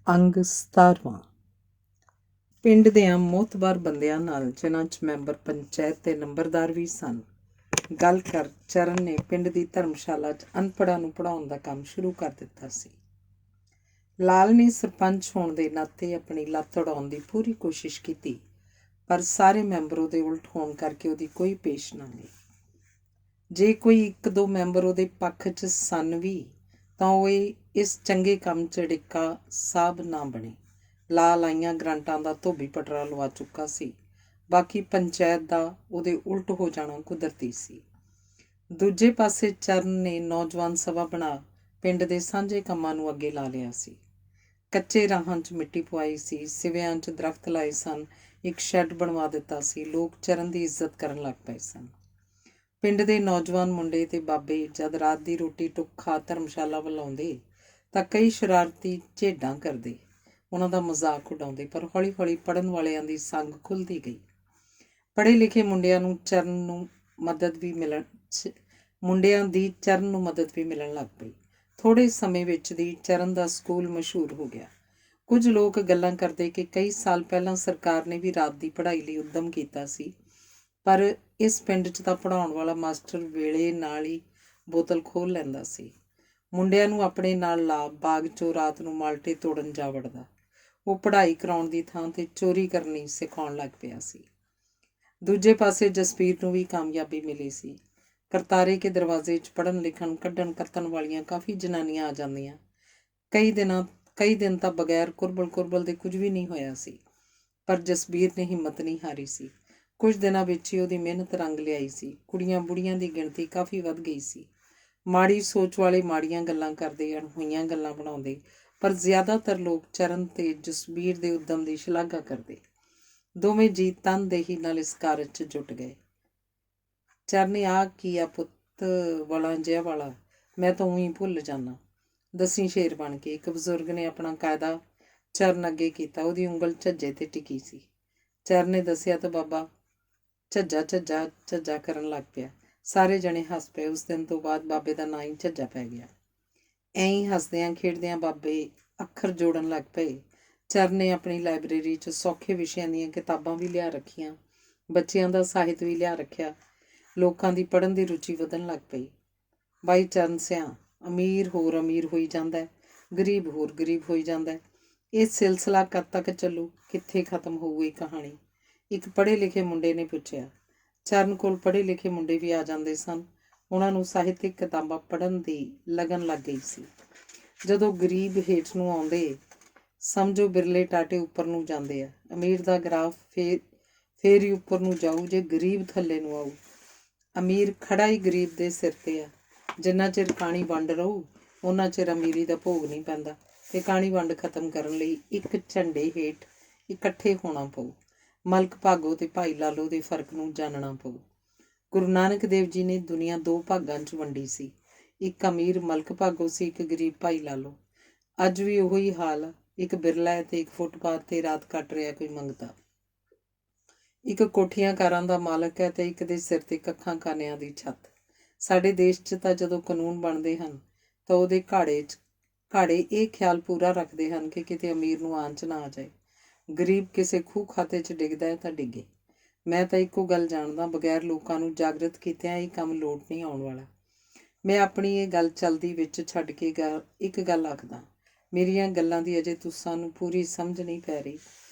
ਅੰਗ 17ਵਾਂ। ਪਿੰਡ ਦਿਆਂ ਮੋਹਤਬਾਰ ਬੰਦਿਆਂ ਨਾਲ, ਜਿਨ੍ਹਾਂ 'ਚ ਮੈਂਬਰ ਪੰਚਾਇਤ ਤੇ ਨੰਬਰਦਾਰ ਵੀ ਸਨ, ਗੱਲ ਕਰ ਚਰਨ ਨੇ ਪਿੰਡ ਦੀ ਧਰਮਸ਼ਾਲਾ 'ਚ ਅਨਪੜ੍ਹਾਂ ਨੂੰ ਪੜ੍ਹਾਉਣ ਦਾ ਕੰਮ ਸ਼ੁਰੂ ਕਰ ਦਿੱਤਾ ਸੀ। ਲਾਲ ਨੇ ਸਰਪੰਚ ਹੋਣ ਦੇ ਨਾਤੇ ਆਪਣੀ ਲੱਤ ਉਡਾਉਣ ਦੀ ਪੂਰੀ ਕੋਸ਼ਿਸ਼ ਕੀਤੀ, ਪਰ ਸਾਰੇ ਮੈਂਬਰ ਉਹਦੇ ਉਲਟ ਹੋਣ ਕਰਕੇ ਉਹਦੀ ਕੋਈ ਪੇਸ਼ ਨਾ ਗਈ। ਜੇ ਕੋਈ ਇੱਕ ਦੋ ਮੈਂਬਰ ਉਹਦੇ ਪੱਖ 'ਚ ਸਨ ਵੀ, ਤਾਂ ਉਹ ਇਸ ਚੰਗੇ ਕੰਮ 'ਚ ਅੜਿੱਕਾ ਸਾਬ ਨਾ ਬਣੇ। ਲਾਲ ਆਈਆਂ ਗਰਾਂਟਾਂ ਦਾ ਧੋਬੀ ਪਟਰਾ ਲਵਾ ਚੁੱਕਾ ਸੀ। ਬਾਕੀ ਪੰਚਾਇਤ ਦਾ ਉਹਦੇ ਉਲਟ ਹੋ ਜਾਣਾ ਕੁਦਰਤੀ ਸੀ। ਦੂਜੇ ਪਾਸੇ ਚਰਨ ਨੇ ਨੌਜਵਾਨ ਸਭਾ ਬਣਾ ਪਿੰਡ ਦੇ ਸਾਂਝੇ ਕੰਮਾਂ ਨੂੰ ਅੱਗੇ ਲਾ ਲਿਆ ਸੀ। ਕੱਚੇ ਰਾਹਾਂ 'ਚ ਮਿੱਟੀ ਪਵਾਈ ਸੀ, ਸਿਵਿਆਂ 'ਚ ਦਰਖਤ ਲਾਏ ਸਨ, ਇੱਕ ਸ਼ੈੱਡ ਬਣਵਾ ਦਿੱਤਾ ਸੀ। ਲੋਕ ਚਰਨ ਦੀ ਇੱਜ਼ਤ ਕਰਨ ਲੱਗ ਪਏ ਸਨ। ਪਿੰਡ ਦੇ ਨੌਜਵਾਨ ਮੁੰਡੇ ਤੇ ਬਾਬੇ ਜਦ ਰਾਤ ਦੀ ਰੋਟੀ ਟੁੱਕ ਖਾ ਧਰਮਸ਼ਾਲਾ ਵੱਲ ਆਉਂਦੇ ਤਾਂ ਕਈ ਸ਼ਰਾਰਤੀ ਝੇਡਾਂ ਕਰਦੇ, ਉਹਨਾਂ ਦਾ ਮਜ਼ਾਕ ਉਡਾਉਂਦੇ। ਪਰ ਹੌਲੀ ਹੌਲੀ ਪੜ੍ਹਨ ਵਾਲਿਆਂ ਦੀ ਸੰਗ ਖੁੱਲ੍ਹਦੀ ਗਈ। ਪੜ੍ਹੇ ਲਿਖੇ ਮੁੰਡਿਆਂ ਦੀ ਚਰਨ ਨੂੰ ਮਦਦ ਵੀ ਮਿਲਣ ਲੱਗ ਪਈ। ਥੋੜ੍ਹੇ ਸਮੇਂ ਵਿੱਚ ਦੀ ਚਰਨ ਦਾ ਸਕੂਲ ਮਸ਼ਹੂਰ ਹੋ ਗਿਆ। ਕੁਝ ਲੋਕ ਗੱਲਾਂ ਕਰਦੇ ਕਿ ਕਈ ਸਾਲ ਪਹਿਲਾਂ ਸਰਕਾਰ ਨੇ ਵੀ ਰਾਤ ਦੀ ਪੜ੍ਹਾਈ ਲਈ ਉੱਦਮ ਕੀਤਾ ਸੀ, ਪਰ ਇਸ ਪਿੰਡ 'ਚ ਤਾਂ ਪੜ੍ਹਾਉਣ ਵਾਲਾ ਮਾਸਟਰ ਵੇਲੇ ਨਾਲ ਹੀ ਬੋਤਲ ਖੋਲ੍ਹ ਲੈਂਦਾ ਸੀ। ਮੁੰਡਿਆਂ ਨੂੰ ਆਪਣੇ ਨਾਲ ਲਾ ਬਾਗ 'ਚੋਂ ਰਾਤ ਨੂੰ ਮਾਲਟੇ ਤੋੜਨ ਜਾ ਵੜਦਾ। ਉਹ ਪੜ੍ਹਾਈ ਕਰਾਉਣ ਦੀ ਥਾਂ 'ਤੇ ਚੋਰੀ ਕਰਨੀ ਸਿਖਾਉਣ ਲੱਗ ਪਿਆ ਸੀ। ਦੂਜੇ ਪਾਸੇ ਜਸਬੀਰ ਨੂੰ ਵੀ ਕਾਮਯਾਬੀ ਮਿਲੀ ਸੀ। ਕਰਤਾਰੇ ਕੇ ਦਰਵਾਜ਼ੇ 'ਚ ਪੜ੍ਹਨ ਲਿਖਣ ਕੱਢਣ ਕੱਤਣ ਵਾਲੀਆਂ ਕਾਫੀ ਜਨਾਨੀਆਂ ਆ ਜਾਂਦੀਆਂ। ਕਈ ਦਿਨ ਤਾਂ ਬਗੈਰ ਕੁਰਬਲ ਦੇ ਕੁਝ ਵੀ ਨਹੀਂ ਹੋਇਆ ਸੀ, ਪਰ ਜਸਬੀਰ ਨੇ ਹਿੰਮਤ ਨਹੀਂ ਹਾਰੀ ਸੀ। ਕੁਝ ਦਿਨਾਂ ਵਿੱਚ ਹੀ ਉਹਦੀ ਮਿਹਨਤ ਰੰਗ ਲਿਆਈ ਸੀ। ਕੁੜੀਆਂ ਬੁੜੀਆਂ ਦੀ ਗਿਣਤੀ ਕਾਫੀ ਵੱਧ ਗਈ ਸੀ। ਮਾੜੀ ਸੋਚ ਵਾਲੇ ਮਾੜੀਆਂ ਗੱਲਾਂ ਕਰਦੇ, ਅਣਹੋਈਆਂ ਗੱਲਾਂ ਬਣਾਉਂਦੇ, ਪਰ ਜ਼ਿਆਦਾਤਰ ਲੋਕ ਚਰਨ ਤੇ ਜਸਬੀਰ ਦੇ ਉੱਦਮ ਦੀ ਸ਼ਲਾਘਾ ਕਰਦੇ। ਦੋਵੇਂ ਜੀਅ ਤਨਦੇਹੀ ਨਾਲ ਇਸ ਕਾਰਜ 'ਚ ਜੁਟ ਗਏ। ਚਰਨ ਆ ਕੀ ਆ ਪੁੱਤ ਵਾਲਾ ਜਿਹਾ ਵਾਲਾ, ਮੈਂ ਤਾਂ ਊਂ ਭੁੱਲ ਜਾਂਦਾ, ਦੱਸੀ ਸ਼ੇਰ ਬਣ ਕੇ। ਇੱਕ ਬਜ਼ੁਰਗ ਨੇ ਆਪਣਾ ਕਾਇਦਾ ਚਰਨ ਅੱਗੇ ਕੀਤਾ। ਉਹਦੀ ਉਂਗਲ ਝੱਜੇ ਤੇ ਟਿਕੀ ਸੀ। ਚਰਨ ਨੇ ਦੱਸਿਆ ਤਾਂ ਬਾਬਾ ਝੱਜਾ ਕਰਨ ਲੱਗ ਪਿਆ। ਸਾਰੇ ਜਣੇ ਹੱਸ ਪਏ। ਉਸ ਦਿਨ ਤੋਂ ਬਾਅਦ ਬਾਬੇ ਦਾ ਨਾਂ ਹੀ ਝੱਜਾ ਪੈ ਗਿਆ। ਐਂ ਹੀ ਹੱਸਦਿਆਂ ਖੇਡਦਿਆਂ ਬਾਬੇ ਅੱਖਰ ਜੋੜਨ ਲੱਗ ਪਏ। ਚਰਨ ਨੇ ਆਪਣੀ ਲਾਇਬ੍ਰੇਰੀ 'ਚ ਸੌਖੇ ਵਿਸ਼ਿਆਂ ਦੀਆਂ ਕਿਤਾਬਾਂ ਵੀ ਲਿਆ ਰੱਖੀਆਂ, ਬੱਚਿਆਂ ਦਾ ਸਾਹਿਤ ਵੀ ਲਿਆ ਰੱਖਿਆ। ਲੋਕਾਂ ਦੀ ਪੜ੍ਹਨ ਦੀ ਰੁਚੀ ਵਧਣ ਲੱਗ ਪਈ। ਬਾਈ ਚਰਨ ਸਿਆਂ ਅਮੀਰ ਹੋਰ ਅਮੀਰ ਹੋਈ ਜਾਂਦਾ, ਗਰੀਬ ਹੋਰ ਗਰੀਬ ਹੋਈ ਜਾਂਦਾ। ਇਹ ਸਿਲਸਿਲਾ ਕਦ ਤੱਕ ਚੱਲੂ? ਕਿੱਥੇ ਖਤਮ ਹੋਊ ਇਹ ਕਹਾਣੀ? ਇੱਕ ਪੜ੍ਹੇ ਲਿਖੇ ਮੁੰਡੇ ਨੇ ਪੁੱਛਿਆ। ਚਰਨ ਕੋਲ ਪੜ੍ਹੇ ਲਿਖੇ ਮੁੰਡੇ ਵੀ ਆ ਜਾਂਦੇ ਸਨ। ਉਹਨਾਂ ਨੂੰ ਸਾਹਿਤਿਕ ਕਿਤਾਬਾਂ ਪੜ੍ਹਨ ਦੀ ਲਗਨ ਲੱਗ ਗਈ ਸੀ। ਜਦੋਂ ਗਰੀਬ ਹੇਠ ਨੂੰ ਆਉਂਦੇ, ਸਮਝੋ ਬਿਰਲੇ ਟਾਟੇ ਉੱਪਰ ਨੂੰ ਜਾਂਦੇ ਆ। ਅਮੀਰ ਦਾ ਗਰਾਫ ਫੇਰ ਹੀ ਉੱਪਰ ਨੂੰ ਜਾਊ ਜੇ ਗਰੀਬ ਥੱਲੇ ਨੂੰ ਆਊ। ਅਮੀਰ ਖੜਾ ਹੀ ਗਰੀਬ ਦੇ ਸਿਰ 'ਤੇ ਆ। ਜਿੰਨਾ ਚਿਰ ਕਾਣੀ ਵੰਡ ਰਹੂ, ਉਹਨਾਂ ਚਿਰ ਅਮੀਰੀ ਦਾ ਭੋਗ ਨਹੀਂ ਪੈਂਦਾ, ਤੇ ਕਾਣੀ ਵੰਡ ਖਤਮ ਕਰਨ ਲਈ ਇੱਕ ਝੰਡੇ ਹੇਠ ਇਕੱਠੇ ਹੋਣਾ ਪਊ। ਮਲਕ ਭਾਗੋ ਤੇ ਭਾਈ ਲਾਲੋ ਦੇ ਫਰਕ ਨੂੰ ਜਾਣਨਾ ਪਊ। ਗੁਰੂ ਨਾਨਕ ਦੇਵ ਜੀ ਨੇ ਦੁਨੀਆ ਦੋ ਭਾਗਾਂ 'ਚ ਵੰਡੀ ਸੀ। ਇੱਕ ਅਮੀਰ ਮਲਕ ਭਾਗੋ ਸੀ, ਇੱਕ ਗਰੀਬ ਭਾਈ ਲਾਲੋ। ਅੱਜ ਵੀ ਉਹੀ ਹਾਲ ਆ। ਇੱਕ ਬਿਰਲਾ ਹੈ ਤੇ ਇੱਕ ਫੁੱਟਪਾਥ 'ਤੇ ਰਾਤ ਕੱਟ ਰਿਹਾ ਕੋਈ ਮੰਗਤਾ। ਇੱਕ ਕੋਠੀਆਂ ਕਾਰਾਂ ਦਾ ਮਾਲਕ ਹੈ ਤੇ ਇੱਕ ਦੇ ਸਿਰ 'ਤੇ ਕੱਖਾਂ ਕਾਨਿਆਂ ਦੀ ਛੱਤ। ਸਾਡੇ ਦੇਸ਼ 'ਚ ਤਾਂ ਜਦੋਂ ਕਾਨੂੰਨ ਬਣਦੇ ਹਨ ਤਾਂ ਉਹਦੇ ਘਾੜੇ ਇਹ ਖਿਆਲ ਪੂਰਾ ਰੱਖਦੇ ਹਨ ਕਿ ਕਿਤੇ ਅਮੀਰ ਨੂੰ ਆਂਚ ਨਾ ਆ ਜਾਏ। ਗਰੀਬ ਕਿਸੇ ਖੂਹ ਖਾਤੇ 'ਚ ਡਿੱਗਦਾ ਹੈ ਤਾਂ ਡਿੱਗੇ। ਮੈਂ ਤਾਂ ਇੱਕੋ ਗੱਲ ਜਾਣਦਾ, ਬਗੈਰ ਲੋਕਾਂ ਨੂੰ ਜਾਗਰਤ ਕੀਤਿਆਂ ਇਹ ਕੰਮ ਲੋਟ ਨਹੀਂ ਆਉਣ ਵਾਲਾ। ਮੈਂ ਆਪਣੀ ਇਹ ਗੱਲ ਚਲਦੀ ਵਿੱਚ ਛੱਡ ਕੇ ਇੱਕ ਗੱਲ ਆਖਦਾ। ਮੇਰੀਆਂ ਗੱਲਾਂ ਦੀ ਅਜੇ ਤੁਸਾਂ ਨੂੰ ਪੂਰੀ ਸਮਝ ਨਹੀਂ ਪੈ ਰਹੀ,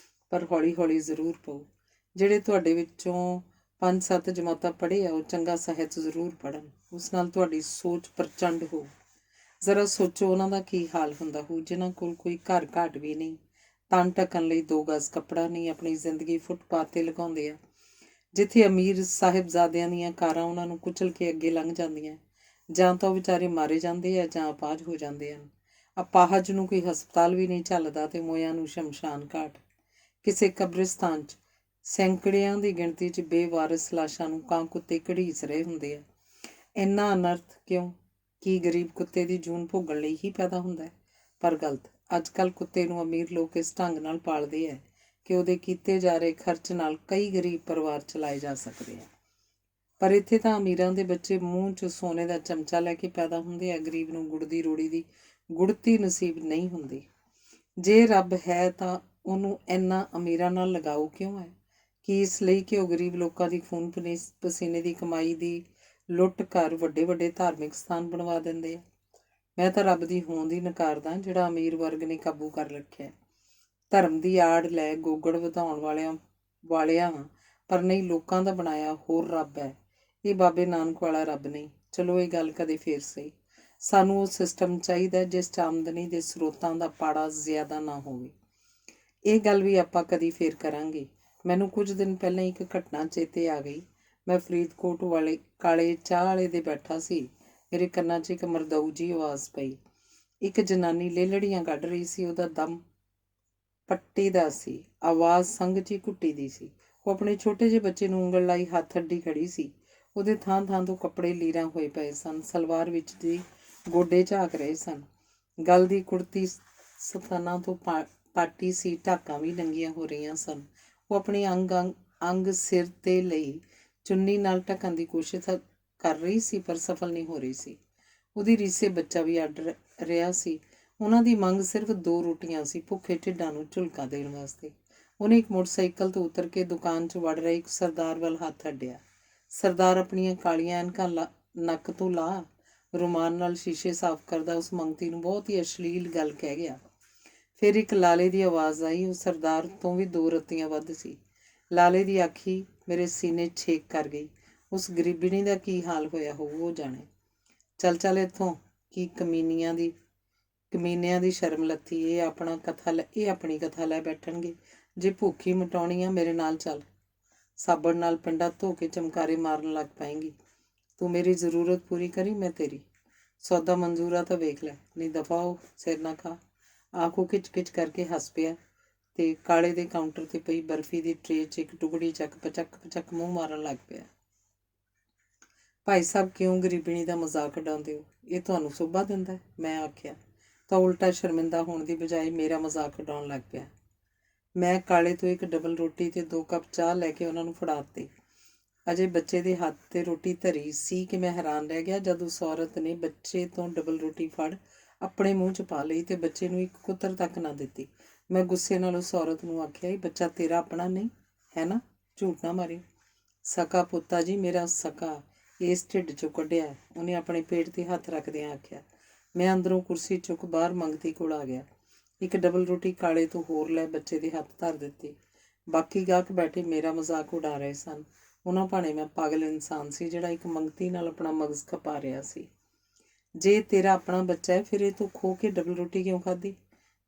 ਪਰ ਹੌਲੀ ਹੌਲੀ ਜ਼ਰੂਰ ਪਊ। ਜਿਹੜੇ ਤੁਹਾਡੇ ਵਿੱਚੋਂ 5-7 ਜਮਾਤਾਂ ਪੜ੍ਹੇ ਆ, ਉਹ ਚੰਗਾ ਸਾਹਿਤ ਜ਼ਰੂਰ ਪੜ੍ਹਨ। ਉਸ ਨਾਲ ਤੁਹਾਡੀ ਸੋਚ ਪ੍ਰਚੰਡ ਹੋਊ। ਜ਼ਰਾ ਸੋਚੋ ਉਹਨਾਂ ਦਾ ਕੀ ਹਾਲ ਹੁੰਦਾ ਹੋਊ, ਜਿਨ੍ਹਾਂ ਕੋਲ ਕੋਈ ਘਰ ਘਾਟ ਵੀ ਨਹੀਂ, ਤਨ ਢੱਕਣ ਲਈ 2 ਗਜ਼ ਕੱਪੜਾ ਨਹੀਂ, ਆਪਣੀ ਜ਼ਿੰਦਗੀ ਫੁੱਟਪਾਥ 'ਤੇ ਲਗਾਉਂਦੇ ਆ। ਜਿੱਥੇ ਅਮੀਰ ਸਾਹਿਬਜ਼ਾਦਿਆਂ ਦੀਆਂ ਕਾਰਾਂ ਉਹਨਾਂ ਨੂੰ ਕੁਚਲ ਕੇ ਅੱਗੇ ਲੰਘ ਜਾਂਦੀਆਂ, ਜਾਂ ਤਾਂ ਉਹ ਵਿਚਾਰੇ ਮਾਰੇ ਜਾਂਦੇ ਆ ਜਾਂ ਅਪਾਹਜ ਹੋ ਜਾਂਦੇ ਹਨ। ਅਪਾਹਜ ਨੂੰ ਕੋਈ ਹਸਪਤਾਲ ਵੀ ਨਹੀਂ ਝੱਲਦਾ ਤੇ ਮੋਇਆਂ ਨੂੰ ਸ਼ਮਸ਼ਾਨ ਘਾਟ। ਕਿਸੇ ਕਬਰਿਸਤਾਨ 'ਚ ਸੈਂਕੜਿਆਂ ਦੀ ਗਿਣਤੀ 'ਚ ਬੇਵਾਰਸ ਲਾਸ਼ਾਂ ਨੂੰ ਕਾਂ ਕੁੱਤੇ ਘੜੀਸ ਰਹੇ ਹੁੰਦੇ ਆ। ਇੰਨਾ ਅਨਰਥ ਕਿਉਂ? ਕੀ ਗਰੀਬ ਕੁੱਤੇ ਦੀ ਜੂਨ ਭੋਗਣ ਲਈ ਹੀ ਪੈਦਾ ਹੁੰਦਾ ਹੈ? ਪਰ ਗਲਤ। ਅੱਜ ਕੱਲ੍ਹ ਕੁੱਤੇ ਨੂੰ ਅਮੀਰ ਲੋਕ ਇਸ ਢੰਗ ਨਾਲ ਪਾਲਦੇ ਹੈ ਕਿ ਉਹਦੇ ਕੀਤੇ ਜਾ ਰਹੇ ਖਰਚ ਨਾਲ ਕਈ ਗਰੀਬ ਪਰਿਵਾਰ ਚਲਾਏ ਜਾ ਸਕਦੇ ਆ। ਪਰ ਇੱਥੇ ਤਾਂ ਅਮੀਰਾਂ ਦੇ ਬੱਚੇ ਮੂੰਹ 'ਚ ਸੋਨੇ ਦਾ ਚਮਚਾ ਲੈ ਕੇ ਪੈਦਾ ਹੁੰਦੇ ਆ। ਗਰੀਬ ਨੂੰ ਗੁੜ ਦੀ ਰੋੜੀ ਦੀ ਗੁੜਤੀ ਨਸੀਬ ਨਹੀਂ ਹੁੰਦੀ। ਜੇ ਰੱਬ ਹੈ ਤਾਂ ਉਹਨੂੰ ਇੰਨਾ ਅਮੀਰਾਂ ਨਾਲ ਲਗਾਓ ਕਿਉਂ ਹੈ? ਕੀ ਇਸ ਲਈ ਕਿ ਉਹ ਗਰੀਬ ਲੋਕਾਂ ਦੀ ਖੂਨ ਪਸੀਨੇ ਦੀ ਕਮਾਈ ਦੀ ਲੁੱਟ ਕਰ ਵੱਡੇ ਵੱਡੇ ਧਾਰਮਿਕ ਸਥਾਨ ਬਣਵਾ ਦਿੰਦੇ ਆ? ਮੈਂ ਤਾਂ ਰੱਬ ਦੀ ਹੋਂਦ ਹੀ ਨਕਾਰਦਾ ਜਿਹੜਾ ਅਮੀਰ ਵਰਗ ਨੇ ਕਾਬੂ ਕਰ ਰੱਖਿਆ। ਧਰਮ ਦੀ ਆੜ ਲੈ ਗੋਗੜ ਵਧਾਉਣ ਵਾਲਿਆਂ ਹਾਂ, ਪਰ ਨਹੀਂ, ਲੋਕਾਂ ਦਾ ਬਣਾਇਆ ਹੋਰ ਰੱਬ ਹੈ। ਇਹ ਬਾਬੇ ਨਾਨਕ ਵਾਲਾ ਰੱਬ ਨਹੀਂ। ਚਲੋ ਇਹ ਗੱਲ ਕਦੇ ਫੇਰ ਸਹੀ। ਸਾਨੂੰ ਉਹ ਸਿਸਟਮ ਚਾਹੀਦਾ ਜਿਸ 'ਚ ਆਮਦਨੀ ਦੇ ਸਰੋਤਾਂ ਦਾ ਪਾੜਾ ਜ਼ਿਆਦਾ ਨਾ ਹੋਵੇ। ਇਹ ਗੱਲ ਵੀ ਆਪਾਂ ਕਦੀ ਫੇਰ ਕਰਾਂਗੇ। ਮੈਨੂੰ ਕੁਝ ਦਿਨ ਪਹਿਲਾਂ ਇੱਕ ਘਟਨਾ ਚੇਤੇ ਆ ਗਈ। ਮੈਂ ਫਰੀਦਕੋਟ ਵਾਲੇ ਕਾਲੇ ਚਾਹ ਵਾਲੇ ਦੇ ਬੈਠਾ ਸੀ। ਮੇਰੇ ਕੰਨਾਂ 'ਚ ਇੱਕ ਮਰਦਾਊ ਜੀ ਆਵਾਜ਼ ਪਈ। ਇੱਕ ਜਨਾਨੀ ਲੇਲੜੀਆਂ ਕੱਢ ਰਹੀ ਸੀ। ਉਹਦਾ ਦਮ ਪੱਟੀ ਦਾ ਸੀ, ਆਵਾਜ਼ ਸੰਗ 'ਚ ਹੀ ਘੁੱਟੀ ਦੀ ਸੀ। ਉਹ ਆਪਣੇ ਛੋਟੇ ਜਿਹੇ ਬੱਚੇ ਨੂੰ ਉਂਗਲ ਲਾਈ ਹੱਥ ਅੱਡੀ ਖੜੀ ਸੀ। ਉਹਦੇ ਥਾਂ ਥਾਂ ਤੋਂ ਕੱਪੜੇ ਲੀਰਾਂ ਹੋਏ ਪਏ ਸਨ। ਸਲਵਾਰ ਵਿੱਚ ਦੀ ਗੋਡੇ ਝਾਕ ਰਹੇ ਸਨ। ਗਲ ਦੀ ਕੁੜਤੀ ਸਥਾਨਾਂ ਤੋਂ ਪਾਟੀ ਸੀ, ਢਾਕਾਂ ਵੀ ਨੰਗੀਆਂ ਹੋ ਰਹੀਆਂ ਸਨ। ਉਹ ਆਪਣੀ ਅੰਗ ਸਿਰ 'ਤੇ ਲਈ ਚੁੰਨੀ ਨਾਲ ਢਕਣ ਦੀ ਕੋਸ਼ਿਸ਼ ਕਰ ਰਹੀ ਸੀ, ਪਰ ਸਫਲ ਨਹੀਂ ਹੋ ਰਹੀ ਸੀ। ਉਹਦੀ ਰੀਸੇ ਬੱਚਾ ਵੀ ਅੱਡ ਰਿਹਾ ਸੀ। ਉਹਨਾਂ ਦੀ ਮੰਗ ਸਿਰਫ 2 ਰੋਟੀਆਂ ਸੀ, ਭੁੱਖੇ ਢਿੱਡਾਂ ਨੂੰ ਝੁਲਕਾ ਦੇਣ ਵਾਸਤੇ। ਉਹਨੇ ਇੱਕ ਮੋਟਰਸਾਈਕਲ ਤੋਂ ਉਤਰ ਕੇ ਦੁਕਾਨ 'ਚ ਵੜ ਰਹੇ ਇੱਕ ਸਰਦਾਰ ਵੱਲ ਹੱਥ ਅੱਡਿਆ। ਸਰਦਾਰ ਆਪਣੀਆਂ ਕਾਲੀਆਂ ਐਨਕਾਂ ਨੱਕ ਤੋਂ ਲਾ ਰੁਮਾਲ ਨਾਲ ਸ਼ੀਸ਼ੇ ਸਾਫ਼ ਕਰਦਾ ਉਸ ਮੰਗਤੀ ਨੂੰ ਬਹੁਤ ਹੀ ਅਸ਼ਲੀਲ ਗੱਲ ਕਹਿ ਗਿਆ। ਫਿਰ ਇੱਕ ਲਾਲੇ ਦੀ ਆਵਾਜ਼ ਆਈ। ਉਹ ਸਰਦਾਰ ਤੋਂ ਵੀ 2 ਰੱਤੀਆਂ ਵੱਧ ਸੀ। ਲਾਲੇ ਦੀ ਆਖੀ ਮੇਰੇ ਸੀਨੇ ਛੇਕ ਕਰ ਗਈ। ਉਸ ਗਰੀਬਣੀ ਦਾ ਕੀ ਹਾਲ ਹੋਇਆ ਹੋਊ ਉਹ ਜਾਣੇ। ਚੱਲ ਇੱਥੋਂ। ਕੀ ਕਮੀਨਿਆਂ ਦੀ ਸ਼ਰਮ ਲੱਥੀ। ਇਹ ਆਪਣੀ ਕਥਾ ਲੈ ਬੈਠਣਗੇ। ਜੇ ਭੁੱਖੀ ਮਿਟਾਉਣੀ ਆ ਮੇਰੇ ਨਾਲ ਚੱਲ। ਸਾਬਣ ਨਾਲ ਪਿੰਡਾ ਧੋ ਕੇ ਚਮਕਾਰੇ ਮਾਰਨ ਲੱਗ ਪਏਂਗੀ। ਤੂੰ ਮੇਰੀ ਜ਼ਰੂਰਤ ਪੂਰੀ ਕਰੀ, ਮੈਂ ਤੇਰੀ। ਸੌਦਾ ਮਨਜ਼ੂਰ ਆ ਤਾਂ ਵੇਖ ਲੈ, ਨਹੀਂ ਦਫਾ ਹੋ, ਸਿਰ ਨਾ ਖਾ। ਆਖੋ ਕਿਚ ਕਰਕੇ ਹੱਸ ਪਿਆ ਤੇ ਕਾਲੇ ਦੇ ਕਾਊਂਟਰ 'ਤੇ ਪਈ ਬਰਫੀ ਦੀ ਟਰੇ 'ਚ ਇੱਕ ਟੁਕੜੀ ਚੱਕ ਪਚਕ ਮੂੰਹ ਮਾਰਨ ਲੱਗ ਪਿਆ। ਭਾਈ ਸਾਹਿਬ, ਕਿਉਂ ਗਰੀਬਣੀ ਦਾ ਮਜ਼ਾਕ ਉਡਾਉਂਦੇ ਹੋ? ਇਹ ਤੁਹਾਨੂੰ ਸੋਭਾ ਦਿੰਦਾ? ਮੈਂ ਆਖਿਆ ਤਾਂ ਉਲਟਾ ਸ਼ਰਮਿੰਦਾ ਹੋਣ ਦੀ ਬਜਾਏ ਮੇਰਾ ਮਜ਼ਾਕ ਉਡਾਉਣ ਲੱਗ ਪਿਆ। ਮੈਂ ਕਾਲੇ ਤੋਂ ਇੱਕ ਡਬਲ ਰੋਟੀ ਤੇ 2 ਕੱਪ ਚਾਹ ਲੈ ਕੇ ਉਹਨਾਂ ਨੂੰ ਫੜਾ ਦਿੱਤੀ। ਅਜੇ ਬੱਚੇ ਦੇ ਹੱਥ 'ਤੇ ਰੋਟੀ ਧਰੀ ਸੀ ਕਿ ਮੈਂ ਹੈਰਾਨ ਰਹਿ ਗਿਆ ਜਦ ਉਸ ਔਰਤ ਨੇ ਬੱਚੇ ਤੋਂ ਡਬਲ ਰੋਟੀ ਫੜ ਆਪਣੇ ਮੂੰਹ 'ਚ ਪਾ ਲਈ ਤੇ ਬੱਚੇ ਨੂੰ ਇੱਕ ਕੁੱਤਰ ਤੱਕ ਨਾ ਦਿੱਤੀ। ਮੈਂ ਗੁੱਸੇ ਨਾਲ ਉਸ ਔਰਤ ਨੂੰ ਆਖਿਆ, ਇਹ ਬੱਚਾ ਤੇਰਾ ਆਪਣਾ ਨਹੀਂ ਹੈ ਨਾ? ਝੂਠ ਨਾ ਮਾਰੀ। ਸਕਾ ਪੁੱਤਾ ਜੀ, ਮੇਰਾ ਸਕਾ ਇਸ ਢਿੱਡ 'ਚੋਂ ਕੱਢਿਆ, ਉਹਨੇ ਆਪਣੇ ਪੇਟ 'ਤੇ ਹੱਥ ਰੱਖਦਿਆਂ ਆਖਿਆ। ਮੈਂ ਅੰਦਰੋਂ ਕੁਰਸੀ ਚੁੱਕ ਬਾਹਰ ਮੰਗਤੀ ਕੋਲ ਆ ਗਿਆ। ਇੱਕ ਡਬਲ ਰੋਟੀ ਕਾਲੇ ਤੋਂ ਹੋਰ ਲੈ ਬੱਚੇ ਦੇ ਹੱਥ ਧਰ ਦਿੱਤੀ। ਬਾਕੀ ਗਾਹਕ ਬੈਠੇ ਮੇਰਾ ਮਜ਼ਾਕ ਉਡਾ ਰਹੇ ਸਨ। ਉਹਨਾਂ ਭਾਣੇ ਮੈਂ ਪਾਗਲ ਇਨਸਾਨ ਸੀ ਜਿਹੜਾ ਇੱਕ ਮੰਗਤੀ ਨਾਲ ਆਪਣਾ ਮਗਜ਼ ਖਪਾ ਰਿਹਾ ਸੀ। ਜੇ ਤੇਰਾ ਆਪਣਾ ਬੱਚਾ ਹੈ ਫਿਰ ਇਹ ਤੂੰ ਖੋ ਕੇ ਡਬਲ ਰੋਟੀ ਕਿਉਂ ਖਾਧੀ,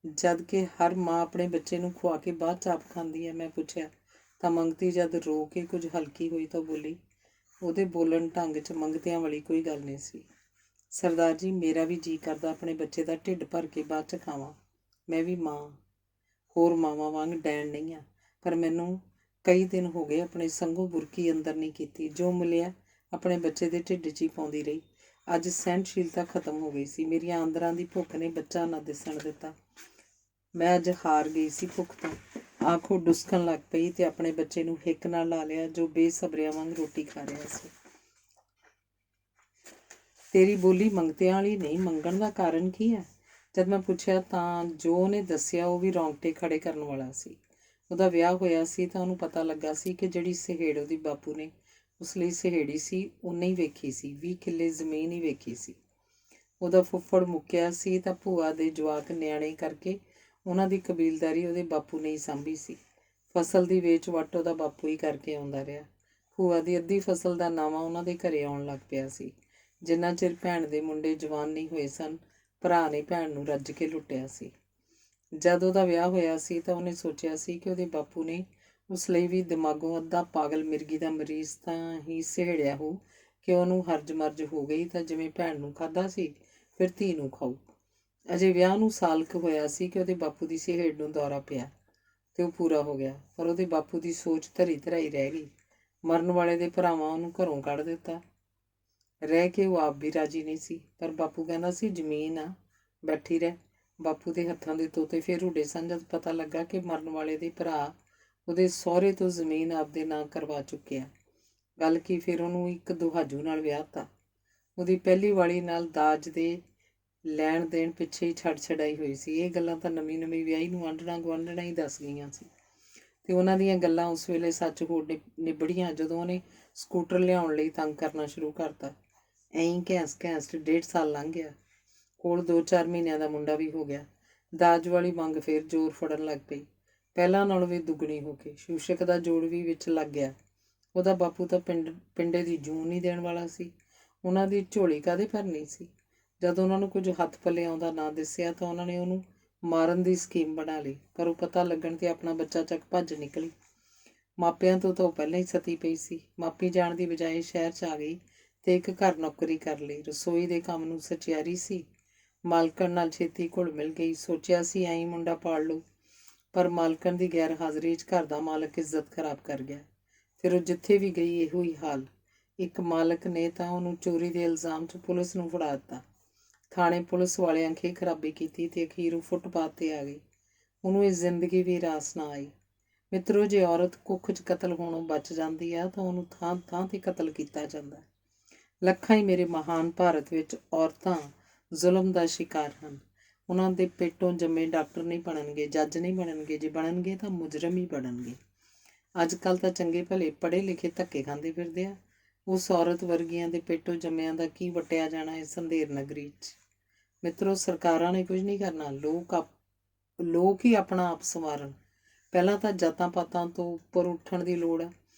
ਜਦ ਕਿ ਹਰ ਮਾਂ ਆਪਣੇ ਬੱਚੇ ਨੂੰ ਖਵਾ ਕੇ ਬਾਅਦ 'ਚ ਆਪ ਖਾਂਦੀ ਹੈ? ਮੈਂ ਪੁੱਛਿਆ ਤਾਂ ਮੰਗਤੀ ਜਦ ਰੋ ਕੇ ਕੁਝ ਹਲਕੀ ਹੋਈ ਤਾਂ ਬੋਲੀ। ਉਹਦੇ ਬੋਲਣ ਢੰਗ 'ਚ ਮੰਗਤਿਆਂ ਵਾਲੀ ਕੋਈ ਗੱਲ ਨਹੀਂ ਸੀ। ਸਰਦਾਰ ਜੀ, ਮੇਰਾ ਵੀ ਜੀਅ ਕਰਦਾ ਆਪਣੇ ਬੱਚੇ ਦਾ ਢਿੱਡ ਭਰ ਕੇ ਬਾਅਦ 'ਚ ਖਾਵਾਂ। ਮੈਂ ਵੀ ਮਾਂ, ਹੋਰ ਮਾਵਾਂ ਵਾਂਗ ਡੈਣ ਨਹੀਂ ਆ, ਪਰ ਮੈਨੂੰ ਕਈ ਦਿਨ ਹੋ ਗਏ ਆਪਣੇ ਸੰਗੋਂ ਬੁਰਕੀ ਅੰਦਰ ਨਹੀਂ ਕੀਤੀ। ਜੋ ਮਿਲਿਆ ਆਪਣੇ ਬੱਚੇ ਦੇ ਢਿੱਡ 'ਚ ਹੀ ਪਾਉਂਦੀ ਰਹੀ। ਅੱਜ ਸਹਿਣਸ਼ੀਲਤਾ ਖਤਮ ਹੋ ਗਈ ਸੀ। ਮੇਰੀਆਂ ਆਂਦਰਾਂ ਦੀ ਭੁੱਖ ਨੇ ਬੱਚਾ ਨਾ ਦਿਸਣ ਦਿੱਤਾ। ਮੈਂ ਅੱਜ ਹਾਰ ਗਈ ਸੀ ਭੁੱਖ ਤੋਂ। ਆਖੋ ਡੁਸਕਣ ਲੱਗ ਪਈ ਤੇ ਆਪਣੇ ਬੱਚੇ ਨੂੰ ਹਿੱਕ ਨਾਲ ਲਾ ਲਿਆ ਜੋ ਬੇਸਬਰਿਆਂ ਵਾਂਗ ਰੋਟੀ ਖਾ ਰਿਹਾ ਸੀ। ਤੇਰੀ ਬੋਲੀ ਮੰਗਤਿਆਂ ਵਾਲੀ ਨਹੀਂ, ਮੰਗਣ ਦਾ ਕਾਰਨ ਕੀ ਹੈ? ਜਦ ਮੈਂ ਪੁੱਛਿਆ ਤਾਂ ਜੋ ਉਹਨੇ ਦੱਸਿਆ ਉਹ ਵੀ ਰੌਂਗਟੇ ਖੜੇ ਕਰਨ ਵਾਲਾ ਸੀ। ਉਹਦਾ ਵਿਆਹ ਹੋਇਆ ਸੀ ਤਾਂ ਉਹਨੂੰ ਪਤਾ ਲੱਗਾ ਸੀ ਕਿ ਜਿਹੜੀ ਸਹੇੜ ਉਹਦੀ ਬਾਪੂ ਨੇ ਉਸ ਲਈ ਸਹੇੜੀ ਸੀ ਉਹਨੇ ਹੀ ਵੇਖੀ ਸੀ। 20 ਕਿੱਲੇ ਜ਼ਮੀਨ ਹੀ ਵੇਖੀ ਸੀ। ਉਹਦਾ ਫੁੱਫੜ ਮੁੱਕਿਆ ਸੀ ਤਾਂ ਭੂਆ ਦੇ ਜਵਾਕ ਨਿਆਣੇ ਕਰਕੇ ਉਹਨਾਂ ਦੀ ਕਬੀਲਦਾਰੀ ਉਹਦੇ ਬਾਪੂ ਨੇ ਹੀ ਸਾਂਭੀ ਸੀ। ਫਸਲ ਦੀ ਵੇਚ ਵੱਟ ਉਹਦਾ ਬਾਪੂ ਹੀ ਕਰਕੇ ਆਉਂਦਾ ਰਿਹਾ। ਭੂਆ ਦੀ ਅੱਧੀ ਫਸਲ ਦਾ ਨਾਵਾਂ ਉਹਨਾਂ ਦੇ ਘਰੇ ਆਉਣ ਲੱਗ ਪਿਆ ਸੀ। ਜਿੰਨਾ ਚਿਰ ਭੈਣ ਦੇ ਮੁੰਡੇ ਜਵਾਨ ਨਹੀਂ ਹੋਏ ਸਨ, ਭਰਾ ਨੇ ਭੈਣ ਨੂੰ ਰੱਜ ਕੇ ਲੁੱਟਿਆ ਸੀ। ਜਦ ਉਹਦਾ ਵਿਆਹ ਹੋਇਆ ਸੀ ਤਾਂ ਉਹਨੇ ਸੋਚਿਆ ਸੀ ਕਿ ਉਹਦੇ ਬਾਪੂ ਨੇ ਉਸ ਲਈ ਵੀ ਦਿਮਾਗੋਂ ਅੱਧਾ ਪਾਗਲ ਮਿਰਗੀ ਦਾ ਮਰੀਜ਼ ਤਾਂ ਹੀ ਸਹੇੜਿਆ ਹੋ ਕਿ ਉਹਨੂੰ ਹਰਜ ਮਰਜ ਹੋ ਗਈ ਤਾਂ ਜਿਵੇਂ ਭੈਣ ਨੂੰ ਖਾਧਾ ਸੀ ਫਿਰ ਧੀ ਨੂੰ ਖਾਊ। ਅਜੇ ਵਿਆਹ ਨੂੰ ਸਾਲ ਕੁ ਹੋਇਆ ਸੀ ਕਿ ਉਹਦੇ ਬਾਪੂ ਦੀ ਸਹੇੜ ਨੂੰ ਦੌਰਾ ਪਿਆ ਤੇ ਉਹ ਪੂਰਾ ਹੋ ਗਿਆ, ਪਰ ਉਹਦੇ ਬਾਪੂ ਦੀ ਸੋਚ ਧਰੀ ਧਰਾਈ ਰਹਿ ਗਈ। ਮਰਨ ਵਾਲੇ ਦੇ ਭਰਾਵਾਂ ਉਹਨੂੰ ਘਰੋਂ ਕੱਢ ਦਿੱਤਾ। ਰਹਿ ਕੇ ਉਹ ਆਪ ਵੀ ਰਾਜੀ ਨਹੀਂ ਸੀ, ਪਰ ਬਾਪੂ ਕਹਿੰਦਾ ਸੀ ਜ਼ਮੀਨ ਆ, ਬੈਠੀ ਰਹਿ। ਬਾਪੂ ਦੇ ਹੱਥਾਂ ਦੇ ਤੋਤੇ ਫਿਰ ਉੱਡੇ ਸਨ ਜਦ ਪਤਾ ਲੱਗਾ ਕਿ ਮਰਨ ਵਾਲੇ ਦੇ ਭਰਾ ਉਹਦੇ ਸਹੁਰੇ ਤੋਂ ਜ਼ਮੀਨ ਆਪਦੇ ਨਾਂ ਕਰਵਾ ਚੁੱਕਿਆ। ਗੱਲ ਕੀ, ਫਿਰ ਉਹਨੂੰ ਇੱਕ ਦੁਹਾਜੂ ਨਾਲ ਵਿਆਹ ਤਾ। ਉਹਦੀ ਪਹਿਲੀ ਵਾਲੀ ਨਾਲ ਦਾਜ ਦੇ ਲੈਣ ਦੇਣ ਪਿੱਛੇ ਹੀ ਛੱਡ ਛਡਾਈ ਹੋਈ ਸੀ। ਇਹ ਗੱਲਾਂ ਤਾਂ ਨਵੀਂ ਵਿਆਹੀ ਨੂੰ ਆਂਢਣਾ ਗੁਆਂਢਣਾ ਹੀ ਦੱਸ ਗਈਆਂ ਸੀ ਅਤੇ ਉਹਨਾਂ ਦੀਆਂ ਗੱਲਾਂ ਉਸ ਵੇਲੇ ਸੱਚ ਹੋ ਨਿਬੜੀਆਂ ਜਦੋਂ ਉਹਨੇ ਸਕੂਟਰ ਲਿਆਉਣ ਲਈ ਤੰਗ ਕਰਨਾ ਸ਼ੁਰੂ ਕਰਤਾ। ਐਂ ਘੈਂਸ 1.5 ਸਾਲ ਲੰਘ ਗਿਆ। ਕੋਲ 2-4 ਮਹੀਨਿਆਂ ਦਾ ਮੁੰਡਾ ਵੀ ਹੋ ਗਿਆ। ਦਾਜ ਵਾਲੀ ਮੰਗ ਫੇਰ ਜ਼ੋਰ ਫੜਨ ਲੱਗ ਪਈ, ਪਹਿਲਾਂ ਨਾਲੋਂ ਵੀ ਦੁੱਗਣੀ ਹੋ ਕੇ। ਸ਼ੂਸ਼ਕ ਦਾ ਜੋੜ ਵੀ ਵਿੱਚ ਲੱਗ ਗਿਆ। ਉਹਦਾ ਬਾਪੂ ਤਾਂ ਪਿੰਡੇ ਦੀ ਜੂਨ ਨਹੀਂ ਦੇਣ ਵਾਲਾ ਸੀ। ਉਹਨਾਂ ਦੀ ਝੋਲੀ ਕਾਹਦੇ ਭਰਨੀ ਸੀ। ਜਦ ਉਹਨਾਂ ਨੂੰ ਕੁਝ ਹੱਥ ਪੱਲੇ ਆਉਂਦਾ ਨਾ ਦਿਸਿਆ ਤਾਂ ਉਹਨਾਂ ਨੇ ਉਹਨੂੰ ਮਾਰਨ ਦੀ ਸਕੀਮ ਬਣਾ ਲਈ, ਪਰ ਉਹ ਪਤਾ ਲੱਗਣ 'ਤੇ ਆਪਣਾ ਬੱਚਾ ਚੱਕ ਭੱਜ ਨਿਕਲੀ। ਮਾਪਿਆਂ ਤੋਂ ਤਾਂ ਉਹ ਪਹਿਲਾਂ ਹੀ ਸਤੀ ਪਈ ਸੀ। ਮਾਪੀ ਜਾਣ ਦੀ ਬਜਾਏ ਸ਼ਹਿਰ 'ਚ ਆ ਗਈ ਅਤੇ ਇੱਕ ਘਰ ਨੌਕਰੀ ਕਰ ਲਈ। ਰਸੋਈ ਦੇ ਕੰਮ ਨੂੰ ਸਚਿਆਰੀ ਸੀ। ਮਾਲਕਣ ਨਾਲ ਛੇਤੀ ਘੁਲ ਮਿਲ ਗਈ। ਸੋਚਿਆ ਸੀ ਐਂ ਮੁੰਡਾ ਪਾਲ ਲਊ, ਪਰ ਮਾਲਕਣ ਦੀ ਗੈਰ ਹਾਜ਼ਰੀ 'ਚ ਘਰ ਦਾ ਮਾਲਕ ਇੱਜ਼ਤ ਖਰਾਬ ਕਰ ਗਿਆ। ਫਿਰ ਉਹ ਜਿੱਥੇ ਵੀ ਗਈ ਇਹੋ ਹੀ ਹਾਲ। ਇੱਕ ਮਾਲਕ ਨੇ ਤਾਂ ਉਹਨੂੰ ਚੋਰੀ ਦੇ ਇਲਜ਼ਾਮ 'ਚ ਪੁਲਿਸ ਨੂੰ ਫੜਾ ਦਿੱਤਾ। ਥਾਣੇ ਪੁਲਿਸ ਵਾਲਿਆਂ ਖੇ ਖਰਾਬੀ ਕੀਤੀ ਅਤੇ ਅਖੀਰ ਉਹ ਫੁੱਟਪਾਥ 'ਤੇ ਆ ਗਈ। ਉਹਨੂੰ ਇਹ ਜ਼ਿੰਦਗੀ ਵੀ ਰਾਸ ਨਾ ਆਈ। ਮਿੱਤਰੋ, ਜੇ ਔਰਤ ਕੁੱਖ 'ਚ ਕਤਲ ਹੋਣੋਂ ਬਚ ਜਾਂਦੀ ਆ ਤਾਂ ਉਹਨੂੰ ਥਾਂ ਥਾਂ 'ਤੇ ਕਤਲ ਕੀਤਾ ਜਾਂਦਾ। ਲੱਖਾਂ ਹੀ ਮੇਰੇ ਮਹਾਨ ਭਾਰਤ ਵਿੱਚ ਔਰਤਾਂ ਜ਼ੁਲਮ ਦਾ ਸ਼ਿਕਾਰ ਹਨ। ਉਹਨਾਂ ਦੇ ਪੇਟੋਂ ਜੰਮੇ ਡਾਕਟਰ ਨਹੀਂ ਬਣਨਗੇ, ਜੱਜ ਨਹੀਂ ਬਣਨਗੇ। ਜੇ ਬਣਨਗੇ ਤਾਂ ਮੁਜਰਮ ਹੀ ਬਣਨਗੇ। ਅੱਜ ਕੱਲ੍ਹ ਤਾਂ ਚੰਗੇ ਭਲੇ ਪੜ੍ਹੇ ਲਿਖੇ ਧੱਕੇ ਖਾਂਦੇ ਫਿਰਦੇ ਆ। ਉਸ ਔਰਤ ਵਰਗੀਆਂ ਦੇ ਪੇਟੋਂ ਜੰਮਿਆਂ ਦਾ ਕੀ ਵਟਿਆ ਜਾਣਾ ਇਸ ਅੰਧੇਰ ਨਗਰੀ 'ਚ। ਮਿੱਤਰੋ, ਸਰਕਾਰਾਂ ਨੇ ਕੁਝ ਨਹੀਂ ਕਰਨਾ। ਲੋਕ ਹੀ ਆਪਣਾ ਆਪ ਸੰਵਾਰਨ। ਪਹਿਲਾਂ ਤਾਂ ਜਾਤਾਂ ਪਾਤਾਂ ਤੋਂ ਉੱਪਰ ਉੱਠਣ ਦੀ ਲੋੜ ਆ।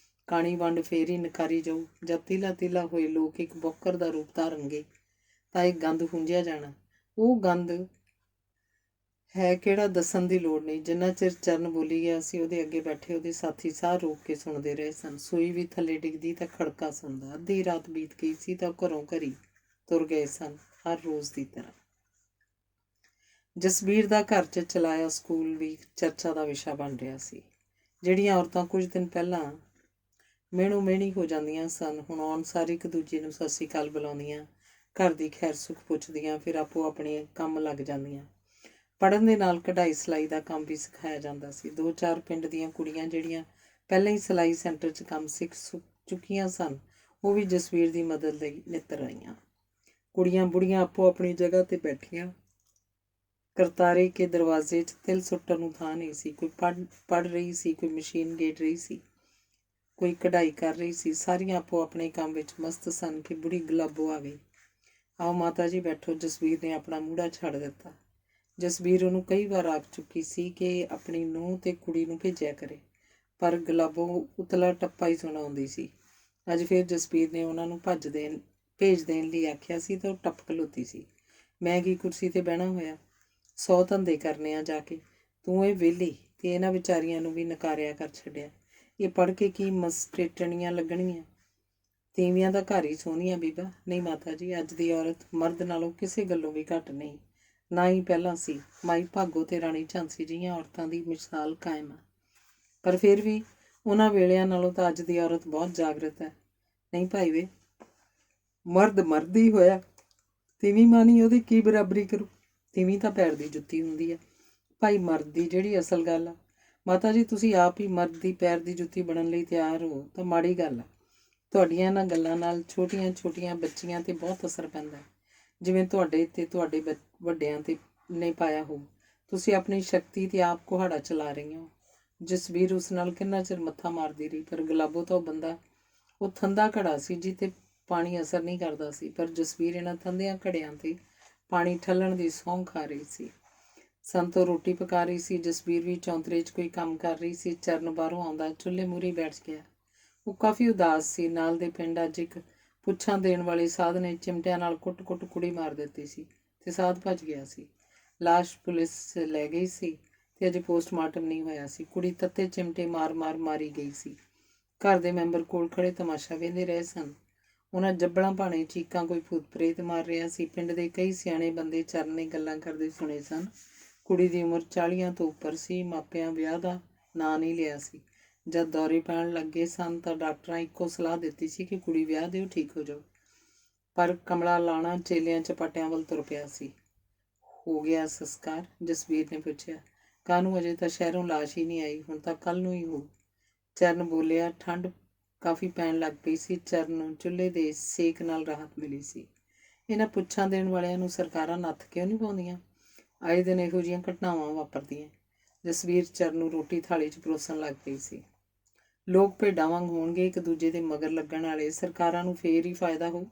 ਕਾਣੀ ਵੰਡ ਫੇਰ ਹੀ ਨਕਾਰੀ ਜਾਊ। ਜਦ ਤੀਲਾ ਤੀਲਾ ਹੋਏ ਲੋਕ ਇੱਕ ਬੌਕਰ ਦਾ ਰੂਪ ਧਾਰਨਗੇ ਤਾਂ ਇਹ ਗੰਦ ਹੁੰਜਿਆ ਜਾਣਾ। ਉਹ ਗੰਦ ਹੈ ਕਿਹੜਾ ਦੱਸਣ ਦੀ ਲੋੜ ਨਹੀਂ। ਜਿੰਨਾ ਚਿਰ ਚਰਨ ਬੋਲੀ ਗਿਆ ਸੀ, ਉਹਦੇ ਅੱਗੇ ਬੈਠੇ ਉਹਦੇ ਸਾਥੀ ਸਾਹ ਰੋਕ ਕੇ ਸੁਣਦੇ ਰਹੇ ਸਨ। ਸੂਈ ਵੀ ਥੱਲੇ ਡਿੱਗਦੀ ਤਾਂ ਖੜਕਾ ਸੁਣਦਾ। ਅੱਧੀ ਰਾਤ ਬੀਤ ਗਈ ਸੀ ਤਾਂ ਘਰੋਂ ਘਰੀ ਤੁਰ ਗਏ ਸਨ, ਹਰ ਰੋਜ਼ ਦੀ ਤਰ੍ਹਾਂ। ਜਸਬੀਰ ਦਾ ਘਰ 'ਚ ਚਲਾਇਆ ਸਕੂਲ ਵੀ ਚਰਚਾ ਦਾ ਵਿਸ਼ਾ ਬਣ ਰਿਹਾ ਸੀ। ਜਿਹੜੀਆਂ ਔਰਤਾਂ ਕੁਝ ਦਿਨ ਪਹਿਲਾਂ ਮਿਹਣੋ ਮਿਹਣੀ ਹੋ ਜਾਂਦੀਆਂ ਸਨ, ਹੁਣ ਆਉਣ ਸਾਰ ਇੱਕ ਦੂਜੇ ਨੂੰ ਸਤਿ ਸ਼੍ਰੀ ਅਕਾਲ ਬੁਲਾਉਂਦੀਆਂ, ਘਰ ਦੀ ਖੈਰ ਸੁੱਖ ਪੁੱਛਦੀਆਂ, ਫਿਰ ਆਪੋ ਆਪਣੇ ਕੰਮ ਲੱਗ ਜਾਂਦੀਆਂ। ਪੜ੍ਹਨ ਦੇ ਨਾਲ ਕਢਾਈ ਸਿਲਾਈ ਦਾ ਕੰਮ ਵੀ ਸਿਖਾਇਆ ਜਾਂਦਾ ਸੀ। 2-4 ਪਿੰਡ ਦੀਆਂ ਕੁੜੀਆਂ ਜਿਹੜੀਆਂ ਪਹਿਲਾਂ ਹੀ ਸਿਲਾਈ ਸੈਂਟਰ 'ਚ ਕੰਮ ਸਿੱਖ ਚੁੱਕੀਆਂ ਸਨ, ਉਹ ਵੀ ਜਸਬੀਰ ਦੀ ਮਦਦ ਲਈ ਨਿੱਤਰ ਆਈਆਂ। ਕੁੜੀਆਂ ਬੁੜੀਆਂ ਆਪੋ ਆਪਣੀ ਜਗ੍ਹਾ 'ਤੇ ਬੈਠੀਆਂ। ਕਰਤਾਰੇ ਕੇ ਦਰਵਾਜ਼ੇ 'ਚ ਤਿਲ ਸੁੱਟਣ ਨੂੰ ਥਾਂ ਨਹੀਂ ਸੀ। ਕੋਈ ਪੜ੍ਹ ਰਹੀ ਸੀ, ਕੋਈ ਮਸ਼ੀਨ ਗੇੜ ਰਹੀ ਸੀ, ਕੋਈ ਕਢਾਈ ਕਰ ਰਹੀ ਸੀ। ਸਾਰੀਆਂ ਆਪੋ ਆਪਣੇ ਕੰਮ ਵਿੱਚ ਮਸਤ ਸਨ ਕਿ ਬੁੜੀ ਗੁਲਾਬੋ ਆ ਗਈ। ਆਓ ਮਾਤਾ ਜੀ ਬੈਠੋ। ਜਸਬੀਰ ਨੇ ਆਪਣਾ ਮੂਹੜਾ ਛੱਡ ਦਿੱਤਾ। ਜਸਬੀਰ ਉਹਨੂੰ ਕਈ ਵਾਰ ਆਖ ਚੁੱਕੀ ਸੀ ਕਿ ਆਪਣੀ ਨੂੰਹ ਤੇ ਕੁੜੀ ਨੂੰ ਭੇਜਿਆ ਕਰੇ, ਪਰ ਗੁਲਾਬੋ ਉਤਲਾ ਟੱਪਾ ਹੀ ਸੁਣਾਉਂਦੀ ਸੀ। ਅੱਜ ਫਿਰ ਜਸਬੀਰ ਨੇ ਉਹਨਾਂ ਨੂੰ ਭੇਜ ਦੇਣ ਲਈ ਆਖਿਆ ਸੀ ਤਾਂ ਉਹ ਟੱਪ ਖਲੋਤੀ ਸੀ। ਮੈਂ ਕੀ ਕੁਰਸੀ 'ਤੇ ਬਹਿਣਾ ਹੋਇਆ, 100 ਧੰਦੇ ਕਰਨੇ ਆ ਜਾ ਕੇ। ਤੂੰ ਇਹ ਵਿਹਲੀ ਤੇ ਇਹਨਾਂ ਵਿਚਾਰੀਆਂ ਨੂੰ ਵੀ ਨਕਾਰਿਆ ਕਰ ਛੱਡਿਆ। ਇਹ ਪੜ੍ਹ ਕੇ ਕੀ ਮਸਟੇਟਣੀਆਂ ਲੱਗਣਗੀਆਂ। ਤੀਵੀਆਂ ਦਾ ਘਰ ਹੀ ਸੋਹਣੀਆਂ ਬੀਬਾ। ਨਹੀਂ ਮਾਤਾ ਜੀ, ਅੱਜ ਦੀ ਔਰਤ ਮਰਦ ਨਾਲੋਂ ਕਿਸੇ ਗੱਲੋਂ ਵੀ ਘੱਟ ਨਹੀਂ, ਨਾ ਹੀ ਪਹਿਲਾਂ ਸੀ। ਮਾਈ ਭਾਗੋ ਤੇ ਰਾਣੀ ਝਾਂਸੀ ਜਿਹੀਆਂ ਔਰਤਾਂ ਦੀ ਮਿਸਾਲ ਕਾਇਮ ਆ, ਪਰ ਫਿਰ ਵੀ ਉਹਨਾਂ ਵੇਲਿਆਂ ਨਾਲੋਂ ਤਾਂ ਅੱਜ ਦੀ ਔਰਤ ਬਹੁਤ ਜਾਗਰਤ ਹੈ। ਨਹੀਂ ਭਾਈ ਵੇ, ਮਰਦ ਹੀ ਹੋਇਆ, ਤੀਵੀਂ ਮਾਨੀ ਉਹਦੀ ਕੀ ਬਰਾਬਰੀ ਕਰੂ। ਤੀਵੀਂ ਤਾਂ ਪੈਰ ਦੀ ਜੁੱਤੀ ਹੁੰਦੀ ਆ ਭਾਈ, ਮਰਦ ਦੀ ਜਿਹੜੀ ਅਸਲ ਗੱਲ ਆ। ਮਾਤਾ ਜੀ, ਤੁਸੀਂ ਆਪ ਹੀ ਮਰਦ ਦੀ ਪੈਰ ਦੀ ਜੁੱਤੀ ਬਣਨ ਲਈ ਤਿਆਰ ਹੋ ਤਾਂ ਮਾੜੀ ਗੱਲ ਆ। ਤੁਹਾਡੀਆਂ ਇਹਨਾਂ ਗੱਲਾਂ ਨਾਲ ਛੋਟੀਆਂ ਛੋਟੀਆਂ ਬੱਚੀਆਂ 'ਤੇ ਬਹੁਤ ਅਸਰ ਪੈਂਦਾ, ਜਿਵੇਂ ਤੁਹਾਡੇ 'ਤੇ ਤੁਹਾਡੇ ਵੱਡਿਆਂ 'ਤੇ ਨੇ ਪਾਇਆ ਹੋਊ। ਤੁਸੀਂ ਆਪਣੀ ਸ਼ਕਤੀ 'ਤੇ ਆਪ ਕੁਹਾੜਾ ਚਲਾ ਰਹੀਆਂ ਹੋ। ਜਸਬੀਰ ਉਸ ਨਾਲ ਕਿੰਨਾ ਚਿਰ ਮੱਥਾ ਮਾਰਦੀ ਰਹੀ, ਪਰ ਗੁਲਾਬੋ ਤਾਂ ਉਹ ਥੰਦਾ ਘੜਾ ਸੀ ਜਿਹਤੇ ਪਾਣੀ ਅਸਰ ਨਹੀਂ ਕਰਦਾ ਸੀ। ਪਰ ਜਸਬੀਰ ਇਹਨਾਂ ਥੰਦਿਆਂ ਘੜਿਆਂ 'ਤੇ ਪਾਣੀ ਠੱਲਣ ਦੀ ਸਹੁੰ ਖਾ ਰਹੀ ਸੀ। ਸੰਤੋ ਰੋਟੀ ਪਕਾ ਰਹੀ ਸੀ। ਜਸਬੀਰ ਵੀ ਚੌਂਤਰੇ 'ਚ ਕੋਈ ਕੰਮ ਕਰ ਰਹੀ ਸੀ। ਚਰਨ ਬਾਹਰੋਂ ਆਉਂਦਾ ਚੁੱਲ੍ਹੇ ਮੂਹਰੇ ਬੈਠ ਗਿਆ। ਉਹ ਕਾਫੀ ਉਦਾਸ ਸੀ। ਨਾਲ ਦੇ ਪਿੰਡ ਅੱਜ ਇੱਕ ਪੁੱਛਾਂ ਦੇਣ ਵਾਲੇ ਸਾਧ ਨੇ ਚਿਮਟਿਆਂ ਨਾਲ ਕੁੱਟ-ਕੁੱਟ ਕੁੜੀ ਮਾਰ ਦਿੱਤੀ ਸੀ ਤੇ ਸਾਧ ਭੱਜ ਗਿਆ ਸੀ। ਲਾਸ਼ ਪੁਲਿਸ ਲੈ ਗਈ ਸੀ ਤੇ ਅਜੇ ਪੋਸਟਮਾਰਟਮ ਨਹੀਂ ਹੋਇਆ ਸੀ। ਕੁੜੀ ਤੱਤੇ ਚਿਮਟੇ ਮਾਰ-ਮਾਰ ਮਾਰੀ ਗਈ ਸੀ। ਘਰ ਦੇ ਮੈਂਬਰ ਕੋਲ ਖੜੇ ਤਮਾਸ਼ਾ ਵੇਖਦੇ ਰਹੇ ਸਨ। ਉਹਨਾਂ ਜੱਬਲਾਂ ਭਾਣੇ ਚੀਕਾਂ ਕੋਈ ਭੂਤ ਪ੍ਰੇਤ ਮਾਰ ਰਿਹਾ ਸੀ। ਪਿੰਡ ਦੇ ਕਈ ਸਿਆਣੇ ਬੰਦੇ ਚਰਨ ਨੇ ਗੱਲਾਂ ਕਰਦੇ ਸੁਣੇ ਸਨ। ਕੁੜੀ ਦੀ ਉਮਰ 40 ਤੋਂ ਉੱਪਰ ਸੀ। ਮਾਪਿਆਂ ਵਿਆਹ ਦਾ ਨਾਂ ਨਹੀਂ ਲਿਆ ਸੀ। ਜਦ ਦੌਰੇ ਪੈਣ ਲੱਗੇ ਸਨ ਤਾਂ ਡਾਕਟਰਾਂ ਇੱਕੋ ਸਲਾਹ ਦਿੱਤੀ ਸੀ ਕਿ ਕੁੜੀ ਵਿਆਹ ਦਿਓ, ਠੀਕ ਹੋ ਜਾਓ। ਪਰ ਕਮਲਾ ਲਾਣਾ ਚੇਲਿਆਂ ਚਪਾਟਿਆਂ ਵੱਲ ਤੁਰ ਪਿਆ ਸੀ। ਹੋ ਗਿਆ ਸੰਸਕਾਰ? ਜਸਬੀਰ ਨੇ ਪੁੱਛਿਆ। ਕਾਹਨੂੰ, ਅਜੇ ਤਾਂ ਸ਼ਹਿਰੋਂ ਲਾਸ਼ ਹੀ ਨਹੀਂ ਆਈ। ਹੁਣ ਤਾਂ ਕੱਲ੍ਹ ਨੂੰ ਹੀ ਹੋਊ। ਚਰਨ ਬੋਲਿਆ। ਠੰਡ ਕਾਫੀ ਪੈਣ ਲੱਗ ਪਈ ਸੀ। ਚਰਨ ਨੂੰ ਚੁੱਲ੍ਹੇ ਦੇ ਸੇਕ ਨਾਲ ਰਾਹਤ ਮਿਲੀ ਸੀ। ਇਹਨਾਂ ਪੁੱਛਾਂ ਦੇਣ ਵਾਲਿਆਂ ਨੂੰ ਸਰਕਾਰਾਂ ਨੱਥ ਕਿਉਂ ਨਹੀਂ ਪਾਉਂਦੀਆਂ? ਆਏ ਦਿਨ ਇਹੋ ਜਿਹੀਆਂ ਘਟਨਾਵਾਂ ਵਾਪਰਦੀਆਂ। ਜਸਵੀਰ ਚਰਨ ਨੂੰ ਰੋਟੀ ਥਾਲੀ 'ਚ ਪਰੋਸਣ ਲੱਗ ਪਈ ਸੀ। ਲੋਕ ਭੇਡਾਂ ਵਾਂਗ ਹੋਣਗੇ, ਇੱਕ ਦੂਜੇ ਦੇ ਮਗਰ ਲੱਗਣ ਵਾਲੇ। ਸਰਕਾਰਾਂ ਨੂੰ ਫੇਰ ਹੀ ਫਾਇਦਾ ਹੋਊ।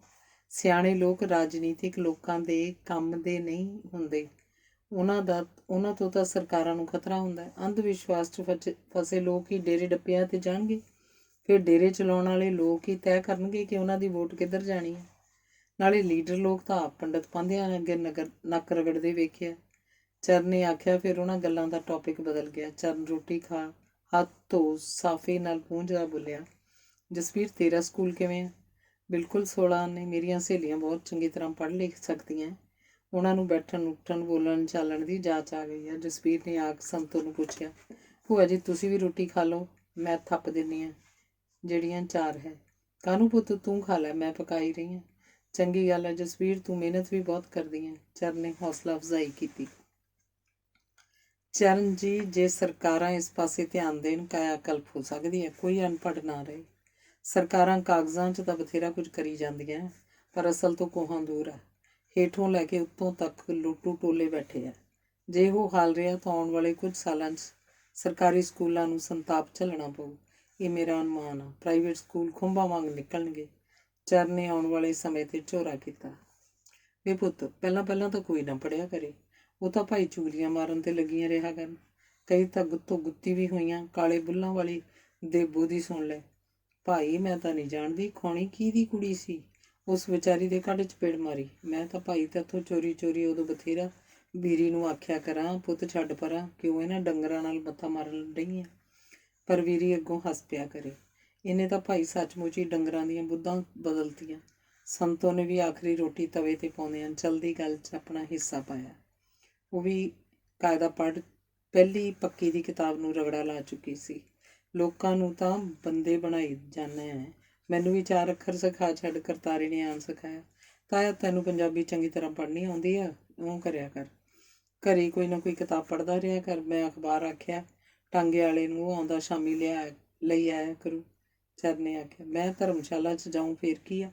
ਸਿਆਣੇ ਲੋਕ ਰਾਜਨੀਤਿਕ ਲੋਕਾਂ ਦੇ ਕੰਮ ਦੇ ਨਹੀਂ ਹੁੰਦੇ। ਉਹਨਾਂ ਤੋਂ ਤਾਂ ਸਰਕਾਰਾਂ ਨੂੰ ਖਤਰਾ ਹੁੰਦਾ। ਅੰਧ ਵਿਸ਼ਵਾਸ 'ਚ ਫਸੇ ਲੋਕ ਹੀ ਡੇਰੇ ਡੱਪਿਆਂ 'ਤੇ ਜਾਣਗੇ। ਫਿਰ ਡੇਰੇ ਚਲਾਉਣ ਵਾਲੇ ਲੋਕ ਹੀ ਤੈਅ ਕਰਨਗੇ ਕਿ ਉਹਨਾਂ ਦੀ ਵੋਟ ਕਿੱਧਰ ਜਾਣੀ ਹੈ। ਨਾਲੇ ਲੀਡਰ ਲੋਕ ਤਾਂ ਆਪ ਪੰਡਤ ਪਾਂਧਿਆਂ ਅੱਗੇ ਨੱਕ ਰਗੜਦੇ ਵੇਖਿਆ। ਚਰਨ ਨੇ ਆਖਿਆ। ਫਿਰ ਉਹਨਾਂ ਗੱਲਾਂ ਦਾ ਟੌਪਿਕ ਬਦਲ ਗਿਆ। ਚਰਨ ਰੋਟੀ ਖਾ ਹੱਥ ਧੋ ਸਾਫੇ ਨਾਲ ਪੂੰਝਦਾ ਬੋਲਿਆ, ਜਸਵੀਰ ਤੇਰਾ ਸਕੂਲ ਕਿਵੇਂ ਆ? ਬਿਲਕੁਲ 16 ਆਨੇ। ਮੇਰੀਆਂ ਸਹੇਲੀਆਂ ਬਹੁਤ ਚੰਗੀ ਤਰ੍ਹਾਂ ਪੜ੍ਹ ਲਿਖ ਸਕਦੀਆਂ। ਉਹਨਾਂ ਨੂੰ ਬੈਠਣ ਉੱਠਣ ਬੋਲਣ ਚਾਲਣ ਦੀ ਜਾਚ ਆ ਗਈ ਆ। ਜਸਵੀਰ ਨੇ ਆ ਕੇ ਸੰਤੋ ਨੂੰ ਪੁੱਛਿਆ, ਭੂਆ ਜੀ ਤੁਸੀਂ ਵੀ ਰੋਟੀ ਖਾ ਲਓ, ਮੈਂ ਥੱਪ ਦਿੰਦੀ ਹਾਂ ਜਿਹੜੀਆਂ 4 ਹੈ। ਕਾਹਨੂੰ ਪੁੱਤ ਤੂੰ ਖਾ ਲੈ, ਮੈਂ ਪਕਾਈ ਰਹੀ ਹਾਂ। ਚੰਗੀ ਗੱਲ ਹੈ ਜਸਵੀਰ, ਤੂੰ ਮਿਹਨਤ ਵੀ ਬਹੁਤ ਕਰਦੀ ਹੈ। ਚਰਨ ਨੇ ਹੌਸਲਾ ਅਫਜ਼ਾਈ ਕੀਤੀ। ਚਰਨ ਜੀ, ਜੇ ਸਰਕਾਰਾਂ ਇਸ ਪਾਸੇ ਧਿਆਨ ਦੇਣ ਕਾਇਆ ਕਲਪ ਹੋ ਸਕਦੀ ਹੈ। ਕੋਈ ਅਨਪੜ੍ਹ ਨਾ ਰਹੇ। ਸਰਕਾਰਾਂ ਕਾਗਜ਼ਾਂ 'ਚ ਤਾਂ ਬਥੇਰਾ ਕੁਝ ਕਰੀ ਜਾਂਦੀਆਂ, ਪਰ ਅਸਲ ਤੋਂ ਕੋਹਾਂ ਦੂਰ ਆ। ਹੇਠੋਂ ਲੈ ਕੇ ਉੱਤੋਂ ਤੱਕ ਲੁੱਟੂ ਟੋਲੇ ਬੈਠੇ ਆ। ਜੇ ਉਹ ਹਾਲ ਰਿਹਾ ਤਾਂ ਆਉਣ ਵਾਲੇ ਕੁਝ ਸਾਲਾਂ 'ਚ ਸਰਕਾਰੀ ਸਕੂਲਾਂ ਨੂੰ ਸੰਤਾਪ ਝੱਲਣਾ ਪਊ। ਇਹ ਮੇਰਾ ਅਨੁਮਾਨ ਆ। ਪ੍ਰਾਈਵੇਟ ਸਕੂਲ ਖੁੰਭਾਂ ਵਾਂਗ ਨਿਕਲਣਗੇ। ਚਰਨ ਨੇ ਆਉਣ ਵਾਲੇ ਸਮੇਂ 'ਤੇ ਝੋਰਾ ਕੀਤਾ। ਵੇ ਪੁੱਤ, ਪਹਿਲਾਂ ਤਾਂ ਕੋਈ ਨਾ ਪੜ੍ਹਿਆ ਕਰੇ। ਉਹ ਤਾਂ ਭਾਈ ਚੂਲੀਆਂ ਮਾਰਨ 'ਤੇ ਲੱਗੀਆਂ ਰਿਹਾ ਕਰਨ। ਕਈ ਤਾਂ ਗੁੱਤੋਂ ਗੁੱਤੀ ਵੀ ਹੋਈਆਂ। ਕਾਲੇ ਬੁੱਲਾਂ ਵਾਲੀ ਦੇਬੂ ਦੀ ਸੁਣ ਲੈ। ਭਾਈ ਮੈਂ ਤਾਂ ਨਹੀਂ ਜਾਣਦੀ ਖੌਣੀ ਕਿਹਦੀ ਕੁੜੀ ਸੀ। ਉਸ ਵਿਚਾਰੀ ਦੇ ਕੱਢ ਚਪੇੜ ਮਾਰੀ। ਮੈਂ ਤਾਂ ਭਾਈ ਤੈਥੋਂ ਚੋਰੀ ਉਦੋਂ ਬਥੇਰਾ ਵੀਰੀ ਨੂੰ ਆਖਿਆ ਕਰਾਂ, ਪੁੱਤ ਛੱਡ ਪਰਾਂ, ਕਿਉਂ ਇਹਨਾਂ ਡੰਗਰਾਂ ਨਾਲ ਮੱਥਾ ਮਾਰਨ ਡਈ ਆ। ਪਰ ਵੀਰੀ ਅੱਗੋਂ ਹੱਸ ਪਿਆ ਕਰੇ। ਇਹਨੇ ਤਾਂ ਭਾਈ ਸੱਚਮੁੱਚ ਹੀ ਡੰਗਰਾਂ ਦੀਆਂ ਬੁੱਧਾਂ ਬਦਲਤੀਆਂ। ਸੰਤੋ ਨੇ ਵੀ ਆਖਰੀ ਰੋਟੀ ਤਵੇ 'ਤੇ ਪਾਉਂਦਿਆਂ ਚਲਦੀ ਗੱਲ 'ਚ ਆਪਣਾ ਹਿੱਸਾ ਪਾਇਆ। ਉਹ ਵੀ ਕਾਇਦਾ ਪੜ੍ਹ ਪਹਿਲੀ ਪੱਕੀ ਦੀ ਕਿਤਾਬ ਨੂੰ ਰਗੜਾ ਲਾ ਚੁੱਕੀ ਸੀ। ਲੋਕਾਂ ਨੂੰ ਤਾਂ ਬੰਦੇ ਬਣਾਈ ਜਾਂਦਾ ਹੈ। ਮੈਨੂੰ ਵੀ 4 ਅੱਖਰ ਸਿਖਾ ਛੱਡ, ਕਰਤਾਰੇ ਨੇ ਆਣ ਸਿਖਾਇਆ। ਤਾਇਆ ਤੈਨੂੰ ਪੰਜਾਬੀ ਚੰਗੀ ਤਰ੍ਹਾਂ ਪੜ੍ਹਨੀ ਆਉਂਦੀ ਆ, ਉਹ ਕਰਿਆ ਕਰ। ਘਰੇ ਕੋਈ ਨਾ ਕੋਈ ਕਿਤਾਬ ਪੜ੍ਹਦਾ ਰਿਹਾ ਕਰ। ਮੈਂ ਅਖਬਾਰ ਆਖਿਆ। ਟਾਂਗੇ ਵਾਲੇ ਨੂੰ ਉਹ ਆਉਂਦਾ ਸ਼ਾਮੀ ਲਈ ਆਇਆ ਕਰੂ। ਚਰਨ ਨੇ ਆਖਿਆ। ਮੈਂ ਧਰਮਸ਼ਾਲਾ 'ਚ ਜਾਊਂ ਫੇਰ ਕੀ ਆ।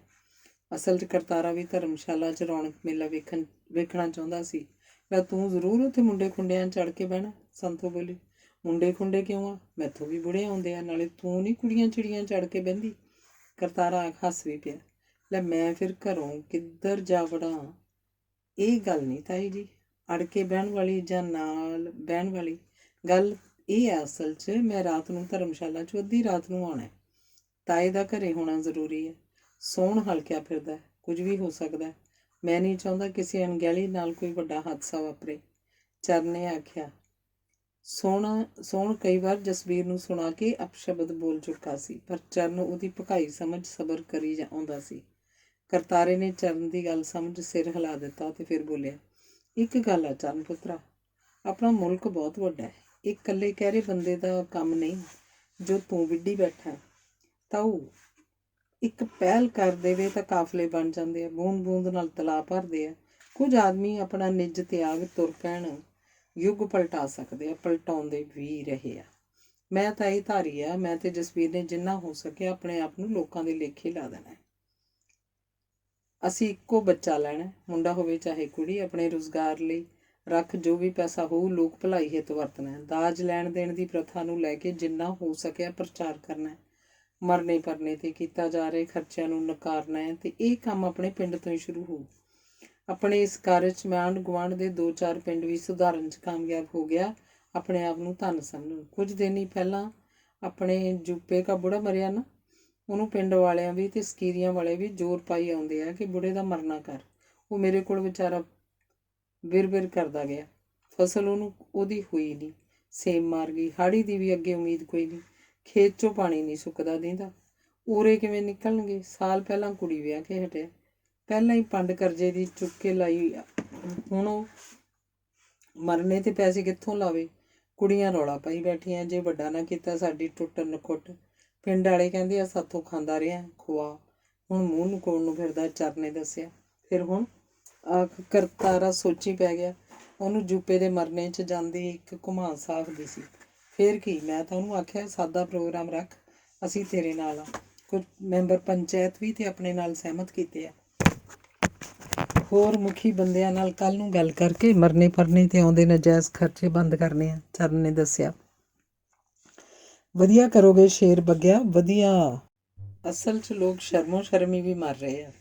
ਅਸਲ 'ਚ ਕਰਤਾਰਾ ਵੀ ਧਰਮਸ਼ਾਲਾ 'ਚ ਰੌਣਕ ਮੇਲਾ ਵੇਖਣਾ ਚਾਹੁੰਦਾ ਸੀ। ਲੈ ਤੂੰ ਜ਼ਰੂਰ ਉੱਥੇ ਮੁੰਡੇ ਖੁੰਡਿਆਂ ਚੜ੍ਹ ਕੇ ਬਹਿਣਾ। ਸੰਤੋ ਬੋਲੀ। ਮੁੰਡੇ ਖੁੰਡੇ ਕਿਉਂ ਆ? ਮੈਥੋਂ ਵੀ ਬੁੜੇ ਆਉਂਦੇ ਆ। ਨਾਲੇ ਤੂੰ ਨਹੀਂ ਕੁੜੀਆਂ ਚਿੜੀਆਂ ਚੜ੍ਹ ਕੇ ਬਹਿੰਦੀ। ਕਰਤਾਰਾ ਹੱਸ ਵੀ ਪਿਆ। ਲੈ ਮੈਂ ਫਿਰ ਘਰੋਂ ਕਿੱਧਰ ਜਾ ਵੜਾਂ? ਇਹ ਗੱਲ ਨਹੀਂ ਤਾਈ ਜੀ, ਅੜ ਕੇ ਬਹਿਣ ਵਾਲੀ ਜਾਂ ਨਾਲ ਬਹਿਣ ਵਾਲੀ। ਗੱਲ ਇਹ ਹੈ ਅਸਲ 'ਚ ਮੈਂ ਰਾਤ ਨੂੰ ਧਰਮਸ਼ਾਲਾ 'ਚ ਅੱਧੀ ਰਾਤ ਨੂੰ ਆਉਣਾ। ਤਾਏ ਦਾ ਘਰੇ ਹੋਣਾ ਜ਼ਰੂਰੀ ਹੈ। ਸੋਹਣ ਹਲਕਿਆ ਫਿਰਦਾ, ਕੁਝ ਵੀ ਹੋ ਸਕਦਾ। ਮੈਂ ਨਹੀਂ ਚਾਹੁੰਦਾ ਕਿਸੇ ਅਣਗਹਿਲੀ ਨਾਲ ਕੋਈ ਵੱਡਾ ਹਾਦਸਾ ਵਾਪਰੇ। ਚਰਨ ਨੇ ਆਖਿਆ। ਸੋਹਣ ਕਈ ਵਾਰ ਜਸਵੀਰ ਨੂੰ ਸੁਣਾ ਕੇ ਅਪਸ਼ਬਦ ਬੋਲ ਚੁੱਕਾ ਸੀ, ਪਰ ਚਰਨ ਉਹਦੀ ਭਕਾਈ ਸਮਝ ਸਬਰ ਕਰੀ ਆਉਂਦਾ ਸੀ। ਕਰਤਾਰੇ ਨੇ ਚਰਨ ਦੀ ਗੱਲ ਸਮਝ ਸਿਰ ਹਿਲਾ ਦਿੱਤਾ ਤੇ ਫਿਰ ਬੋਲਿਆ, ਇੱਕ ਗੱਲ ਆ ਚਰਨ ਪੁੱਤਰਾ, ਆਪਣਾ ਮੁਲਕ ਬਹੁਤ ਵੱਡਾ ਹੈ। ਇਹ ਇਕੱਲੇ ਕਹਿਰੇ ਬੰਦੇ ਦਾ ਕੰਮ ਨਹੀਂ ਜੋ ਤੂੰ ਵਿੱਢੀ ਬੈਠਾ। ਤਾਂ ਉਹ ਇੱਕ ਪਹਿਲ ਕਰ ਦੇਵੇ ਤਾਂ ਕਾਫਲੇ ਬਣ ਜਾਂਦੇ ਆ। ਬੂੰਦ ਬੂੰਦ ਨਾਲ ਤਲਾਅ ਭਰਦੇ ਆ। ਕੁਝ ਆਦਮੀ ਆਪਣਾ ਨਿੱਜ ਤਿਆਗ ਤੁਰ ਪੈਣ, ਯੁੱਗ ਪਲਟਾ ਸਕਦੇ ਆ, ਪਲਟਾਉਂਦੇ ਵੀ ਰਹੇ ਆ। ਮੈਂ ਤਾਂ ਇਹ ਧਾਰੀ ਆ। ਮੈਂ ਤੇ ਜਸਵੀਰ ਨੇ ਜਿੰਨਾ ਹੋ ਸਕਿਆ ਆਪਣੇ ਆਪ ਨੂੰ ਲੋਕਾਂ ਦੇ ਲੇਖੇ ਲਾ ਦੇਣਾ। ਅਸੀਂ ਇੱਕੋ ਬੱਚਾ ਲੈਣਾ, ਮੁੰਡਾ ਹੋਵੇ ਚਾਹੇ ਕੁੜੀ। ਆਪਣੇ ਰੁਜ਼ਗਾਰ ਲਈ ਰੱਖ ਜੋ ਵੀ ਪੈਸਾ ਹੋਊ ਲੋਕ ਭਲਾਈ ਹਿੱਤ ਵਰਤਣਾ। ਦਾਜ ਲੈਣ ਦੇਣ ਦੀ ਪ੍ਰਥਾ ਨੂੰ ਲੈ ਕੇ ਜਿੰਨਾ ਹੋ ਸਕਿਆ ਪ੍ਰਚਾਰ ਕਰਨਾ। ਮਰਨੇ ਪਰਨੇ 'ਤੇ ਕੀਤਾ ਜਾ ਰਹੇ ਖਰਚਿਆਂ ਨੂੰ ਨਕਾਰਨਾ ਹੈ ਤੇ ਇਹ ਕੰਮ ਆਪਣੇ ਪਿੰਡ ਤੋਂ ਹੀ ਸ਼ੁਰੂ ਹੋਊ। ਆਪਣੇ ਇਸ ਕਾਰਜ 'ਚ ਮੈਂ ਆਂਢ ਗੁਆਂਢ ਦੇ 2-4 ਪਿੰਡ ਵੀ ਸੁਧਾਰਨ 'ਚ ਕਾਮਯਾਬ ਹੋ ਗਿਆ। ਆਪਣੇ ਆਪ ਨੂੰ ਧੰਨ ਸਮਝੋ। ਕੁਝ ਦਿਨ ਹੀ ਪਹਿਲਾਂ ਆਪਣੇ ਜੂਪੇ ਕਾ ਬੁੜਾ ਮਰਿਆ ਨਾ, ਉਹਨੂੰ ਪਿੰਡ ਵਾਲਿਆਂ ਵੀ ਤੇ ਸਕੀਰੀਆਂ ਵਾਲੇ ਵੀ ਜ਼ੋਰ ਪਾਈ ਆਉਂਦੇ ਆ ਕਿ ਬੁੜੇ ਦਾ ਮਰਨਾ ਕਰ। ਉਹ ਮੇਰੇ ਕੋਲ ਵਿਚਾਰਾ ਬਿਰ ਕਰਦਾ ਗਿਆ। ਫਸਲ ਉਹਦੀ ਹੋਈ ਨਹੀਂ, ਸੇਮ ਮਾਰ ਗਈ। ਹਾੜੀ ਦੀ ਵੀ ਅੱਗੇ ਉਮੀਦ ਕੋਈ ਨਹੀਂ। ਖੇਤ 'ਚੋਂ ਪਾਣੀ ਨਹੀਂ ਸੁੱਕਦਾ ਦਿੰਦਾ। ਉਰੇ ਕਿਵੇਂ ਨਿਕਲਣਗੇ? ਸਾਲ ਪਹਿਲਾਂ ਕੁੜੀ ਵਿਆਹ ਕੇ ਹਟਿਆ। ਪਹਿਲਾਂ ਹੀ ਪੰਡ ਕਰਜ਼ੇ ਦੀ ਚੁੱਕ ਕੇ ਲਾਈ। ਹੁਣ ਉਹ ਮਰਨੇ 'ਤੇ ਪੈਸੇ ਕਿੱਥੋਂ ਲਾਵੇ? ਕੁੜੀਆਂ ਰੌਲਾ ਪਾਈ ਬੈਠੀਆਂ, ਜੇ ਵੱਡਾ ਨਾ ਕੀਤਾ ਸਾਡੀ ਟੁੱਟ ਨਖੁੱਟ। ਪਿੰਡ ਵਾਲੇ ਕਹਿੰਦੇ ਆ ਸਾਥੋਂ ਖਾਂਦਾ ਰਿਹਾ ਖੁਆ। ਹੁਣ ਮੂੰਹ ਨਕੋਣ ਨੂੰ ਫਿਰਦਾ। ਚਰਨ ਨੇ ਦੱਸਿਆ। ਫਿਰ ਹੁਣ ਕਰਤਾਰਾ ਸੋਚੀ ਪੈ ਗਿਆ। ਉਹਨੂੰ ਜੂਪੇ ਦੇ ਮਰਨੇ 'ਚ ਜਾਂਦੀ ਇੱਕ ਘੁਮਾ ਸਾਫਦੀ ਸੀ। ਫਿਰ ਕੀ, ਮੈਂ ਤਾਂ ਉਹਨੂੰ ਆਖਿਆ ਸਾਦਾ ਪ੍ਰੋਗਰਾਮ ਰੱਖ, ਅਸੀਂ ਤੇਰੇ ਨਾਲ ਆ। ਕੁਝ ਮੈਂਬਰ ਪੰਚਾਇਤ ਵੀ ਤੇ ਆਪਣੇ ਨਾਲ ਸਹਿਮਤ ਕੀਤੇ ਆ। ਹੋਰ ਮੁਖੀ ਬੰਦਿਆਂ ਨਾਲ ਕੱਲ੍ਹ ਨੂੰ ਗੱਲ ਕਰਕੇ ਮਰਨੇ ਪਰਨੇ ਤੇ ਆਉਂਦੇ ਨਜਾਇਜ਼ ਖਰਚੇ ਬੰਦ ਕਰਨੇ ਆ, ਚਰਨ ਨੇ ਦੱਸਿਆ। ਵਧੀਆ ਕਰੋਗੇ ਸ਼ੇਰ ਬੱਗਿਆ, ਵਧੀਆ। ਅਸਲ 'ਚ ਲੋਕ ਸ਼ਰਮੋ ਸ਼ਰਮੀ ਵੀ ਮਰ ਰਹੇ ਆ।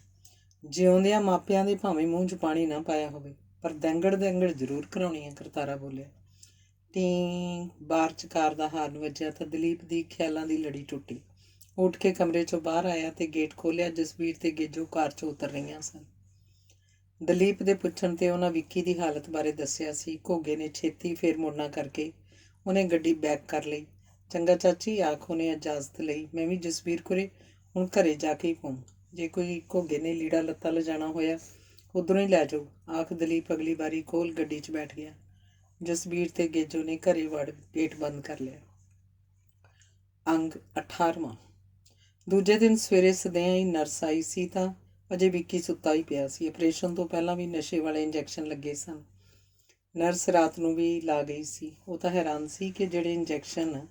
ਜਿਉਂਦਿਆਂ ਮਾਪਿਆਂ ਦੇ ਭਾਵੇਂ ਮੂੰਹ 'ਚ ਪਾਣੀ ਨਾ ਪਾਇਆ ਹੋਵੇ, ਪਰ ਦੰਗੜ ਦੰਗੜ ਜ਼ਰੂਰ ਕਰਾਉਣੀ ਆ, ਕਰਤਾਰਾ ਬੋਲਿਆ। ਟੀ ਬਾਰ 'ਚ ਕਾਰ ਦਾ ਹਾਰਨ ਵੱਜਿਆ ਤਾਂ ਦਲੀਪ ਦੀ ਖਿਆਲਾਂ ਦੀ ਲੜੀ ਟੁੱਟੀ। ਉੱਠ ਕੇ ਕਮਰੇ 'ਚੋਂ ਬਾਹਰ ਆਇਆ ਤੇ ਗੇਟ ਖੋਲ੍ਹਿਆ। ਜਸਵੀਰ ਤੇ ਗੇਜੋ ਕਾਰ 'ਚੋਂ ਉਤਰ ਰਹੀਆਂ ਸਨ। ਦਲੀਪ ਦੇ ਪੁੱਛਣ ਤੇ ਉਹਨਾਂ ਵਿੱਕੀ ਦੀ ਹਾਲਤ ਬਾਰੇ ਦੱਸਿਆ ਸੀ। ਘੋਗੇ ਨੇ ਛੇਤੀ ਫੇਰ ਮੁੜਨਾ ਕਰਕੇ ਉਹਨੇ ਗੱਡੀ ਬੈਕ ਕਰ ਲਈ। ਚੰਗਾ ਚਾਚੀ, ਆਖ ਉਹਨੇ ਇਜਾਜ਼ਤ ਲਈ। ਮੈਂ ਵੀ ਜਸਵੀਰ ਕੋਲੇ ਹੁਣ ਘਰੇ ਜਾ ਕੇ ਹੀ ਪਾਉਂ। ਜੇ ਕੋਈ ਘੋਗੇ ਨੇ ਲੀੜਾ ਲੱਤਾ ਲਿਜਾਣਾ ਹੋਇਆ ਉੱਧਰੋਂ ਹੀ ਲੈ ਜਾਓ, ਆਖ ਦਲੀਪ ਅਗਲੀ ਵਾਰੀ ਕੋਲ ਗੱਡੀ 'ਚ ਬੈਠ ਗਿਆ। ਜਸਵੀਰ ਤੇ ਗੇਜੋ ਨੇ ਘਰੇ ਵੜ ਗੇਟ ਬੰਦ ਕਰ ਲਿਆ। ਅੰਗ 18ਵਾਂ। ਦੂਜੇ ਦਿਨ ਸਵੇਰੇ ਸਦਿਆਂ ਹੀ ਨਰਸ ਆਈ ਸੀ ਤਾਂ ਅਜੇ ਵਿੱਕੀ ਸੁੱਤਾ ਹੀ ਪਿਆ ਸੀ। ਆਪਰੇਸ਼ਨ ਤੋਂ ਪਹਿਲਾਂ ਵੀ ਨਸ਼ੇ ਵਾਲੇ ਇੰਜੈਕਸ਼ਨ ਲੱਗੇ ਸਨ। ਨਰਸ ਰਾਤ ਨੂੰ ਵੀ ਲਾ ਗਈ ਸੀ। ਉਹ ਤਾਂ ਹੈਰਾਨ ਸੀ ਕਿ ਜਿਹੜੇ ਇੰਜੈਕਸ਼ਨ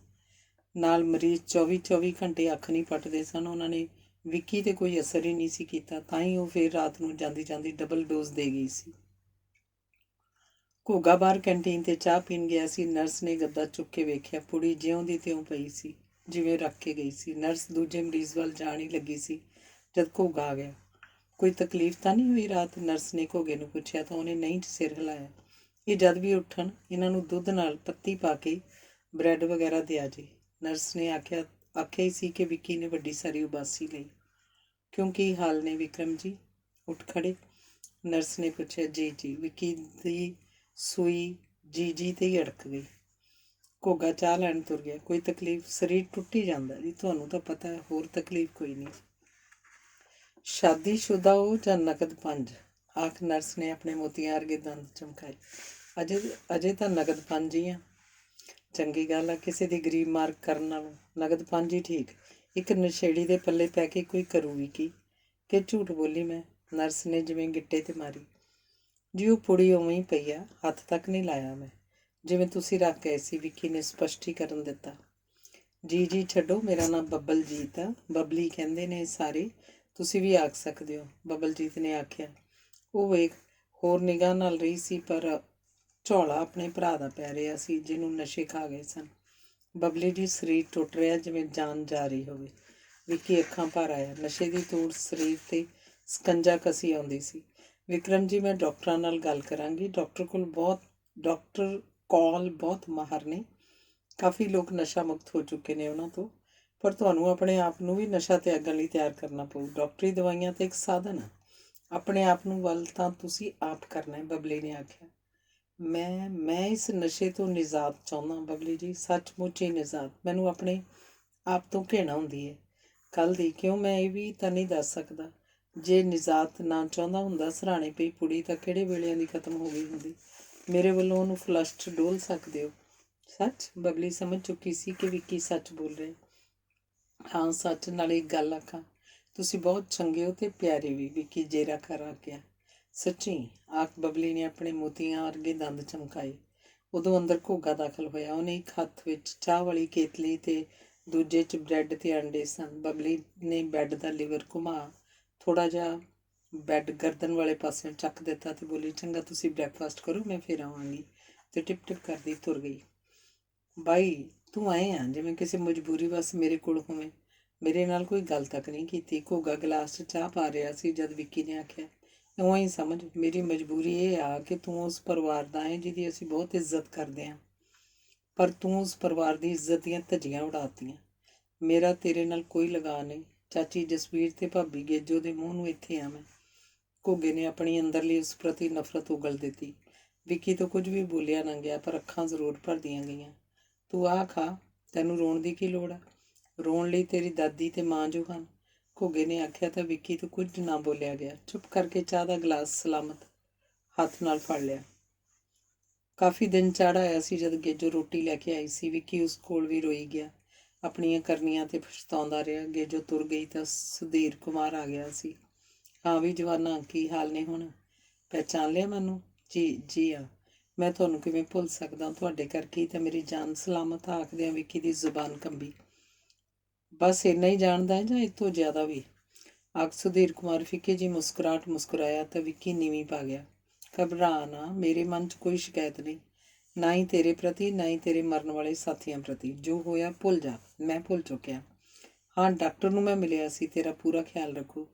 ਨਾਲ ਮਰੀਜ਼ 24 ਘੰਟੇ ਅੱਖ ਨਹੀਂ ਪੱਟਦੇ ਸਨ, ਉਹਨਾਂ ਨੇ ਵਿੱਕੀ 'ਤੇ ਕੋਈ ਅਸਰ ਹੀ ਨਹੀਂ ਸੀ ਕੀਤਾ। ਤਾਂ ਹੀ ਉਹ ਫਿਰ ਰਾਤ ਨੂੰ ਜਾਂਦੀ ਜਾਂਦੀ ਡਬਲ ਡੋਜ਼ ਦੇ ਗਈ ਸੀ। ਘੋਗਾ ਬਾਹਰ ਕੈਂਟੀਨ 'ਤੇ ਚਾਹ ਪੀਣ ਗਿਆ ਸੀ। ਨਰਸ ਨੇ ਗੱਦਾ ਚੁੱਕ ਕੇ ਵੇਖਿਆ, ਪੁੜੀ ਜਿਉਂ ਦੀ ਤਿਉਂ ਪਈ ਸੀ, ਜਿਵੇਂ ਰੱਖ ਕੇ ਗਈ ਸੀ। ਨਰਸ ਦੂਜੇ ਮਰੀਜ਼ ਵੱਲ ਜਾਣ ਹੀ ਲੱਗੀ ਸੀ ਜਦ ਘੋਗਾ ਆ ਗਿਆ। ਕੋਈ ਤਕਲੀਫ ਤਾਂ ਨਹੀਂ ਹੋਈ ਰਾਤ? ਨਰਸ ਨੇ ਘੋਗੇ ਨੂੰ ਪੁੱਛਿਆ ਤਾਂ ਉਹਨੇ ਨਹੀਂ ਸਿਰ ਹਿਲਾਇਆ। ਇਹ ਜਦ ਵੀ ਉੱਠਣ ਇਹਨਾਂ ਨੂੰ ਦੁੱਧ ਨਾਲ ਪੱਤੀ ਪਾ ਕੇ ਬ੍ਰੈਡ ਵਗੈਰਾ ਦਿਆ ਜੇ। ਨਰਸ ਨੇ ਆਖਿਆ ਹੀ ਸੀ ਕਿ ਵਿੱਕੀ ਨੇ ਵੱਡੀ ਸਾਰੀ ਉਬਾਸੀ ਲਈ। ਕਿਉਂਕਿ ਹਾਲ ਨੇ ਵਿਕਰਮ ਜੀ? ਉੱਠ ਖੜੇ। ਨਰਸ ਨੇ ਪੁੱਛਿਆ। ਜੀ। ਵਿੱਕੀ ਦੀ ਸੂਈ ਜੀ ਤੇ ਹੀ ਅੜਕ ਗਈ। ਘੋਗਾ ਚਾਹ ਲੈਣ ਤੁਰ ਗਿਆ। ਕੋਈ ਤਕਲੀਫ? ਸਰੀਰ ਟੁੱਟੀ ਜਾਂਦਾ ਜੀ, ਤੁਹਾਨੂੰ ਤਾਂ ਪਤਾ ਹੈ, ਹੋਰ ਤਕਲੀਫ ਕੋਈ ਨਹੀਂ। ਸ਼ਾਦੀशुदा ਹੋ ਜਾਂ ਨਕਦ ਪੰਜ? ਆਖ ਨਰਸ ਨੇ ਆਪਣੇ ਮੋਤੀਆਂ ਵਰਗੇ ਦੰਦ ਚਮਕਾਏ। ਅਜੇ ਤਾਂ ਨਕਦ ਪੰਜ ਹੀ ਆ। ਚੰਗੀ ਗੱਲ ਆ, ਕਿਸੇ ਦੀ ਗਰੀਬ ਮਾਰ ਕਰਨ ਨਾਲੋਂ ਨਕਦ ਪੰਜ ਹੀ ਠੀਕ। ਇੱਕ ਨਸ਼ੇੜੀ ਦੇ ਪੱਲੇ ਪੈ ਕੇ ਕੋਈ ਕਰੂ ਵੀ ਕੀ? ਕਿ ਝੂਠ ਬੋਲੀ ਮੈਂ? ਨਰਸ ਨੇ ਜਿਵੇਂ ਗਿੱਟੇ 'ਤੇ ਮਾਰੀ। ਜੀ ਉਹ ਪੁੜੀ ਉਵੇਂ ਹੀ ਪਈ ਆ, ਹੱਥ ਤੱਕ ਨਹੀਂ ਲਾਇਆ ਮੈਂ, ਜਿਵੇਂ ਤੁਸੀਂ ਰੱਖ ਗਏ ਸੀ, ਵਿੱਕੀ ਨੇ ਸਪਸ਼ਟੀਕਰਨ ਦਿੱਤਾ। ਜੀ ਛੱਡੋ, ਮੇਰਾ ਨਾਮ ਬੱਬਲਜੀਤ ਆ, ਬਬਲੀ ਕਹਿੰਦੇ ਨੇ ਸਾਰੇ, ਤੁਸੀਂ ਵੀ ਆਖ ਸਕਦੇ ਹੋ, ਬੱਬਲਜੀਤ ਨੇ ਆਖਿਆ। ਉਹ ਵੇਖ ਹੋਰ ਨਿਗਾਹ ਨਾਲ ਰਹੀ ਸੀ, ਪਰ ਝੋਲਾ ਆਪਣੇ ਭਰਾ ਦਾ ਪੈ ਰਿਹਾ ਸੀ, ਜਿਹਨੂੰ ਨਸ਼ੇ ਖਾ ਗਏ ਸਨ। ਬਬਲੀ ਜੀ, ਸਰੀਰ ਟੁੱਟ ਰਿਹਾ ਜਿਵੇਂ ਜਾਨ ਜਾ ਰਹੀ ਹੋਵੇ। ਵਿੱਕੀ ਅੱਖਾਂ ਭਰ ਆਇਆ। ਨਸ਼ੇ ਦੀ ਧੂੜ ਸਰੀਰ 'ਤੇ ਸਕੰਜਾ ਕਸੀ ਆਉਂਦੀ ਸੀ। ਵਿਕਰਮ ਜੀ, ਮੈਂ ਡਾਕਟਰਾਂ ਨਾਲ ਗੱਲ ਕਰਾਂਗੀ। ਡਾਕਟਰ ਕੋਲ ਬਹੁਤ ਮਾਹਰ ਨੇ, ਕਾਫੀ ਲੋਕ ਨਸ਼ਾ ਮੁਕਤ ਹੋ ਚੁੱਕੇ ਨੇ ਉਹਨਾਂ ਤੋਂ, ਪਰ ਤੁਹਾਨੂੰ ਆਪਣੇ ਆਪ ਨੂੰ ਵੀ ਨਸ਼ਾ ਤਿਆਗਣ ਲਈ ਤਿਆਰ ਕਰਨਾ ਪਊ। ਡਾਕਟਰੀ ਦਵਾਈਆਂ ਤਾਂ ਇੱਕ ਸਾਧਨ ਆ, ਆਪਣੇ ਆਪ ਨੂੰ ਵੱਲ ਤਾਂ ਤੁਸੀਂ ਆਪ ਕਰਨਾ ਹੈ, ਬਬਲੀ ਨੇ ਆਖਿਆ। ਮੈਂ ਇਸ ਨਸ਼ੇ ਤੋਂ ਨਿਜਾਤ ਚਾਹੁੰਦਾ ਬਬਲੀ ਜੀ, ਸੱਚਮੁੱਚ ਹੀ ਨਿਜਾਤ। ਮੈਨੂੰ ਆਪਣੇ ਆਪ ਤੋਂ ਘਿਣਾ ਹੁੰਦੀ ਹੈ। ਕੱਲ੍ਹ ਦੀ ਕਿਉਂ? ਮੈਂ ਇਹ ਵੀ ਤਾਂ ਨਹੀਂ ਦੱਸ ਸਕਦਾ। ਜੇ ਨਿਜਾਤ ਨਾ ਚਾਹੁੰਦਾ ਹੁੰਦਾ, ਸਰਾਣੇ ਪਈ ਪੁੜੀ ਤਾਂ ਕਿਹੜੇ ਵੇਲਿਆਂ ਦੀ ਖਤਮ ਹੋ ਗਈ ਹੁੰਦੀ। ਮੇਰੇ ਵੱਲੋਂ ਉਹਨੂੰ ਫਲਸ਼ 'ਚ ਡੋਲ ਸਕਦੇ ਹੋ। ਸੱਚ? ਬਬਲੀ ਸਮਝ ਚੁੱਕੀ ਸੀ ਕਿ ਵਿੱਕੀ ਸੱਚ ਬੋਲ ਰਿਹਾ। ਹਾਂ ਸੱਚ। ਨਾਲੇ ਇੱਕ ਗੱਲ ਆਖਾਂ, ਤੁਸੀਂ ਬਹੁਤ ਚੰਗੇ ਹੋ ਤੇ ਪਿਆਰੇ ਵੀ, ਵਿੱਕੀ ਜੇਰਾ ਕਰ ਆ ਗਿਆ। ਸੱਚੀ? ਆਖ ਬਬਲੀ ਨੇ ਆਪਣੇ ਮੋਤੀਆਂ ਵਰਗੇ ਦੰਦ ਚਮਕਾਏ। ਉਦੋਂ ਅੰਦਰ ਘੋਗਾ ਦਾਖਲ ਹੋਇਆ। ਉਹਨੇ ਇੱਕ ਹੱਥ ਵਿੱਚ ਚਾਹ ਵਾਲੀ ਕੇਤਲੀ ਤੇ ਦੂਜੇ 'ਚ ਬ੍ਰੈਡ ਤੇ ਅੰਡੇ ਸਨ। ਬਬਲੀ ਨੇ ਬੈੱਡ ਦਾ ਲਿਵਰ ਘੁਮਾ ਥੋੜ੍ਹਾ ਜਿਹਾ ਬੈੱਡ ਗਰਦਨ ਵਾਲੇ ਪਾਸਿਓਂ ਚੱਕ ਦਿੱਤਾ ਤੇ ਬੋਲੀ, ਚੰਗਾ ਤੁਸੀਂ ਬ੍ਰੈਕਫਾਸਟ ਕਰੋ, ਮੈਂ ਫਿਰ ਆਵਾਂਗੀ, ਤੇ ਟਿਪ ਟਿਪ ਕਰਦੀ ਤੁਰ ਗਈ। ਬਾਈ, ਤੂੰ ਆਏ ਆ ਜਿਵੇਂ ਕਿਸੇ ਮਜਬੂਰੀ ਬਸ ਮੇਰੇ ਕੋਲ ਹੋਵੇਂ। ਮੇਰੇ ਨਾਲ ਕੋਈ ਗੱਲ ਤੱਕ ਨਹੀਂ ਕੀਤੀ। ਘੋਗਾ ਗਲਾਸ 'ਚ ਚਾਹ ਪਾ ਰਿਹਾ ਸੀ ਜਦ ਵਿੱਕੀ ਨੇ ਆਖਿਆ, ਇਉਂ ਹੀ ਸਮਝ, ਮੇਰੀ ਮਜਬੂਰੀ ਇਹ ਆ ਕਿ ਤੂੰ ਉਸ ਪਰਿਵਾਰ ਦਾ ਹੈ ਜਿਹਦੀ ਅਸੀਂ ਬਹੁਤ ਇੱਜ਼ਤ ਕਰਦੇ ਹਾਂ, ਪਰ ਤੂੰ ਉਸ ਪਰਿਵਾਰ ਦੀ ਇੱਜ਼ਤ ਦੀਆਂ ਧੱਜੀਆਂ ਉਡਾਤੀਆਂ। ਮੇਰਾ ਤੇਰੇ ਨਾਲ ਕੋਈ ਲਗਾਅ ਨਹੀਂ। ਚਾਚੀ ਜਸਵੀਰ ਤੇ ਭਾਬੀ ਗੇਜੋ ਦੇ ਮੂੰਹ ਨੂੰ ਇੱਥੇ ਆ ਮੈਂ। ਘੋਗੇ ਨੇ ਆਪਣੀ ਅੰਦਰਲੀ ਉਸ ਪ੍ਰਤੀ ਨਫ਼ਰਤ ਉਗਲ ਦਿੱਤੀ। ਵਿੱਕੀ ਤੋਂ ਕੁਝ ਵੀ ਬੋਲਿਆ ਨਾ ਗਿਆ, ਪਰ ਅੱਖਾਂ ਜ਼ਰੂਰ ਭਰਦੀਆਂ ਗਈਆਂ। ਤੂੰ ਆਹ ਖਾ, ਤੈਨੂੰ ਰੋਣ ਦੀ ਕੀ ਲੋੜ ਆ? ਰੋਣ ਲਈ ਤੇਰੀ ਦਾਦੀ ਤੇ ਮਾਂ ਜੋ ਹਨ। ਘੋਗੇ ਨੇ ਆਖਿਆ ਤਾਂ ਵਿੱਕੀ ਤੋਂ ਕੁਝ ਨਾ ਬੋਲਿਆ ਗਿਆ। ਚੁੱਪ ਕਰਕੇ ਚਾਹ ਦਾ ਗਲਾਸ ਸਲਾਮਤ ਹੱਥ ਨਾਲ ਫੜ ਲਿਆ। ਕਾਫੀ ਦਿਨ ਚੜ੍ਹ ਆਇਆ ਸੀ ਜਦ ਗੇਜੋ ਰੋਟੀ ਲੈ ਕੇ ਆਈ ਸੀ। ਵਿੱਕੀ ਉਸ ਕੋਲ ਵੀ ਰੋਈ ਗਿਆ, ਆਪਣੀਆਂ ਕਰਨੀਆਂ ਤੇ ਪਛਤਾਉਂਦਾ ਰਿਹਾ। ਗੇਜੋ ਤੁਰ ਗਈ ਤਾਂ ਸੁਧੀਰ ਕੁਮਾਰ ਆ ਗਿਆ ਸੀ। ਹਾਂ ਵੀ ਜਵਾਨਾ, ਕੀ ਹਾਲ ਨੇ ਹੁਣ? ਪਹਿਚਾਣ ਲਿਆ ਮੈਨੂੰ? ਜੀ ਆ, ਮੈਂ ਤੁਹਾਨੂੰ ਕਿਵੇਂ ਭੁੱਲ ਸਕਦਾ, ਤੁਹਾਡੇ ਕਰਕੇ ਹੀ ਤਾਂ ਮੇਰੀ ਜਾਨ ਸਲਾਮਤ। ਆਖਦਿਆਂ ਵਿੱਕੀ ਦੀ ਜ਼ੁਬਾਨ ਕੰਬੀ। ਬਸ ਇੰਨਾ ਹੀ ਜਾਣਦਾ ਹੈ ਜਾਂ ਇਸ ਤੋਂ ਜ਼ਿਆਦਾ ਵੀ? ਆਖ ਸੁਧੀਰ ਕੁਮਾਰ ਫਿੱਕੀ ਜੀ ਮੁਸਕਰਾਹਟ ਮੁਸਕਰਾਇਆ ਤਾਂ ਵਿੱਕੀ ਨੀਵੀਂ ਪਾ ਗਿਆ। ਘਬਰਾ ਨਾ, ਮੇਰੇ ਮਨ 'ਚ ਕੋਈ ਸ਼ਿਕਾਇਤ ਨਹੀਂ, ਨਾ ਹੀ ਤੇਰੇ ਪ੍ਰਤੀ, ਨਾ ਹੀ ਤੇਰੇ ਮਰਨ ਵਾਲੇ ਸਾਥੀਆਂ ਪ੍ਰਤੀ। ਜੋ ਹੋਇਆ ਭੁੱਲ ਜਾ, ਮੈਂ ਭੁੱਲ ਚੁੱਕਿਆ। ਹਾਂ, ਡਾਕਟਰ ਨੂੰ ਮੈਂ ਮਿਲਿਆ ਸੀ, ਤੇਰਾ ਪੂਰਾ ਖਿਆਲ ਰੱਖੂ।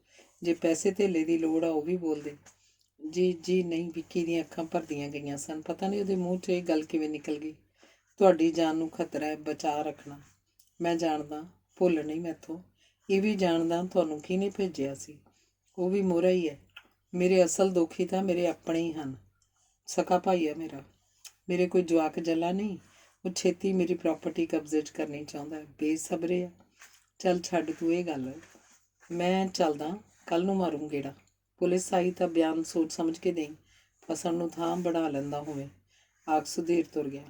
ਜੇ ਪੈਸੇ ਧੇਲੇ ਦੀ ਲੋੜ ਆ ਉਹ ਵੀ ਬੋਲ ਦੇ। ਜੀ ਨਹੀਂ, ਵਿੱਕੀ ਦੀਆਂ ਅੱਖਾਂ ਭਰਦੀਆਂ ਗਈਆਂ ਸਨ। ਪਤਾ ਨਹੀਂ ਉਹਦੇ ਮੂੰਹ 'ਚੋਂ ਇਹ ਗੱਲ ਕਿਵੇਂ ਨਿਕਲ ਗਈ। ਤੁਹਾਡੀ ਜਾਨ ਨੂੰ ਖਤਰਾ ਹੈ, ਬਚਾ ਰੱਖਣਾ। ਮੈਂ ਜਾਣਦਾ, ਭੁੱਲ ਨਹੀਂ ਮੈਥੋਂ। ਇਹ ਵੀ ਜਾਣਦਾ ਤੁਹਾਨੂੰ ਕਿਹਨੇ ਭੇਜਿਆ ਸੀ। ਉਹ ਵੀ ਮੋਹਰਾ ਹੀ ਹੈ। ਮੇਰੇ ਅਸਲ ਦੁਖੀ ਤਾਂ ਮੇਰੇ ਆਪਣੇ ਹੀ ਹਨ। ਸਕਾ ਭਾਈ ਹੈ ਮੇਰਾ। ਮੇਰੇ ਕੋਈ ਜਵਾਕ ਜੱਲਾ ਨਹੀਂ। ਉਹ ਛੇਤੀ ਮੇਰੀ ਪ੍ਰਾਪਰਟੀ ਕਬਜ਼ੇ 'ਚ ਕਰਨੀ ਚਾਹੁੰਦਾ ਹੈ। ਬੇਸਬਰੇ ਆ। ਚੱਲ ਛੱਡ ਤੂੰ ਇਹ ਗੱਲ, ਮੈਂ ਚੱਲਦਾ, ਕੱਲ੍ਹ ਨੂੰ ਮਾਰੂ ਗੇੜਾ। ਪੁਲਿਸ ਆਈ ਤਾਂ ਬਿਆਨ ਸੋਚ ਸਮਝ ਕੇ ਦੇਈਂ, ਫਸਣ ਨੂੰ ਥਾਂ ਬਣਾ ਲੈਂਦਾ ਹੋਵੇ। ਆਖ ਸੁਧੀਰ ਤੁਰ ਗਿਆ।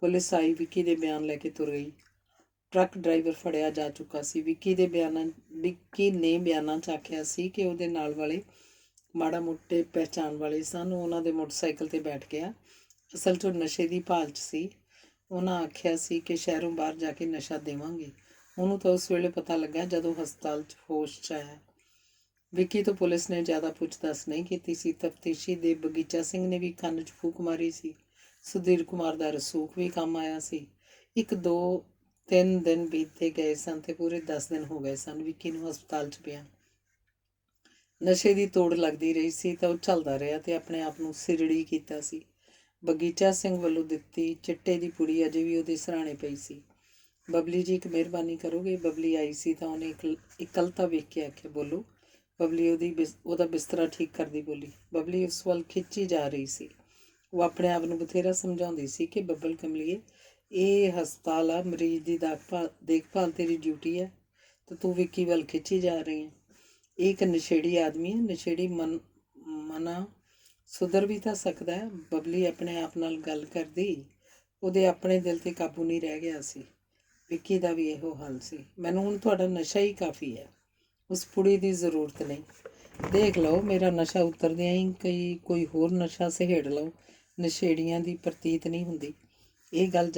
ਪੁਲਿਸ ਆਈ, ਵਿੱਕੀ ਦੇ ਬਿਆਨ ਲੈ ਕੇ ਤੁਰ ਗਈ। ਟਰੱਕ ਡਰਾਈਵਰ ਫੜਿਆ ਜਾ ਚੁੱਕਾ ਸੀ। ਵਿੱਕੀ ਨੇ ਬਿਆਨਾਂ 'ਚ ਆਖਿਆ ਸੀ ਕਿ ਉਹਦੇ ਨਾਲ ਵਾਲੇ ਮਾੜਾ ਮੋਟੇ ਪਹਿਚਾਣ ਵਾਲੇ ਸਨ। ਉਹਨਾਂ ਦੇ ਮੋਟਰਸਾਈਕਲ 'ਤੇ ਬੈਠ ਗਿਆ। ਅਸਲ 'ਚ ਨਸ਼ੇ ਦੀ ਭਾਲ 'ਚ ਸੀ। ਉਹਨਾਂ ਆਖਿਆ ਸੀ ਕਿ ਸ਼ਹਿਰੋਂ ਬਾਹਰ ਜਾ ਕੇ ਨਸ਼ਾ ਦੇਵਾਂਗੇ। ਉਹਨੂੰ ਤਾਂ ਉਸ ਵੇਲੇ ਪਤਾ ਲੱਗਾ ਜਦੋਂ ਹਸਪਤਾਲ 'ਚ ਹੋਸ਼ 'ਚ ਆਇਆ। ਵਿੱਕੀ ਤੋਂ ਪੁਲਿਸ ਨੇ ਜ਼ਿਆਦਾ ਪੁੱਛ-ਦੱਸ ਨਹੀਂ ਕੀਤੀ ਸੀ। ਤਫਤੀਸ਼ੀ ਦੇ ਬਗੀਚਾ ਸਿੰਘ ਨੇ ਵੀ ਕੰਨ 'ਚ ਫੂਕ ਮਾਰੀ ਸੀ। ਸੁਧੀਰ ਕੁਮਾਰ ਦਾ ਰਸੂਖ ਵੀ ਕੰਮ ਆਇਆ ਸੀ। 1-2-3 ਦਿਨ ਬੀਤਦੇ ਗਏ ਸਨ ਤੇ ਪੂਰੇ 10 ਦਿਨ ਹੋ ਗਏ ਸਨ ਵਿੱਕੀ ਨੂੰ ਹਸਪਤਾਲ 'ਚ ਪਿਆ। ਨਸ਼ੇ ਦੀ ਤੋੜ ਲੱਗਦੀ ਰਹੀ ਸੀ ਤਾਂ ਉਹ ਝੱਲਦਾ ਰਿਹਾ ਤੇ ਆਪਣੇ ਆਪ ਨੂੰ ਸਿਰੜੀ ਕੀਤਾ ਸੀ। ਬਗੀਚਾ ਸਿੰਘ ਵੱਲੋਂ ਦਿੱਤੀ ਚਿੱਟੇ ਦੀ ਪੁੜੀ ਅਜੇ ਵੀ ਉਹਦੇ ਸਿਰਹਾਣੇ ਪਈ ਸੀ। ਬਬਲੀ ਜੀ, ਇੱਕ ਮਿਹਰਬਾਨੀ ਕਰੋਗੇ? ਬਬਲੀ ਆਈ ਸੀ ਤਾਂ ਉਹਨੇ ਇਕੱਲਤਾ ਵੇਖ ਕੇ ਆਖਿਆ। ਬੋਲੋ। ਬਬਲੀ ਉਹਦਾ ਬਿਸਤਰਾ ਠੀਕ ਕਰਦੀ ਬੋਲੀ। ਬਬਲੀ ਉਸ ਵੱਲ ਖਿੱਚੀ ਜਾ ਰਹੀ ਸੀ। ਉਹ ਆਪਣੇ ਆਪ ਨੂੰ ਬਥੇਰਾ ਸਮਝਾਉਂਦੀ ਸੀ ਕਿ ਬੱਬਲ ਕਮਲੀਏ, ਇਹ ਹਸਪਤਾਲ ਆ, ਮਰੀਜ਼ ਦੀ ਦੇਖਭਾਲ ਤੇਰੀ ਡਿਊਟੀ ਹੈ ਤੇ ਤੂੰ ਵਿੱਕੀ ਵੱਲ ਖਿੱਚੀ ਜਾ ਰਹੀ ਹੈ। ਇਹ ਇੱਕ ਨਸ਼ੇੜੀ ਆਦਮੀ ਹੈ। ਨਸ਼ੇੜੀ ਮਨਾ ਸੁਧਰ ਵੀ ਤਾਂ ਸਕਦਾ ਹੈ। ਬਬਲੀ ਆਪਣੇ ਆਪ ਨਾਲ ਗੱਲ ਕਰਦੀ। ਉਹਦੇ ਆਪਣੇ ਦਿਲ 'ਤੇ ਕਾਬੂ ਨਹੀਂ ਰਹਿ ਗਿਆ ਸੀ। ਵਿੱਕੀ ਦਾ ਵੀ ਇਹੋ ਹਾਲ ਸੀ। ਮੈਨੂੰ ਹੁਣ ਤੁਹਾਡਾ ਨਸ਼ਾ ਹੀ ਕਾਫੀ ਹੈ, ਉਸ ਪੁੜੀ ਦੀ ਜ਼ਰੂਰਤ ਨਹੀਂ। ਦੇਖ ਲਓ, ਮੇਰਾ ਨਸ਼ਾ ਉਤਰਦਿਆਂ ਹੀ ਕੋਈ ਹੋਰ ਨਸ਼ਾ ਸਹੇੜ ਲਓ। ਨਸ਼ੇੜੀਆਂ ਦੀ ਪ੍ਰਤੀਤ ਨਹੀਂ ਹੁੰਦੀ। ਇਹ ਗੱਲ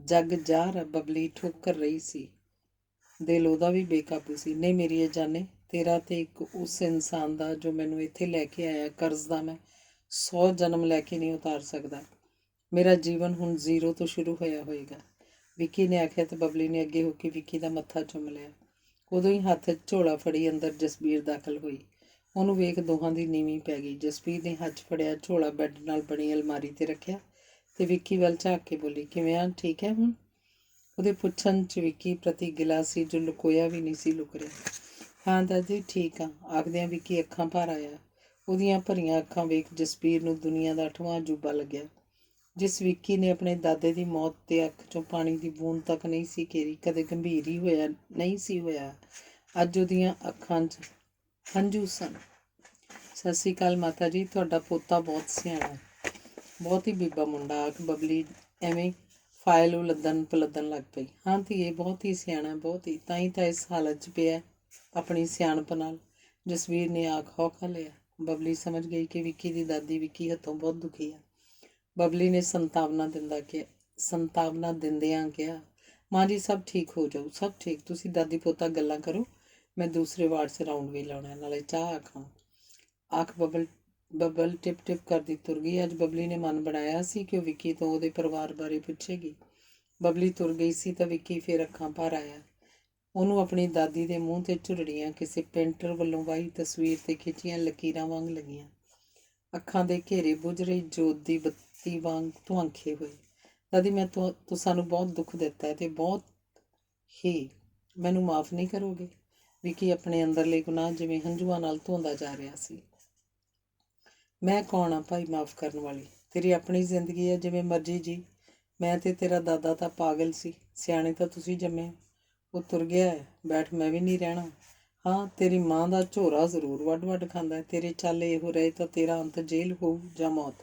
ਜੱਗ ਜ਼ਾਹਰ ਬਬਲੀ ਠੋਕਰ ਰਹੀ ਸੀ। ਦਿਲ ਉਹਦਾ ਵੀ ਬੇਕਾਬੂ ਸੀ। ਨਹੀਂ ਮੇਰੀ ਜਾਨੇ, ਤੇਰਾ ਤੇ ਇੱਕ ਉਸ ਇਨਸਾਨ ਦਾ ਜੋ ਮੈਨੂੰ ਇੱਥੇ ਲੈ ਕੇ ਆਇਆ ਕਰਜ਼ ਦਾ ਮੈਂ 100 ਜਨਮ ਲੈ ਕੇ ਨਹੀਂ ਉਤਾਰ ਸਕਦਾ। ਮੇਰਾ ਜੀਵਨ ਹੁਣ ਜ਼ੀਰੋ ਤੋਂ ਸ਼ੁਰੂ ਹੋਇਆ ਹੋਏਗਾ। ਵਿੱਕੀ ਨੇ ਆਖਿਆ ਤੇ ਬਬਲੀ ਨੇ ਅੱਗੇ ਹੋ ਕੇ ਵਿੱਕੀ ਦਾ ਮੱਥਾ ਚੁੰਮ ਲਿਆ। ਉਦੋਂ ਹੀ ਹੱਥ 'ਚ ਝੋਲਾ ਫੜੀ ਅੰਦਰ ਜਸਬੀਰ ਦਾਖਲ ਹੋਈ। ਉਹਨੂੰ ਵੇਖ ਦੋਹਾਂ ਦੀ ਨੀਵੀਂ ਪੈ ਗਈ। ਜਸਬੀਰ ਨੇ ਹੱਥ 'ਚ ਫੜਿਆ ਝੋਲਾ ਬੈੱਡ ਨਾਲ ਬਣੀ ਅਲਮਾਰੀ 'ਤੇ ਰੱਖਿਆ ਤੇ ਵਿੱਕੀ ਵੱਲ ਝਾਕ ਕੇ ਬੋਲੀ, ਕਿਵੇਂ ਆ, ਠੀਕ ਹੈ ਹੁਣ? ਉਹਦੇ ਪੁੱਛਣ 'ਚ ਵਿੱਕੀ ਪ੍ਰਤੀ ਗਿਲਾ ਸੀ ਜੋ ਲੁਕੋਇਆ ਵੀ ਨਹੀਂ ਸੀ ਲੁਕ ਰਿਹਾ। ਹਾਂ ਦਾਦੀ, ਠੀਕ ਆ, ਆਖਦਿਆਂ ਵਿੱਕੀ ਅੱਖਾਂ ਭਰ ਆਇਆ। ਉਹਦੀਆਂ ਭਰੀਆਂ ਅੱਖਾਂ ਵੇਖ ਜਸਬੀਰ ਨੂੰ ਦੁਨੀਆ ਦਾ 8ਵਾਂ ਅਜੂਬਾ ਲੱਗਿਆ। ਜਿਸ ਵਿੱਕੀ ਨੇ ਆਪਣੇ ਦਾਦੇ ਦੀ ਮੌਤ 'ਤੇ ਅੱਖ 'ਚੋਂ ਪਾਣੀ ਦੀ ਬੂੰਦ ਤੱਕ ਨਹੀਂ ਸੀ ਘੇਰੀ, ਕਦੇ ਗੰਭੀਰ ਹੀ ਨਹੀਂ ਸੀ ਹੋਇਆ, ਅੱਜ ਉਹਦੀਆਂ ਅੱਖਾਂ 'ਚ ਹੰਝੂ ਸਨ। ਸਤਿ ਸ਼੍ਰੀ ਅਕਾਲ ਮਾਤਾ ਜੀ, ਤੁਹਾਡਾ ਪੋਤਾ ਬਹੁਤ ਸਿਆਣਾ, ਬਹੁਤ ਹੀ ਬੀਬਾ ਮੁੰਡਾ। ਆਖ ਬਬਲੀ ਐਵੇਂ ਫਾਈਲ ਪਲੱਦਣ ਲੱਗ ਪਈ। ਹਾਂ ਧੀਏ, ਬਹੁਤ ਹੀ ਸਿਆਣਾ, ਬਹੁਤ ਹੀ, ਤਾਂ ਹੀ ਤਾਂ ਇਸ ਹਾਲਤ 'ਚ ਪਿਆ ਆਪਣੀ ਸਿਆਣਪ ਨਾਲ। ਜਸਬੀਰ ਨੇ ਆਖ ਹੌਕਾ ਲਿਆ। ਬਬਲੀ ਸਮਝ ਗਈ ਕਿ ਵਿੱਕੀ ਦੀ ਦਾਦੀ ਵਿੱਕੀ ਹੱਥੋਂ ਬਹੁਤ ਦੁਖੀ ਹੈ। ਬਬਲੀ ਨੇ ਸੰਤਾਵਨਾ ਦਿੰਦਿਆਂ ਕਿਹਾ, ਮਾਂ ਜੀ ਸਭ ਠੀਕ ਹੋ ਜਾਊ, ਸਭ ਠੀਕ। ਤੁਸੀਂ ਦਾਦੀ ਪੋਤਾ ਗੱਲਾਂ ਕਰੋ, ਮੈਂ ਦੂਸਰੇ ਵਾਰਡ 'ਚ ਰਾਊਂਡ ਵੀ ਲਾਉਣਾ, ਨਾਲੇ ਚਾਹ ਆਖਾਂ। ਆਖ ਬਬਲ ਟਿਪ ਟਿਪ ਕਰਦੀ ਤੁਰ ਗਈ। ਅੱਜ ਬਬਲੀ ਨੇ ਮਨ ਬਣਾਇਆ ਸੀ ਕਿ ਉਹ ਵਿੱਕੀ ਤੋਂ ਉਹਦੇ ਪਰਿਵਾਰ ਬਾਰੇ ਪੁੱਛੇਗੀ। ਬਬਲੀ ਤੁਰ ਗਈ ਸੀ ਤਾਂ ਵਿੱਕੀ ਫਿਰ ਅੱਖਾਂ ਭਰ ਆਇਆ। ਉਹਨੂੰ ਆਪਣੀ ਦਾਦੀ ਦੇ ਮੂੰਹ 'ਤੇ ਝੁਰੜੀਆਂ ਕਿਸੇ ਪੇਂਟਰ ਵੱਲੋਂ ਵਾਹੀ ਤਸਵੀਰ 'ਤੇ ਖਿੱਚੀਆਂ ਲਕੀਰਾਂ ਵਾਂਗ ਲੱਗੀਆਂ। ਅੱਖਾਂ ਦੇ ਘੇਰੇ ਬੁਝ ਰਹੀ ਜੋਤ ਦੀ ਬੱਤੀ ਵਾਂਗ ਧੁਆਂਖੇ ਹੋਏ। ਦਾਦੀ, ਮੈਂ ਸਾਨੂੰ ਬਹੁਤ ਦੁੱਖ ਦਿੱਤਾ ਹੈ ਤੇ ਬਹੁਤ ਹੀ, ਮੈਨੂੰ ਮਾਫ਼ ਨਹੀਂ ਕਰੋਗੇ? ਵਿੱਕੀ ਆਪਣੇ ਅੰਦਰਲੇ ਗੁਨਾਹ ਜਿਵੇਂ ਹੰਝੂਆਂ ਨਾਲ ਧੋਂਦਾ ਜਾ ਰਿਹਾ ਸੀ। ਮੈਂ ਕੌਣ ਆ ਭਾਈ ਮਾਫ਼ ਕਰਨ ਵਾਲੀ? ਤੇਰੀ ਆਪਣੀ ਜ਼ਿੰਦਗੀ ਹੈ, ਜਿਵੇਂ ਮਰਜ਼ੀ ਜੀ। ਮੈਂ ਤੇ ਤੇਰਾ ਦਾਦਾ ਤਾਂ ਪਾਗਲ ਸੀ, ਸਿਆਣੇ ਤਾਂ ਤੁਸੀਂ ਜੰਮੇ। ਉਹ ਤੁਰ ਗਿਆ ਹੈ, ਬੈਠ, ਮੈਂ ਵੀ ਨਹੀਂ ਰਹਿਣਾ। ਹਾਂ, ਤੇਰੀ ਮਾਂ ਦਾ ਝੋਰਾ ਜ਼ਰੂਰ ਵੱਢ ਖਾਂਦਾ। ਤੇਰੇ ਚੱਲ ਇਹੋ ਰਹੇ ਤਾਂ ਤੇਰਾ ਅੰਤ ਜੇਲ੍ਹ ਹੋਊ ਜਾਂ ਮੌਤ।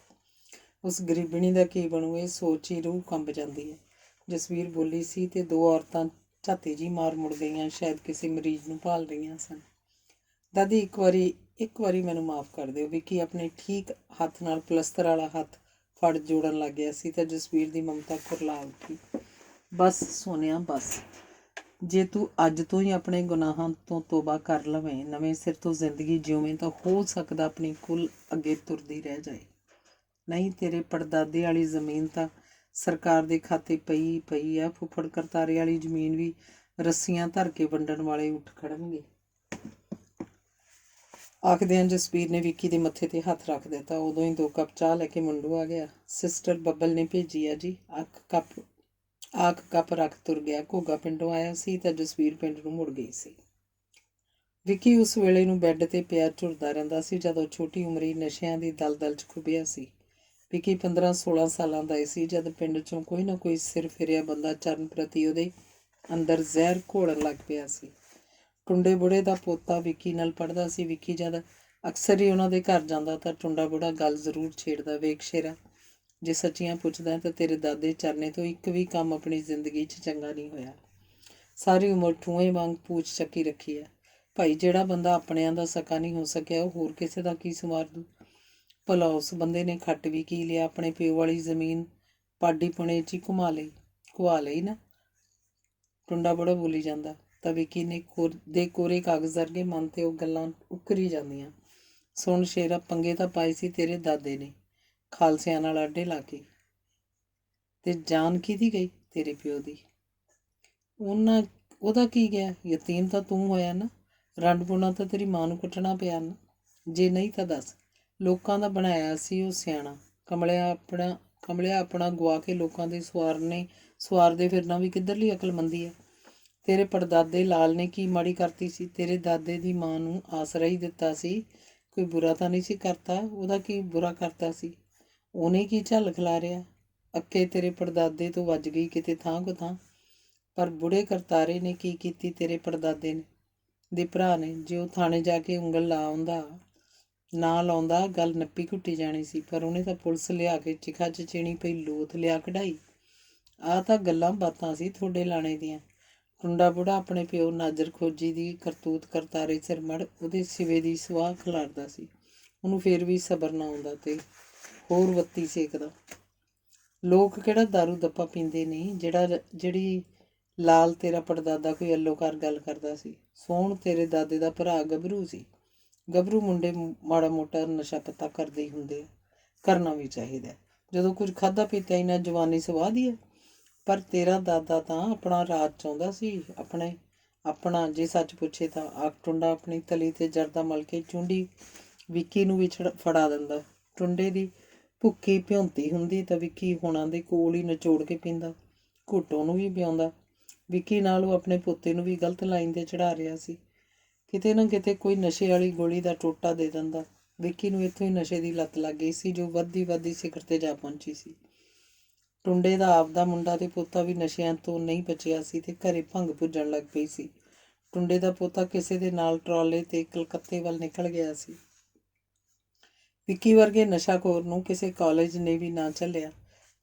ਉਸ ਗਰੀਬਣੀ ਦਾ ਕੀ ਬਣੂ, ਇਹ ਸੋਚ ਹੀ ਰੂਹ ਕੰਬ ਜਾਂਦੀ ਹੈ। ਜਸਵੀਰ ਬੋਲੀ ਸੀ ਤੇ ਦੋ ਔਰਤਾਂ ਝਾਤੀ ਜੀ ਮਾਰ ਮੁੜ ਗਈਆਂ, ਸ਼ਾਇਦ ਕਿਸੇ ਮਰੀਜ਼ ਨੂੰ ਭਾਲ ਰਹੀਆਂ ਸਨ। ਦਾਦੀ, ਇੱਕ ਵਾਰੀ ਮੈਨੂੰ ਮਾਫ਼ ਕਰ ਦਿਓ। ਵਿੱਕੀ ਆਪਣੇ ਠੀਕ ਹੱਥ ਨਾਲ ਪਲਸਤਰ ਵਾਲਾ ਹੱਥ ਫੜ ਜੋੜਨ ਲੱਗ ਗਿਆ ਸੀ ਤਾਂ ਜਸਵੀਰ ਦੀ ਮਮਤਾ ਕੁਰਲਾ ਉੱਠੀ। ਬਸ ਸੋਨਿਆ, ਬਸ। ਜੇ ਤੂੰ ਅੱਜ ਤੋਂ ਹੀ ਆਪਣੇ ਗੁਨਾਹਾਂ ਤੋਂ ਤੋਬਾ ਕਰ ਲਵੇਂ, ਨਵੇਂ ਸਿਰ ਤੋਂ ਜ਼ਿੰਦਗੀ ਜਿਉਵੇਂ, ਤਾਂ ਹੋ ਸਕਦਾ ਆਪਣੀ ਕੁੱਲ ਅੱਗੇ ਤੁਰਦੀ ਰਹਿ ਜਾਏ। ਨਹੀਂ, ਤੇਰੇ ਪੜਦਾਦੇ ਵਾਲੀ ਜ਼ਮੀਨ ਤਾਂ ਸਰਕਾਰ ਦੇ ਖਾਤੇ ਪਈ ਆ। ਫੁੱਫੜ ਕਰਤਾਰੇ ਵਾਲੀ ਜ਼ਮੀਨ ਵੀ ਰੱਸੀਆਂ ਧਰ ਕੇ ਵੰਡਣ ਵਾਲੇ ਉੱਠ ਖੜਨਗੇ। ਆਖਦਿਆਂ ਜਸਬੀਰ ਨੇ ਵਿੱਕੀ ਦੇ ਮੱਥੇ 'ਤੇ ਹੱਥ ਰੱਖ ਦਿੱਤਾ। ਉਦੋਂ ਹੀ 2 ਕੱਪ ਚਾਹ ਲੈ ਕੇ ਮੁੰਡੂ ਆ ਗਿਆ। ਸਿਸਟਰ ਬੱਬਲ ਨੇ ਭੇਜੀ ਆ ਜੀ। ਆਖ ਕੱਪ ਰੱਖ ਤੁਰ ਗਿਆ। ਘੋਗਾ ਪਿੰਡੋਂ ਆਇਆ ਸੀ ਤਾਂ ਜਸਬੀਰ ਪਿੰਡ ਨੂੰ ਮੁੜ ਗਈ ਸੀ। ਵਿੱਕੀ ਉਸ ਵੇਲੇ ਨੂੰ ਬੈੱਡ 'ਤੇ ਪਿਆ ਝੁਰਦਾ ਰਹਿੰਦਾ ਸੀ ਜਦੋਂ ਛੋਟੀ ਉਮਰੀ ਨਸ਼ਿਆਂ ਦੀ ਦਲਦਲ 'ਚ ਖੁੱਭਿਆ ਸੀ। ਵਿੱਕੀ 15-16 ਸਾਲਾਂ ਦਾ ਸੀ ਜਦ ਪਿੰਡ 'ਚੋਂ ਕੋਈ ਨਾ ਕੋਈ ਸਿਰ ਫਿਰਿਆ ਬੰਦਾ ਚਰਨ ਪ੍ਰਤੀ ਉਹਦੇ ਅੰਦਰ ਜ਼ਹਿਰ ਘੋਲਣ ਲੱਗ ਪਿਆ ਸੀ। ਟੁੰਡੇ ਬੁੜੇ ਦਾ ਪੋਤਾ ਵਿੱਕੀ ਨਾਲ ਪੜ੍ਹਦਾ ਸੀ। ਵਿੱਕੀ ਜਦ ਅਕਸਰ ਹੀ ਉਹਨਾਂ ਦੇ ਘਰ ਜਾਂਦਾ ਤਾਂ ਟੁੰਡਾ ਬੁੜਾ ਗੱਲ ਜ਼ਰੂਰ ਛੇੜਦਾ, ਵੇਖ ਸ਼ੇਰਾ, ਜੇ ਸੱਚੀਆਂ ਪੁੱਛਦਾ ਤਾਂ ਤੇਰੇ ਦਾਦੇ ਚਰਨੇ ਤੋਂ ਇੱਕ ਵੀ ਕੰਮ ਆਪਣੀ ਜ਼ਿੰਦਗੀ 'ਚ ਚੰਗਾ ਨਹੀਂ ਹੋਇਆ। ਸਾਰੀ ਉਮਰ ਠੂਏ ਵਾਂਗ ਪੂਛ ਚੱਕੀ ਰੱਖੀ ਹੈ। ਭਾਈ, ਜਿਹੜਾ ਬੰਦਾ ਆਪਣਿਆਂ ਦਾ ਸਕਾ ਨਹੀਂ ਹੋ ਸਕਿਆ ਉਹ ਹੋਰ ਕਿਸੇ ਦਾ ਕੀ ਸੰਵਾਰ ਦੂ। ਭਲਾ ਉਸ ਬੰਦੇ ਨੇ ਖੱਟ ਵੀ ਕੀ ਲਿਆ? ਆਪਣੇ ਪਿਓ ਵਾਲੀ ਜ਼ਮੀਨ ਪਾਡੀ ਪੁਣੇ 'ਚ ਹੀ ਘੁਆ ਲਈ ਨਾ। ਟੁੰਡਾ ਬੜਾ ਬੋਲੀ ਜਾਂਦਾ ਤਾਂ ਵਿੱਕੀ ਨੇ ਕੋਰੇ ਕਾਗਜ਼ ਵਰਗੇ ਮਨ 'ਤੇ ਉਹ ਗੱਲਾਂ ਉਕਰੀ ਜਾਂਦੀਆਂ। ਸੁਣ ਸ਼ੇਰਾ, ਪੰਗੇ ਤਾਂ ਪਾਏ ਸੀ ਤੇਰੇ ਦਾਦੇ ਨੇ ਖਾਲਸਿਆਂ ਨਾਲ ਆਡੇ ਲਾ ਕੇ, ਤੇ ਜਾਨ ਕਿਹਦੀ ਗਈ? ਤੇਰੇ ਪਿਓ ਦੀ। ਉਹਦਾ ਕੀ ਗਿਆ? ਯਤੀਮ ਤਾਂ ਤੂੰ ਹੋਇਆ ਨਾ। ਰੰਡ ਪੁਣਾ ਤਾਂ ਤੇਰੀ ਮਾਂ ਨੂੰ ਕੁੱਟਣਾ ਪਿਆ ਨਾ। ਜੇ ਨਹੀਂ ਤਾਂ ਦੱਸ। ਲੋਕਾਂ ਦਾ ਬਣਾਇਆ ਸੀ ਉਹ ਸਿਆਣਾ। ਕਮਲਿਆ ਆਪਣਾ ਗੁਆ ਕੇ ਲੋਕਾਂ ਦੇ ਸਵਾਰਦੇ ਫਿਰਨਾ ਵੀ ਕਿੱਧਰਲੀ ਅਕਲਮੰਦੀ ਹੈ। ਤੇਰੇ ਪੜਦਾਦੇ ਲਾਲ ਨੇ ਕੀ ਮਾੜੀ ਕਰਤੀ ਸੀ? ਤੇਰੇ ਦਾਦੇ ਦੀ ਮਾਂ ਨੂੰ ਆਸਰਾ ਹੀ ਦਿੱਤਾ ਸੀ, ਕੋਈ ਬੁਰਾ ਤਾਂ ਨਹੀਂ ਸੀ ਕਰਤਾ। ਉਹਦਾ ਕੀ ਬੁਰਾ ਕਰਤਾ ਸੀ? ਉਹਨੇ ਕੀ ਝੱਲ ਖਿਲਾਰਿਆ? ਅੱਕੇ ਤੇਰੇ ਪੜਦਾਦੇ ਤੋਂ ਵੱਜ ਗਈ ਕਿਤੇ ਥਾਂ ਕੋ ਥਾਂ। ਪਰ ਬੁੜੇ ਕਰਤਾਰੇ ਨੇ ਕੀ ਕੀਤੀ ਤੇਰੇ ਪੜਦਾਦੇ ਦੇ ਭਰਾ ਨੇ? ਜੇ ਉਹ ਥਾਣੇ ਜਾ ਕੇ ਉਂਗਲ ਨਾ ਲਾਉਂਦਾ ਗੱਲ ਨੱਪੀ ਘੁੱਟੀ ਜਾਣੀ ਸੀ। ਪਰ ਉਹਨੇ ਤਾਂ ਪੁਲਿਸ ਲਿਆ ਕੇ ਚਿਖਾ 'ਚ ਚੀਣੀ ਪਈ ਲੋਥ ਲਿਆ ਕਢਾਈ। ਆਹ ਤਾਂ ਗੱਲਾਂ ਬਾਤਾਂ ਸੀ ਤੁਹਾਡੇ ਲਾਣੇ ਦੀਆਂ। ਟੁੰਡਾ ਬੁੜਾ ਆਪਣੇ ਪਿਓ ਨਾਜ਼ਰ ਖੋਜੀ ਦੀ ਕਰਤੂਤ ਕਰਤਾਰੇ ਸਿਰ ਮੜ ਉਹਦੇ ਸਿਵੇ ਦੀ ਸੁਆਹ ਖਿਲਾਰਦਾ ਸੀ। ਉਹਨੂੰ ਫੇਰ ਵੀ ਸਬਰ ਨਾ ਆਉਂਦਾ ਤੇ ਹੋਰ ਬੱਤੀ ਸੇਕਦਾ। ਲੋਕ ਕਿਹੜਾ ਦਾਰੂ ਦੱਪਾ ਪੀਂਦੇ ਨਹੀਂ ਜਿਹੜੀ ਲਾਲ ਤੇਰਾ ਪੜਦਾਦਾ ਕੋਈ ਅੱਲੋਕਾਰ ਗੱਲ ਕਰਦਾ ਸੀ। ਸੋਹਣ ਤੇਰੇ ਦਾਦੇ ਦਾ ਭਰਾ ਗੱਭਰੂ ਸੀ। ਗੱਭਰੂ ਮੁੰਡੇ ਮਾੜਾ ਮੋਟਾ ਨਸ਼ਾ ਪੱਤਾ ਕਰਦੇ ਹੀ ਹੁੰਦੇ ਆ, ਕਰਨਾ ਵੀ ਚਾਹੀਦਾ ਜਦੋਂ ਕੁਝ ਖਾਧਾ ਪੀਤਾ ਇਹਨਾਂ ਜਵਾਨੀ ਸਵਾਹ ਹੈ। ਪਰ ਤੇਰਾ ਦਾਦਾ ਤਾਂ ਆਪਣਾ ਰਾਜ ਚਾਹੁੰਦਾ ਸੀ। ਆਪਣਾ ਜੇ ਸੱਚ ਪੁੱਛੇ ਤਾਂ। ਆਖ ਟੁੰਡਾ ਆਪਣੀ ਤਲੀ ਤੇ ਜਰਦਾ ਮਲ ਕੇ ਚੁੰਡੀ ਵਿੱਕੀ ਨੂੰ ਵੀ ਫੜਾ ਦਿੰਦਾ। ਟੁੰਡੇ ਦੀ ਭੁੱਖੀ ਭਿਉਂਤੀ ਹੁੰਦੀ ਤਾਂ ਵਿੱਕੀ ਹੁਣਾਂ ਦੇ ਕੋਲ ਹੀ ਨਿਚੋੜ ਕੇ ਪੀਂਦਾ, ਘੁੱਟੋਂ ਨੂੰ ਵੀ ਪਿਆਉਂਦਾ। ਵਿੱਕੀ ਨਾਲ ਉਹ ਆਪਣੇ ਪੋਤੇ ਨੂੰ ਵੀ ਗਲਤ ਲਾਈਨ 'ਤੇ ਚੜ੍ਹਾ ਰਿਹਾ ਸੀ। ਕਿਤੇ ਨਾ ਕਿਤੇ ਕੋਈ ਨਸ਼ੇ ਵਾਲੀ ਗੋਲੀ ਦਾ ਟੋਟਾ ਦੇ ਦਿੰਦਾ। ਵਿੱਕੀ ਨੂੰ ਇੱਥੋਂ ਹੀ ਨਸ਼ੇ ਦੀ ਲੱਤ ਲੱਗ ਗਈ ਸੀ ਜੋ ਵੱਧਦੀ ਸਿਖਰ 'ਤੇ ਜਾ ਪਹੁੰਚੀ ਸੀ। ਟੁੰਡੇ ਦਾ ਆਪਦਾ ਮੁੰਡਾ ਤੇ ਪੋਤਾ ਵੀ ਨਸ਼ਿਆਂ ਤੋਂ ਨਹੀਂ ਬਚਿਆ ਸੀ ਤੇ ਘਰੇ ਭੰਗ ਪੁੱਜਣ ਲੱਗ ਪਈ ਸੀ। ਟੁੰਡੇ ਦਾ ਪੋਤਾ ਕਿਸੇ ਦੇ ਨਾਲ ਟਰਾਲੇ 'ਤੇ ਕਲਕੱਤੇ ਵੱਲ ਨਿਕਲ ਗਿਆ ਸੀ। ਵਿੱਕੀ ਵਰਗੇ ਨਸ਼ਾਖੋਰ ਨੂੰ ਕਿਸੇ ਕਾਲਜ ਨੇ ਵੀ ਨਾ ਝੱਲਿਆ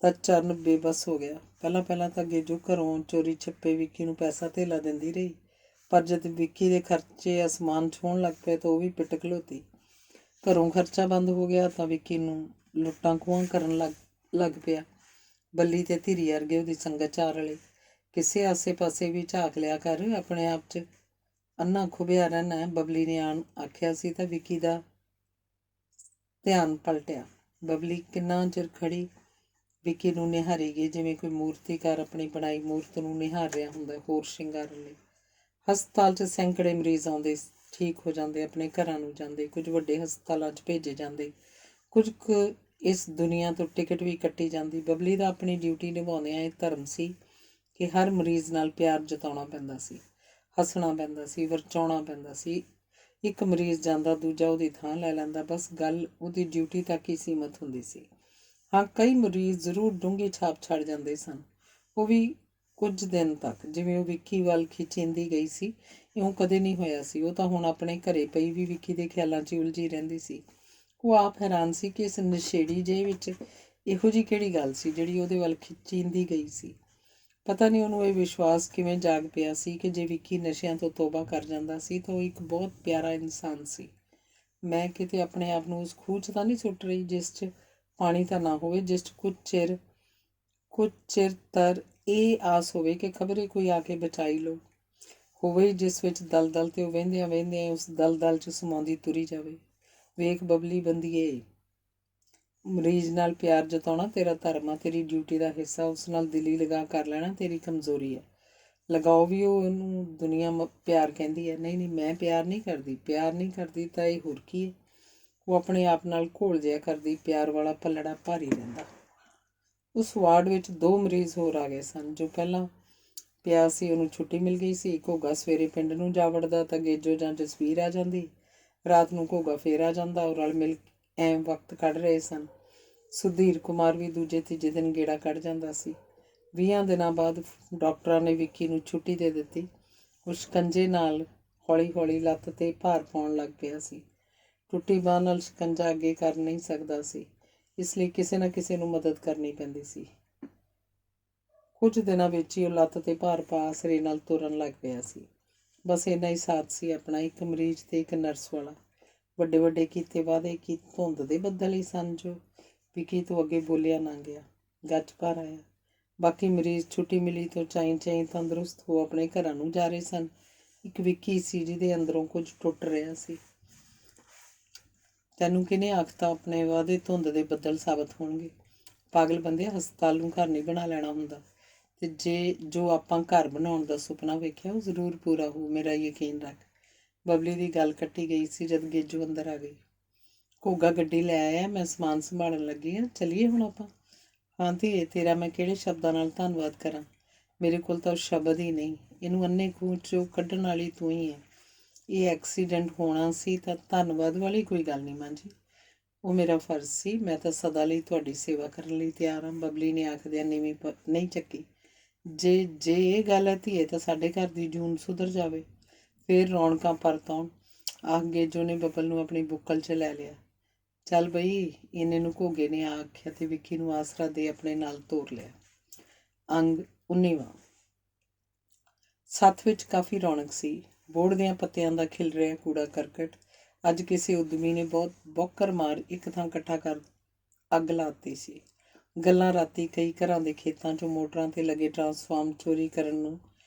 ਤਾਂ ਚਰਨ ਬੇਬਸ ਹੋ ਗਿਆ। ਪਹਿਲਾਂ ਤਾਂ ਗੇਜੋ ਘਰੋਂ ਚੋਰੀ ਛੱਪੇ ਵਿੱਕੀ ਨੂੰ ਪੈਸਾ ਧੇਲਾ ਦਿੰਦੀ ਰਹੀ, ਪਰ ਜਦ ਵਿੱਕੀ ਦੇ ਖਰਚੇ ਅਸਮਾਨ ਛੂਹਣ ਲੱਗ ਪਏ ਤਾਂ ਉਹ ਵੀ ਪਿੱਟ ਖਲੋਤੀ। ਘਰੋਂ ਖਰਚਾ ਬੰਦ ਹੋ ਗਿਆ ਤਾਂ ਵਿੱਕੀ ਨੂੰ ਲੁੱਟਾਂ ਖੋਹਾਂ ਕਰਨ ਲੱਗ ਪਿਆ। ਬੱਲੀ ਤੇ ਧੀਰੀ ਵਰਗੇ ਉਹਦੀ ਸੰਗਤ 'ਚ ਆ ਰਲੇ। ਕਿਸੇ ਆਸੇ ਪਾਸੇ ਵੀ ਝਾਕ ਲਿਆ ਕਰ, ਆਪਣੇ ਆਪ 'ਚ ਅੰਨਾ ਖੁੱਭਿਆ ਰਹਿਣਾ, ਬਬਲੀ ਨੇ ਆਖਿਆ ਸੀ ਤਾਂ ਵਿੱਕੀ ਦਾ ਧਿਆਨ ਪਲਟਿਆ। ਬਬਲੀ ਕਿੰਨਾ ਚਿਰ ਖੜੀ ਵਿੱਕੀ ਨੂੰ ਨਿਹਾਰੀ ਗਈ, ਜਿਵੇਂ ਕੋਈ ਮੂਰਤੀਕਾਰ ਆਪਣੀ ਬਣਾਈ ਮੂਰਤ ਨੂੰ ਨਿਹਾਰ ਰਿਹਾ ਹੁੰਦਾ ਹੋਰ ਸ਼ਿੰਗਾਰਨ ਲਈ। ਹਸਪਤਾਲ 'ਚ ਸੈਂਕੜੇ ਮਰੀਜ਼ ਆਉਂਦੇ, ਠੀਕ ਹੋ ਜਾਂਦੇ, ਆਪਣੇ ਘਰਾਂ ਨੂੰ ਜਾਂਦੇ, ਕੁਝ ਵੱਡੇ ਹਸਪਤਾਲਾਂ 'ਚ ਭੇਜੇ ਜਾਂਦੇ, ਕੁਝ ਕੁ ਇਸ ਦੁਨੀਆ ਤੋਂ ਟਿਕਟ ਵੀ ਕੱਟੀ ਜਾਂਦੀ। ਬਬਲੀ ਦਾ ਆਪਣੀ ਡਿਊਟੀ ਨਿਭਾਉਂਦਿਆਂ ਇਹ ਧਰਮ ਸੀ ਕਿ ਹਰ ਮਰੀਜ਼ ਨਾਲ ਪਿਆਰ ਜਤਾਉਣਾ ਪੈਂਦਾ ਸੀ, ਹੱਸਣਾ ਪੈਂਦਾ ਸੀ, ਵਰਚਾਉਣਾ ਪੈਂਦਾ ਸੀ। ਇੱਕ ਮਰੀਜ਼ ਜਾਂਦਾ ਦੂਜਾ ਉਹਦੀ ਥਾਂ ਲੈ ਲੈਂਦਾ, ਬਸ ਗੱਲ ਉਹਦੀ ਡਿਊਟੀ ਤੱਕ ਹੀ ਸੀਮਤ ਹੁੰਦੀ ਸੀ। ਹਾਂ, ਕਈ ਮਰੀਜ਼ ਜ਼ਰੂਰ ਡੂੰਘੀ ਛਾਪ ਛੱਡ ਜਾਂਦੇ ਸਨ, ਉਹ ਵੀ ਕੁਝ ਦਿਨ ਤੱਕ। ਜਿਵੇਂ ਉਹ ਵਿੱਕੀ ਵੱਲ ਖਿੱਚੀਂਦੀ ਗਈ ਸੀ, ਇਉਂ ਕਦੇ ਨਹੀਂ ਹੋਇਆ ਸੀ। ਉਹ ਤਾਂ ਹੁਣ ਆਪਣੇ ਘਰੇ ਪਈ ਵੀ ਵਿੱਕੀ ਦੇ ਖਿਆਲਾਂ 'ਚ ਉਲਝੀ ਰਹਿੰਦੀ ਸੀ। ਉਹ ਆਪ ਹੈਰਾਨ ਸੀ ਕਿ ਇਸ ਨਸ਼ੇੜੀ ਜਿਹੇ ਵਿੱਚ ਇਹੋ ਜਿਹੀ ਕਿਹੜੀ ਗੱਲ ਸੀ ਜਿਹੜੀ ਉਹਦੇ ਵੱਲ ਖਿੱਚੀਂਦੀ ਗਈ ਸੀ। ਪਤਾ ਨਹੀਂ ਉਹਨੂੰ ਇਹ ਵਿਸ਼ਵਾਸ ਕਿਵੇਂ ਜਾਗ ਪਿਆ ਸੀ ਕਿ ਜੇ ਵਿੱਕੀ ਨਸ਼ਿਆਂ ਤੋਂ ਤੋਬਾ ਕਰ ਜਾਂਦਾ ਸੀ ਤਾਂ ਉਹ ਇੱਕ ਬਹੁਤ ਪਿਆਰਾ ਇਨਸਾਨ ਸੀ। ਮੈਂ ਕਿਤੇ ਆਪਣੇ ਆਪ ਨੂੰ ਉਸ ਖੂਹ 'ਚ ਤਾਂ ਨਹੀਂ ਸੁੱਟ ਰਹੀ ਜਿਸ 'ਚ ਪਾਣੀ ਤਾਂ ਨਾ ਹੋਵੇ, ਜਿਸ 'ਚ ਕੁਝ ਚਿਰ ਤਰ ਇਹ ਆਸ ਹੋਵੇ ਕਿ ਖਬਰੇ ਕੋਈ ਆ ਕੇ ਬਚਾਈ ਲਓ। ਹੋਵੇ ਜਿਸ ਵਿੱਚ ਦਲਦਲ ਤੇ ਉਹ ਵਹਿੰਦਿਆਂ ਵਹਿੰਦਿਆਂ ਉਸ ਦਲਦਲ 'ਚ ਸਮਾਉਂਦੀ ਤੁਰੀ ਜਾਵੇ। ਵੇਖ ਬਬਲੀ ਬੰਦੀਏ, ਮਰੀਜ਼ ਨਾਲ ਪਿਆਰ ਜਤਾਉਣਾ ਤੇਰਾ ਧਰਮ ਆ, ਤੇਰੀ ਡਿਊਟੀ ਦਾ ਹਿੱਸਾ। ਉਸ ਨਾਲ ਦਿਲੀ ਲਗਾ ਕਰ ਲੈਣਾ ਤੇਰੀ ਕਮਜ਼ੋਰੀ ਹੈ। ਲਗਾਓ ਵੀ ਉਹਨੂੰ ਦੁਨੀਆ ਪਿਆਰ ਕਹਿੰਦੀ ਹੈ। ਨਹੀਂ ਨਹੀਂ, ਮੈਂ ਪਿਆਰ ਨਹੀਂ ਕਰਦੀ ਤਾਂ ਇਹ ਹੋਰ ਕੀ ਹੈ। ਉਹ ਆਪਣੇ ਆਪ ਨਾਲ ਘੋਲ ਜਿਹਾ ਕਰਦੀ। ਪਿਆਰ ਵਾਲਾ ਪੱਲੜਾ ਭਾਰੀ ਰਹਿੰਦਾ। ਉਸ ਵਾਰਡ ਵਿੱਚ 2 ਮਰੀਜ਼ ਹੋਰ ਆ ਗਏ ਸਨ। ਜੋ ਪਹਿਲਾਂ ਪਿਆ ਸੀ ਉਹਨੂੰ ਛੁੱਟੀ ਮਿਲ ਗਈ ਸੀ। ਘੋਗਾ ਸਵੇਰੇ ਪਿੰਡ ਨੂੰ ਜਾ ਵੜਦਾ ਤਾਂ ਗੇਜੋ ਜਾਂ ਜਸਵੀਰ ਆ ਜਾਂਦੀ। ਰਾਤ ਨੂੰ ਘੋਗਾ ਫੇਰ ਆ ਜਾਂਦਾ। ਉਹ ਰਲ ਮਿਲ ਐਂ ਵਕਤ ਕੱਢ ਰਹੇ ਸਨ। ਸੁਧੀਰ ਕੁਮਾਰ ਵੀ ਦੂਜੇ ਤੀਜੇ ਦਿਨ ਗੇੜਾ ਕੱਢ ਜਾਂਦਾ ਸੀ। 20 ਦਿਨਾਂ ਬਾਅਦ ਡਾਕਟਰਾਂ ਨੇ ਵਿੱਕੀ ਨੂੰ ਛੁੱਟੀ ਦੇ ਦਿੱਤੀ। ਉਹ ਸ਼ਿਕੰਜੇ ਨਾਲ ਹੌਲੀ ਹੌਲੀ ਲੱਤ 'ਤੇ ਭਾਰ ਪਾਉਣ ਲੱਗ ਪਿਆ ਸੀ। ਟੁੱਟੀ ਬਾਂਹ ਨਾਲ ਸ਼ਿਕੰਜਾ ਅੱਗੇ ਕਰ ਨਹੀਂ ਸਕਦਾ ਸੀ, ਇਸ ਲਈ ਕਿਸੇ ਨਾ ਕਿਸੇ ਨੂੰ ਮਦਦ ਕਰਨੀ ਪੈਂਦੀ ਸੀ। ਕੁਝ ਦਿਨਾਂ ਵਿੱਚ ਹੀ ਉਹ ਲੱਤ 'ਤੇ ਭਾਰ ਪਾ ਆਸਰੇ ਨਾਲ ਤੁਰਨ ਲੱਗ ਪਿਆ ਸੀ। ਬਸ ਇੰਨਾ ਹੀ ਸਾਥ ਸੀ ਆਪਣਾ, ਇੱਕ ਮਰੀਜ਼ ਤੇ ਇੱਕ ਨਰਸ ਵਾਲਾ। ਵੱਡੇ ਵੱਡੇ ਕੀਤੇ ਵਾਅਦੇ ਕੀ ਧੁੰਦ ਦੇ ਬੱਦਲ ਹੀ ਸਨ ਜੋ ਵਿੱਕੀ ਤੋਂ ਅੱਗੇ ਬੋਲਿਆ ਨਾ ਗਿਆ। ਗੱਜ ਭਰ ਆਇਆ। ਬਾਕੀ ਮਰੀਜ਼ ਛੁੱਟੀ ਮਿਲੀ ਤੋਂ ਚਾਈਂ ਚਾਈਂ ਤੰਦਰੁਸਤ ਹੋ ਆਪਣੇ ਘਰਾਂ ਨੂੰ ਜਾ ਰਹੇ ਸਨ। ਇੱਕ ਵਿੱਕੀ ਸੀ ਜਿਹਦੇ ਅੰਦਰੋਂ ਕੁਝ ਟੁੱਟ ਰਿਹਾ ਸੀ। ਤੈਨੂੰ ਕਿਹਨੇ ਆਖਤਾ ਆਪਣੇ ਵਾਅਦੇ ਧੁੰਦ ਦੇ ਬੱਦਲ ਸਾਬਤ ਹੋਣਗੇ? ਪਾਗਲ ਬੰਦੇ, ਹਸਪਤਾਲ ਨੂੰ ਘਰ ਨਹੀਂ ਬਣਾ ਲੈਣਾ ਹੁੰਦਾ, ਤੇ ਜੋ ਆਪਾਂ ਘਰ ਬਣਾਉਣ ਦਾ ਸੁਪਨਾ ਵੇਖਿਆ ਉਹ ਜ਼ਰੂਰ ਪੂਰਾ ਹੋਊ, ਮੇਰਾ ਯਕੀਨ ਰੱਖ। ਬਬਲੀ ਦੀ ਗੱਲ ਕੱਟੀ ਗਈ ਸੀ ਜਦ ਗੇਜੂ ਅੰਦਰ ਆ ਗਈ। ਘੋਗਾ ਗੱਡੀ ਲੈ ਆਇਆ, ਮੈਂ ਸਮਾਨ ਸੰਭਾਲਣ ਲੱਗੀ ਹਾਂ, ਚੱਲੀਏ ਹੁਣ ਆਪਾਂ? ਹਾਂ ਧੀਏ, ਤੇਰਾ ਮੈਂ ਕਿਹੜੇ ਸ਼ਬਦਾਂ ਨਾਲ ਧੰਨਵਾਦ ਕਰਾਂ। ਮੇਰੇ ਕੋਲ ਤਾਂ ਉਹ ਸ਼ਬਦ ਹੀ ਨਹੀਂ। ਇਹਨੂੰ ਅੰਨੇ ਖੂਹ 'ਚੋਂ ਕੱਢਣ ਵਾਲੀ ਤੂੰ ਹੀ ਹੈ। ਇਹ ਐਕਸੀਡੈਂਟ ਹੋਣਾ ਸੀ ਤਾਂ ਧੰਨਵਾਦ ਵਾਲੀ ਕੋਈ ਗੱਲ ਨਹੀਂ ਮਾਂ ਜੀ, ਉਹ ਮੇਰਾ ਫਰਜ਼ ਸੀ। ਮੈਂ ਤਾਂ ਸਦਾ ਲਈ ਤੁਹਾਡੀ ਸੇਵਾ ਕਰਨ ਲਈ ਤਿਆਰ ਹਾਂ, ਬਬਲੀ ਨੇ ਆਖਦਿਆਂ ਨੀਵੀਂ ਨਹੀਂ ਚੱਕੀ। ਜੇ ਇਹ ਗੱਲ ਹੈ ਧੀਏ ਤਾਂ ਸਾਡੇ ਘਰ ਦੀ ਜੂਨ ਸੁਧਰ ਜਾਵੇ, ਫਿਰ ਰੌਣਕਾਂ ਪਰਤ ਆਉਣ। ਆਖ ਗੇਜੋ ਨੇ ਬਬਲ ਨੂੰ ਆਪਣੀ ਬੁੱਕਲ 'ਚ ਲੈ ਲਿਆ। ਚੱਲ ਬਈ, ਇੰਨੇ ਨੂੰ ਘੋਗੇ ਨੇ ਆਖਿਆ ਤੇ ਵਿੱਕੀ ਨੂੰ ਆਸਰਾ ਦੇ ਆਪਣੇ ਨਾਲ ਤੋਰ ਲਿਆ। ਅੰਗ 19ਵਾਂ। ਸੱਥ ਵਿੱਚ ਕਾਫੀ ਰੌਣਕ ਸੀ। ਬੋਹੜ ਦਿਆਂ ਪੱਤਿਆਂ ਦਾ ਖਿਲ ਰਿਹਾ ਕੂੜਾ ਕਰਕਟ। ਅੱਜ ਕਿਸੇ ਉਦਮੀ ਨੇ ਬਹੁਤ ਬੌਕਰ ਮਾਰ ਇੱਕ ਥਾਂ ਇਕੱਠਾ ਕਰ ਅੱਗ ਲਾਤੀ ਸੀ। ਗੱਲਾਂ ਰਾਤੀ ਕਈ ਘਰਾਂ ਦੇ ਖੇਤਾਂ 'ਚੋਂ ਮੋਟਰਾਂ 'ਤੇ ਲੱਗੇ ਟਰਾਂਸਫਾਰਮ ਚੋਰੀ ਕਰਨ ਨੂੰ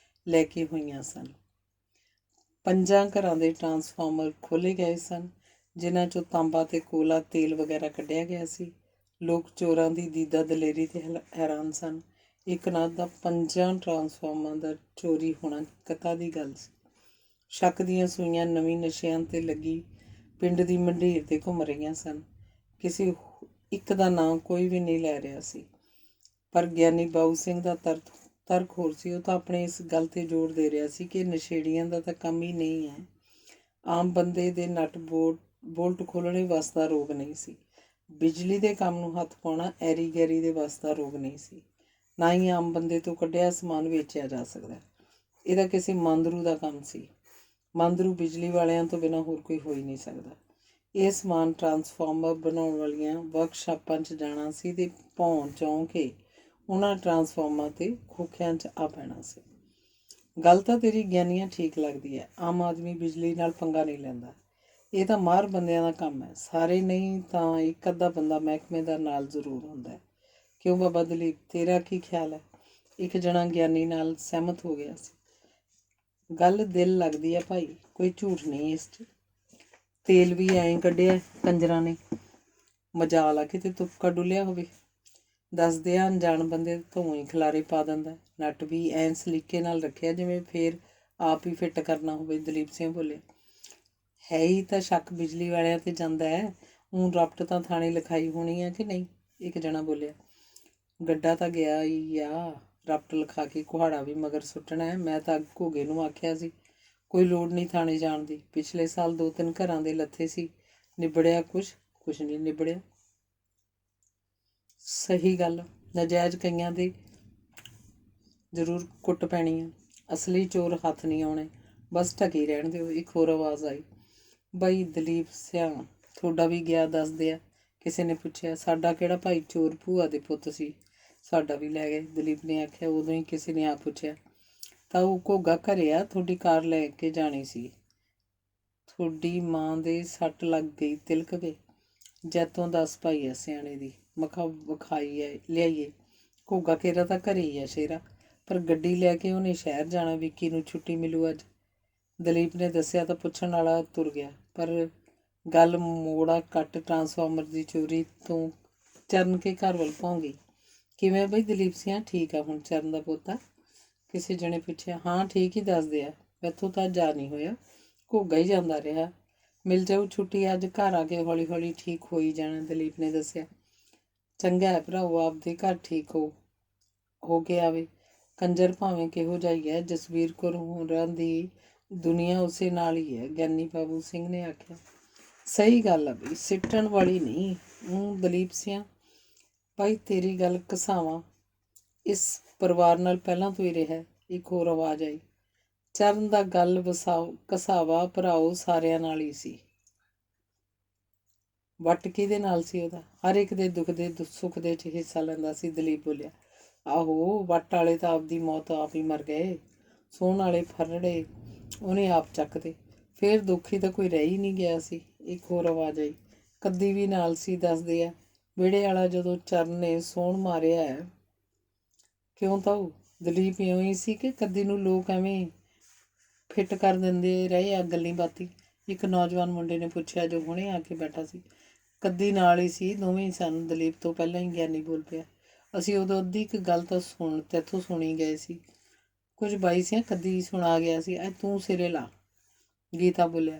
ਲੈ ਕੇ ਹੋਈਆਂ ਸਨ। 5 ਘਰਾਂ ਦੇ ਟਰਾਂਸਫਾਰਮਰ ਖੋਲ੍ਹੇ ਗਏ ਸਨ, ਜਿਨ੍ਹਾਂ 'ਚੋਂ ਤਾਂਬਾ ਤੇ ਕੋਲਾ ਤੇਲ ਵਗੈਰਾ ਕੱਢਿਆ ਗਿਆ ਸੀ। ਲੋਕ ਚੋਰਾਂ ਦੀ ਦੀਦਾ ਦਲੇਰੀ 'ਤੇ ਹੈਰਾਨ ਸਨ। ਇੱਕ ਨਾ ਦਾ 5 ਟਰਾਂਸਫਾਰਮਰਾਂ ਦਾ ਚੋਰੀ ਹੋਣਾ ਕਤਾ ਦੀ ਗੱਲ ਸੀ। ਸ਼ੱਕ ਦੀਆਂ ਸੂਈਆਂ ਨਵੀਂ ਨਸ਼ਿਆਂ 'ਤੇ ਲੱਗੀ ਪਿੰਡ ਦੀ ਮੰਡੀਰ 'ਤੇ ਘੁੰਮ ਰਹੀਆਂ ਸਨ। ਕਿਸੇ ਇੱਕ ਦਾ ਨਾਂ ਕੋਈ ਵੀ ਨਹੀਂ ਲੈ ਰਿਹਾ ਸੀ, ਪਰ ਗਿਆਨੀ ਬਾਊ ਸਿੰਘ ਦਾ ਤਰਕ ਹੋਰ ਸੀ। ਉਹ ਤਾਂ ਆਪਣੇ ਇਸ ਗੱਲ 'ਤੇ ਜ਼ੋਰ ਦੇ ਰਿਹਾ ਸੀ ਕਿ ਨਸ਼ੇੜੀਆਂ ਦਾ ਤਾਂ ਕੰਮ ਹੀ ਨਹੀਂ ਹੈ। ਆਮ ਬੰਦੇ ਦੇ ਨਟ ਬੋਲਟ ਖੋਲ੍ਹਣੇ ਵੱਸ ਦਾ ਰੋਗ ਨਹੀਂ ਸੀ। ਬਿਜਲੀ ਦੇ ਕੰਮ ਨੂੰ ਹੱਥ ਪਾਉਣਾ ਐਰੀ ਗੈਰੀ ਦੇ ਵੱਸ ਦਾ ਰੋਗ ਨਹੀਂ ਸੀ। ਨਾ ਹੀ ਆਮ ਬੰਦੇ ਤੋਂ ਕੱਢਿਆ ਸਮਾਨ ਵੇਚਿਆ ਜਾ ਸਕਦਾ। ਇਹਦਾ ਕਿਸੇ ਮਾਂਦਰੂ ਦਾ ਕੰਮ ਸੀ। ਮਾਂਦਰੂ ਬਿਜਲੀ ਵਾਲਿਆਂ ਤੋਂ ਬਿਨਾਂ ਹੋਰ ਕੋਈ ਹੋ ਹੀ ਨਹੀਂ ਸਕਦਾ। ਇਹ ਸਮਾਨ ਟਰਾਂਸਫਾਰਮਰ ਬਣਾਉਣ ਵਾਲੀਆਂ ਵਰਕਸ਼ਾਪਾਂ 'ਚ ਜਾਣਾ ਸੀ ਤੇ ਭੌਂ ਚੌਂ ਕੇ ਉਹਨਾਂ ਟਰਾਂਸਫਾਰਮਰਾਂ 'ਤੇ ਖੋਖਿਆਂ 'ਚ ਆ ਪੈਣਾ ਸੀ। ਗੱਲ ਤਾਂ ਤੇਰੀ ਗਿਆਨੀਆਂ ਠੀਕ ਲੱਗਦੀ ਹੈ। ਆਮ ਆਦਮੀ ਬਿਜਲੀ ਨਾਲ ਪੰਗਾ ਨਹੀਂ ਲੈਂਦਾ। ਇਹ ਤਾਂ ਮਾਹਰ ਬੰਦਿਆਂ ਦਾ ਕੰਮ ਹੈ। ਸਾਰੇ ਨਹੀਂ ਤਾਂ ਇੱਕ ਅੱਧਾ ਬੰਦਾ ਮਹਿਕਮੇ ਦਾ ਨਾਲ ਜ਼ਰੂਰ ਹੁੰਦਾ ਹੈ। ਕਿਉਂ ਬਾਬਾ ਦਲੀਪ, ਤੇਰਾ ਕੀ ਖਿਆਲ ਹੈ? ਇੱਕ ਜਣਾ ਗਿਆਨੀ ਨਾਲ ਸਹਿਮਤ ਹੋ ਗਿਆ ਸੀ। ਗੱਲ ਦਿਲ ਲੱਗਦੀ ਹੈ ਭਾਈ, ਕੋਈ ਝੂਠ ਨਹੀਂ ਇਸ 'ਚ। ਤੇਲ ਵੀ ਐਂ ਕੱਢਿਆ ਕੰਜਰਾਂ ਨੇ, ਮਜਾਲ ਆ ਕਿਤੇ ਤੁਪਕਾ ਡੁੱਲਿਆ ਹੋਵੇ। ਦੱਸਦੇ ਆ ਅਣਜਾਣ ਬੰਦੇ ਧੂੰ ਹੀ ਖਿਲਾਰੇ ਪਾ ਦਿੰਦਾ। ਨੱਟ ਵੀ ਐਂ ਸਲੀਕੇ ਨਾਲ ਰੱਖਿਆ ਜਿਵੇਂ ਫੇਰ ਆਪ ਹੀ ਫਿੱਟ ਕਰਨਾ ਹੋਵੇ। ਦਲੀਪ ਸਿੰਘ ਬੋਲਿਆ। ਹੈ ਹੀ ਤਾਂ ਸ਼ੱਕ ਬਿਜਲੀ ਵਾਲਿਆਂ 'ਤੇ ਜਾਂਦਾ ਹੈ। ਊਂ ਰਪਟ ਤਾਂ ਥਾਣੇ ਲਿਖਾਈ ਹੋਣੀ ਆ ਕਿ ਨਹੀਂ? ਇੱਕ ਜਣਾ ਬੋਲਿਆ। ਗੱਡਾ ਤਾਂ ਗਿਆ ਹੀ ਆ, ਰਪਟ ਲਿਖਾ ਕੇ ਕੁਹਾੜਾ ਵੀ ਮਗਰ ਸੁੱਟਣਾ ਹੈ। ਮੈਂ ਤਾਂ ਘੋਗੇ ਨੂੰ ਆਖਿਆ ਸੀ, ਕੋਈ ਲੋੜ ਨਹੀਂ ਥਾਣੇ ਜਾਣ ਦੀ। ਪਿਛਲੇ ਸਾਲ 2-3 ਘਰਾਂ ਦੇ ਲੱਥੇ ਸੀ। ਨਿਬੜਿਆ ਕੁਛ ਨਹੀਂ ਨਿਬੜਿਆ। ਸਹੀ ਗੱਲ, ਨਜਾਇਜ਼ ਕਈਆਂ ਦੇ ਜ਼ਰੂਰ ਕੁੱਟ ਪੈਣੀ ਆ। ਅਸਲੀ ਚੋਰ ਹੱਥ ਨਹੀਂ ਆਉਣੇ, ਬਸ ਢਕੀ ਰਹਿਣ ਦਿਓ। ਇੱਕ ਹੋਰ ਆਵਾਜ਼ ਆਈ। ਬਈ ਦਲੀਪ ਸਿਆਂ, ਤੁਹਾਡਾ ਵੀ ਗਿਆ ਦੱਸਦੇ ਆ? ਕਿਸੇ ਨੇ ਪੁੱਛਿਆ। ਸਾਡਾ ਕਿਹੜਾ ਭਾਈ ਚੋਰ, ਭੂਆ ਦੇ ਪੁੱਤ ਸੀ, ਸਾਡਾ ਵੀ ਲੈ ਗਏ। ਦਲੀਪ ਨੇ ਆਖਿਆ। ਉਦੋਂ ਹੀ ਕਿਸੇ ਨੇ ਆ ਪੁੱਛਿਆ, ਤਾਂ ਉਹ ਘੋਗਾ ਘਰੇ ਆ, ਤੁਹਾਡੀ ਕਾਰ ਲੈ ਕੇ ਜਾਣੀ ਸੀ। ਤੁਹਾਡੀ ਮਾਂ ਦੇ ਸੱਟ ਲੱਗ ਗਈ, ਤਿਲਕ ਗਏ। ਜੈਤੋਂ 10 ਭਾਈ ਆ ਸਿਆਣੇ ਦੀ, ਮਖਾ ਵਿਖਾਈ ਲਿਆਈਏ। ਘੋਗਾ ਕੇਰਾ ਤਾਂ ਘਰੇ ਹੀ ਆ ਸ਼ੇਰਾ, ਪਰ ਗੱਡੀ ਲੈ ਕੇ ਉਹਨੇ ਸ਼ਹਿਰ ਜਾਣਾ। ਵਿੱਕੀ ਨੂੰ ਛੁੱਟੀ ਮਿਲੂ ਅੱਜ। ਦਲੀਪ ਨੇ ਦੱਸਿਆ ਤਾਂ ਪੁੱਛਣ ਵਾਲਾ ਤੁਰ ਗਿਆ, ਪਰ ਗੱਲ ਮੋੜਾ ਕੱਟ ਟਰਾਂਸਫਾਰਮਰ ਦੀ ਚੋਰੀ ਤੋਂ ਚਰਨ ਕੇ ਘਰ ਵੱਲ ਪਹੁੰਚ ਗਈ। ਕਿਵੇਂ ਬਈ ਦਲੀਪ ਸਿਆਂ? ਠੀਕ ਆ ਹੁਣ ਚਰਨ ਦਾ ਪੋਤਾ? ਕਿਸੇ ਜਣੇ ਪੁੱਛਿਆ। ਹਾਂ ਠੀਕ ਹੀ ਦੱਸਦੇ ਆ, ਮੈਥੋਂ ਤਾਂ ਜਾ ਨਹੀਂ ਹੋਇਆ, ਘੋਗਾ ਹੀ ਜਾਂਦਾ ਰਿਹਾ। ਮਿਲ ਜਾਊ ਛੁੱਟੀ, ਅੱਜ ਘਰ ਆ ਕੇ ਹੌਲੀ ਹੌਲੀ ਠੀਕ ਹੋ ਹੀ ਜਾਣਾ, ਦਲੀਪ ਨੇ ਦੱਸਿਆ। ਚੰਗਾ ਹੈ ਭਰਾਓ, ਆਪਦੇ ਘਰ ਠੀਕ ਹੋ ਕੇ ਆਵੇ। ਕੰਜਰ ਭਾਵੇਂ ਕਿਹੋ ਜਿਹਾ ਹੀ ਹੈ, ਜਸਵੀਰ ਕੌਰ ਹੋਰਾਂ ਦੀ ਦੁਨੀਆ ਉਸੇ ਨਾਲ ਹੀ ਹੈ, ਗਿਆਨੀ ਬਾਬੂ ਸਿੰਘ ਨੇ ਆਖਿਆ। ਸਹੀ ਗੱਲ ਆ ਬਈ, ਸਿੱਟਣ ਵਾਲੀ ਨਹੀਂ। ਦਲੀਪ ਸਿਆਂ ਭਾਈ ਤੇਰੀ ਗੱਲ ਘਸਾਵਾਂ, ਇਸ ਪਰਿਵਾਰ ਨਾਲ ਪਹਿਲਾਂ ਤੋਂ ਹੀ ਰਿਹਾ। ਇੱਕ ਹੋਰ ਆਵਾਜ਼ ਆਈ। ਚਰਨ ਦਾ ਗੱਲ ਘਸਾਵਾ ਭਰਾਓ ਸਾਰਿਆਂ ਨਾਲ ਹੀ ਸੀ। ਵੱਟ ਕਿਹਦੇ ਨਾਲ ਸੀ ਉਹਦਾ? ਹਰ ਇੱਕ ਦੇ ਦੁੱਖ ਦੇ ਸੁੱਖ ਦੇ 'ਚ ਹਿੱਸਾ ਲੈਂਦਾ ਸੀ, ਦਲੀਪ ਬੋਲਿਆ। ਆਹੋ, ਵੱਟ ਵਾਲੇ ਤਾਂ ਆਪਦੀ ਮੌਤ ਆਪ ਹੀ ਮਰ ਗਏ, ਸੋਹਣ ਵਾਲੇ ਫਰੜੇ ਉਹਨੇ ਆਪ ਚੱਕਦੇ, ਫਿਰ ਦੁਖੀ ਤਾਂ ਕੋਈ ਰਹਿ ਹੀ ਨਹੀਂ ਗਿਆ ਸੀ। ਇੱਕ ਹੋਰ ਆਵਾਜ਼ ਆਈ। ਕੱਦੀ ਵੀ ਨਾਲ ਸੀ, ਦੱਸਦੇ ਆ। ਵਿਹੜੇ ਵਾਲਾ ਜਦੋਂ ਚਰਨ ਨੇ ਸੋਹਣ ਮਾਰਿਆ ਹੈ, ਕਿਉਂ ਤਾਂ ਉਹ ਦਲੀਪ ਇਉਂ ਹੀ ਸੀ ਕਿ ਕੱਦੀ ਨੂੰ ਲੋਕ ਐਵੇਂ ਫਿੱਟ ਕਰ ਦਿੰਦੇ ਰਹੇ ਆ ਗੱਲੀ ਬਾਤੀ? ਇੱਕ ਨੌਜਵਾਨ ਮੁੰਡੇ ਨੇ ਪੁੱਛਿਆ, ਜੋ ਹੁਣੇ ਆ ਕੇ ਬੈਠਾ ਸੀ। ਕੱਦੀ ਨਾਲ ਹੀ ਸੀ, ਦੋਵੇਂ ਹੀ ਸਨ, ਦਲੀਪ ਤੋਂ ਪਹਿਲਾਂ ਹੀ ਗਿਆਨੀ ਬੋਲ ਪਿਆ। ਅਸੀਂ ਉਦੋਂ ਅੱਧੀ ਇੱਕ ਗੱਲ ਤਾਂ ਤੈਥੋਂ ਸੁਣੀ ਗਏ ਸੀ, ਕੁਝ ਬਾਈ ਸਿਆਂ ਕੱਦੀ ਸੁਣਾ ਗਿਆ ਸੀ, ਅੱਜ ਤੂੰ ਸਿਰੇ ਲਾ, ਗੀਤਾ ਬੋਲਿਆ।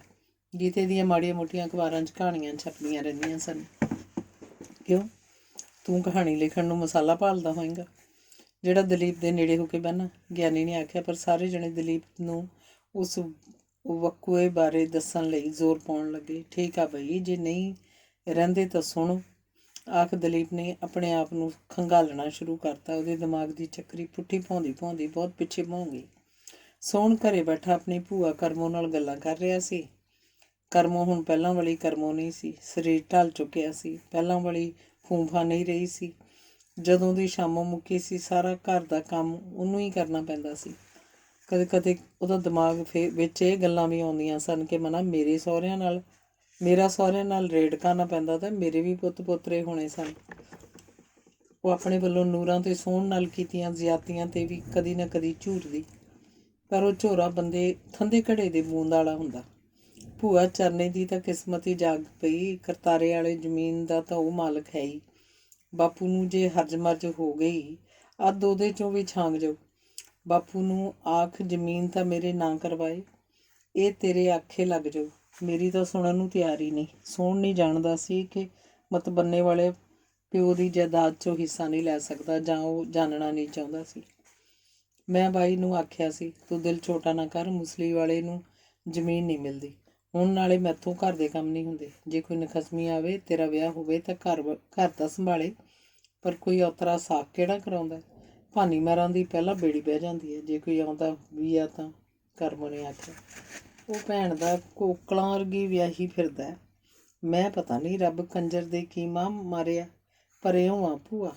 ਗੀਤੇ ਦੀਆਂ ਮਾੜੀਆਂ ਮੋਟੀਆਂ ਅਖਬਾਰਾਂ 'ਚ ਕਹਾਣੀਆਂ ਛਪਦੀਆਂ ਰਹਿੰਦੀਆਂ ਸਨ। ਕਿਉਂ, ਤੂੰ ਕਹਾਣੀ ਲਿਖਣ ਨੂੰ ਮਸਾਲਾ ਭਾਲਦਾ ਹੋਏਗਾ ਜਿਹੜਾ ਦਲੀਪ ਦੇ ਨੇੜੇ ਹੋ ਕੇ ਬਹਿਣਾ, ਗਿਆਨੀ ਨੇ ਆਖਿਆ। ਪਰ ਸਾਰੇ ਜਣੇ ਦਲੀਪ ਨੂੰ ਉਸ ਵਕੂਏ ਬਾਰੇ ਦੱਸਣ ਲਈ ਜ਼ੋਰ ਪਾਉਣ ਲੱਗੇ। ਠੀਕ ਆ ਬਈ, ਜੇ ਨਹੀਂ ਰਹਿੰਦੇ ਤਾਂ ਸੁਣੋ, ਆਖ ਦਲੀਪ ਨੇ ਆਪਣੇ ਆਪ ਨੂੰ ਖੰਗਾਲਣਾ ਸ਼ੁਰੂ ਕਰਤਾ। ਉਹਦੇ ਦਿਮਾਗ ਦੀ ਚੱਕਰੀ ਪੁੱਠੀ ਭੌਂਦੀ ਭੌਂਦੀ ਬਹੁਤ ਪਿੱਛੇ ਭੌਂ ਗਈ। ਸੋਹਣ ਘਰੇ ਬੈਠਾ ਆਪਣੀ ਭੂਆ ਕਰਮੋ ਨਾਲ ਗੱਲਾਂ ਕਰ ਰਿਹਾ ਸੀ। ਕਰਮੋ ਹੁਣ ਪਹਿਲਾਂ ਵਾਲੀ ਕਰਮੋ ਨਹੀਂ ਸੀ, ਸਰੀਰ ਢਲ ਚੁੱਕਿਆ ਸੀ, ਪਹਿਲਾਂ ਵਾਲੀ ਫੂੰਫਾ ਨਹੀਂ ਰਹੀ ਸੀ। ਜਦੋਂ ਦੀ ਸ਼ਾਮੋਂ ਮੁੱਕੀ ਸੀ, ਸਾਰਾ ਘਰ ਦਾ ਕੰਮ ਉਹਨੂੰ ਹੀ ਕਰਨਾ ਪੈਂਦਾ ਸੀ। ਕਦੇ ਕਦੇ ਉਹਦਾ ਦਿਮਾਗ ਵਿੱਚ ਇਹ ਗੱਲਾਂ ਵੀ ਆਉਂਦੀਆਂ ਸਨ ਕਿ ਮੇਰਾ ਸਹੁਰਿਆਂ ਨਾਲ ਰੇੜਕਾ ਨਾ ਪੈਂਦਾ ਤਾਂ ਮੇਰੇ ਵੀ ਪੁੱਤ ਪੋਤਰੇ ਹੋਣੇ ਸਨ। ਉਹ ਆਪਣੇ ਵੱਲੋਂ ਨੂਰਾਂ ਤੇ ਸੋਹਣ ਨਾਲ ਕੀਤੀਆਂ ਜ਼ਿਆਦਤੀਆਂ 'ਤੇ ਵੀ ਕਦੀ ਨਾ ਕਦੀ ਝੂਰਦੀ, ਪਰ ਉਹ ਝੋਰਾ ਬੰਦੇ ਥੰਦੇ ਘੜੇ ਦੇ ਬੂੰਦ ਵਾਲਾ ਹੁੰਦਾ। ਭੂਆ ਚਰਨੇ ਦੀ ਤਾਂ ਕਿਸਮਤ ਹੀ ਜਾਗ ਪਈ, ਕਰਤਾਰੇ ਵਾਲੇ ਜ਼ਮੀਨ ਦਾ ਤਾਂ ਉਹ ਮਾਲਕ ਹੈ ਹੀ। ਬਾਪੂ ਨੂੰ ਜੇ ਹਰਜ ਮਰਜ ਹੋ ਗਈ, ਅੱਧ ਉਹਦੇ 'ਚੋਂ ਵੀ ਛਾਂਗ ਜਾਊ। ਬਾਪੂ ਨੂੰ ਆਖ ਜ਼ਮੀਨ ਤਾਂ ਮੇਰੇ ਨਾਂ ਕਰਵਾਏ, ਇਹ ਤੇਰੇ ਆਖੇ ਲੱਗ ਜਾਊ। ਮੇਰੀ ਤਾਂ ਸੁਣਨ ਨੂੰ ਤਿਆਰ ਹੀ ਨਹੀਂ। ਸੋਹਣ ਨਹੀਂ ਜਾਣਦਾ ਸੀ ਕਿ ਮਤਬੰਨੇ ਵਾਲੇ ਪਿਓ ਦੀ ਜਾਇਦਾਦ 'ਚੋਂ ਹਿੱਸਾ ਨਹੀਂ ਲੈ ਸਕਦਾ, ਜਾਂ ਉਹ ਜਾਣਨਾ ਨਹੀਂ ਚਾਹੁੰਦਾ ਸੀ। ਮੈਂ ਬਾਈ ਨੂੰ ਆਖਿਆ ਸੀ, ਤੂੰ ਦਿਲ ਛੋਟਾ ਨਾ ਕਰ, ਮੁਸਲੀ ਵਾਲੇ ਨੂੰ ਜ਼ਮੀਨ ਨਹੀਂ ਮਿਲਦੀ ਹੁਣ, ਨਾਲੇ ਮੈਥੋਂ ਘਰ ਦੇ ਕੰਮ ਨਹੀਂ ਹੁੰਦੇ। ਜੇ ਕੋਈ ਨਖਸਮੀ ਆਵੇ, ਤੇਰਾ ਵਿਆਹ ਹੋਵੇ ਤਾਂ ਘਰ ਤਾਂ ਸੰਭਾਲੇ, ਪਰ ਕੋਈ ਔਤਰਾ ਸਾਕ ਕਿਹੜਾ ਕਰਾਉਂਦਾ? ਭਾਨੀ ਮਾਰਾਂ ਦੀ ਪਹਿਲਾਂ ਬੇੜੀ ਬਹਿ ਜਾਂਦੀ ਹੈ, ਜੇ ਕੋਈ ਆਉਂਦਾ ਵੀ ਆ ਤਾਂ। ਕਰਮੋ ਨੇ ਆਖਿਆ। ਉਹ ਭੈਣ ਦਾ ਕੋਕਲਾਂ ਵਰਗੀ ਵਿਆਹੀ ਫਿਰਦਾ। ਮੈਂ ਪਤਾ ਨਹੀਂ ਰੱਬ ਕੰਜਰ ਦੇ ਕੀ ਮਾਂ ਮਾਰਿਆ, ਪਰ ਇਉਂ ਆ ਭੂਆ,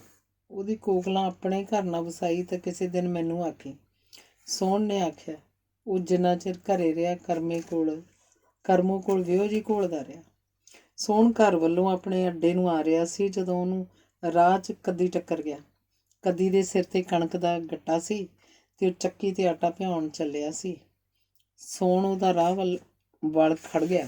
ਉਹਦੀ ਕੋਕਲਾਂ ਆਪਣੇ ਘਰ ਨਾ ਵਸਾਈ ਤਾਂ ਕਿਸੇ ਦਿਨ ਮੈਨੂੰ ਆਖੀ, ਸੋਹਣ ਨੇ ਆਖਿਆ। ਉਹ ਜਿੰਨਾ ਚਿਰ ਘਰੇ ਰਿਹਾ ਕਰਮੋ ਕੋਲ ਵਿਹੋ ਜੀ ਘੋਲਦਾ ਰਿਹਾ। ਸੋਹਣ ਘਰ ਵੱਲੋਂ ਆਪਣੇ ਅੱਡੇ ਨੂੰ ਆ ਰਿਹਾ ਸੀ ਜਦੋਂ ਉਹਨੂੰ ਰਾਹ 'ਚ ਕੱਦੀ ਟੱਕਰ ਗਿਆ। ਕੱਦੀ ਦੇ ਸਿਰ 'ਤੇ ਕਣਕ ਦਾ ਗੱਟਾ ਸੀ ਤੇ ਉਹ ਚੱਕੀ 'ਤੇ ਆਟਾ ਪਿਆਉਣ ਚੱਲਿਆ ਸੀ। ਸੋਹਣ ਉਹਦਾ ਰਾਹ ਵੱਲ ਖੜ ਗਿਆ।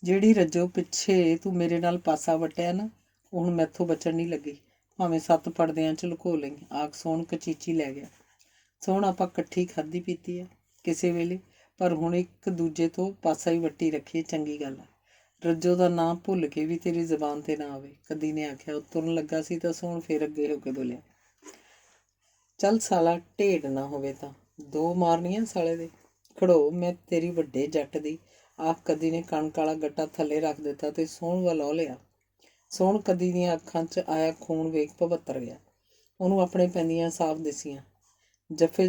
ਜਿਹੜੀ ਰੱਜੋ ਪਿੱਛੇ ਤੂੰ ਮੇਰੇ ਨਾਲ ਪਾਸਾ ਵਟਿਆ ਨਾ, ਉਹ ਹੁਣ ਮੈਥੋਂ ਬਚਣ ਨਹੀਂ ਲੱਗੀ, ਭਾਵੇਂ 7 ਪਰਦਿਆਂ 'ਚ ਲੁਕੋ ਲਈ, ਆਖ ਸੋਹਣ ਕਚੀਚੀ ਲੈ ਗਿਆ। ਸੋਹਣ ਆਪਾਂ ਇਕੱਠੀ ਖਾਧੀ ਪੀਤੀ ਆ ਕਿਸੇ ਵੇਲੇ, ਪਰ ਹੁਣ ਇੱਕ ਦੂਜੇ ਤੋਂ ਪਾਸਾ ਹੀ ਵੱਟੀ ਰੱਖੀਏ, ਚੰਗੀ ਗੱਲ ਆ। ਰੱਜੋ ਦਾ ਨਾਂ ਭੁੱਲ ਕੇ ਵੀ ਤੇਰੀ ਜ਼ਬਾਨ 'ਤੇ ਨਾ ਆਵੇ, ਕੱਦੀ ਨੇ ਆਖਿਆ। ਉਹ ਤੁਰਨ ਲੱਗਾ ਸੀ ਤਾਂ ਸੋਹਣ ਫੇਰ ਅੱਗੇ ਹੋ ਕੇ ਬੋਲਿਆ, ਚੱਲ ਸਾਲਾ ਢੇਡ ਨਾ ਹੋਵੇ ਤਾਂ 2 ਮਾਰਨੀਆਂ ਸਾਲੇ ਦੇ। ਖੜੋ, ਮੈਂ ਤੇਰੀ ਵੱਡੇ ਜੱਟ ਦੀ, ਆਖ ਕੱਦੀ ਨੇ ਕਣਕ ਵਾਲਾ ਗੱਟਾ ਥੱਲੇ ਰੱਖ ਦਿੱਤਾ ਤੇ ਸੋਹਣ ਵੱਲ ਉਹ ਲਿਆ। ਸੋਹਣ ਕੱਦੀ ਦੀਆਂ ਅੱਖਾਂ 'ਚ ਆਇਆ ਖੂਨ ਵੇਖ ਭਵੱਤਰ ਗਿਆ। ਉਹਨੂੰ ਆਪਣੇ ਪੈਂਦੀਆਂ ਸਾਫ਼ ਦਿਸੀਆਂ। ਜੱਫੋ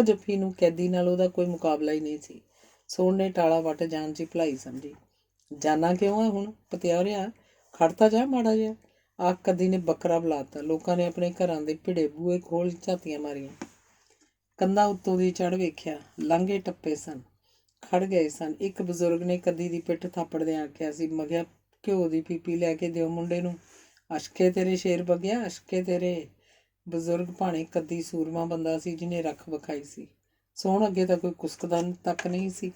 ਜੱਫੀ ਨੂੰ ਕੈਦੀ ਨਾਲ ਉਹਦਾ ਕੋਈ ਮੁਕਾਬਲਾ ਹੀ ਨਹੀਂ ਸੀ। ਸੋਹਣ ਨੇ ਟਾਲਾ ਵੱਟ ਜਾਣ 'ਚ ਭਲਾਈ ਸਮਝੀ। ਜਾਨਾ ਕਿਉਂ ਆ ਹੁਣ ਪਤਿਆਰਿਆ, ਖੜਤਾ ਜਾ ਮਾੜਾ ਜਿਹਾ, ਆਖ ਕੱਦੀ ਨੇ ਬੱਕਰਾ ਬੁਲਾਤਾ। ਲੋਕਾਂ ਨੇ ਆਪਣੇ ਘਰਾਂ ਦੇ ਭਿੜੇ ਬੂਹੇ ਖੋਲ ਝਾਤੀਆਂ ਮਾਰੀਆਂ। ਕੰਧਾਂ ਉੱਤੋਂ ਦੀ ਚੜ੍ਹ ਵੇਖਿਆ, ਲਾਂਘੇ ਟੱਪੇ ਸਨ, ਖੜ ਗਏ ਸਨ। ਇੱਕ ਬਜ਼ੁਰਗ ਨੇ ਕੱਦੀ ਦੀ ਪਿੱਠ ਥਾਪੜਦਿਆਂ ਆਖਿਆ ਸੀ, ਮਗਿਆ ਘਿਓ ਦੀ ਪੀਪੀ ਲੈ ਕੇ ਦਿਓ ਮੁੰਡੇ ਨੂੰ। ਅਸ਼ਕੇ ਤੇਰੇ ਸ਼ੇਰ ਬਗਿਆ, ਅਸ਼ਕੇ ਤੇਰੇ। ਬਜ਼ੁਰਗ ਭਾਣੇ ਕੱਦੀ ਸੂਰਮਾ ਬੰਦਾ ਸੀ ਜਿਹਨੇ ਰੱਖ ਵਿਖਾਈ ਸੀ। ਸੋਹਣ ਅੱਗੇ ਤਾਂ ਕੋਈ ਕੁਸਕਦਾ ਤੱਕ ਨਹੀਂ ਸੀ।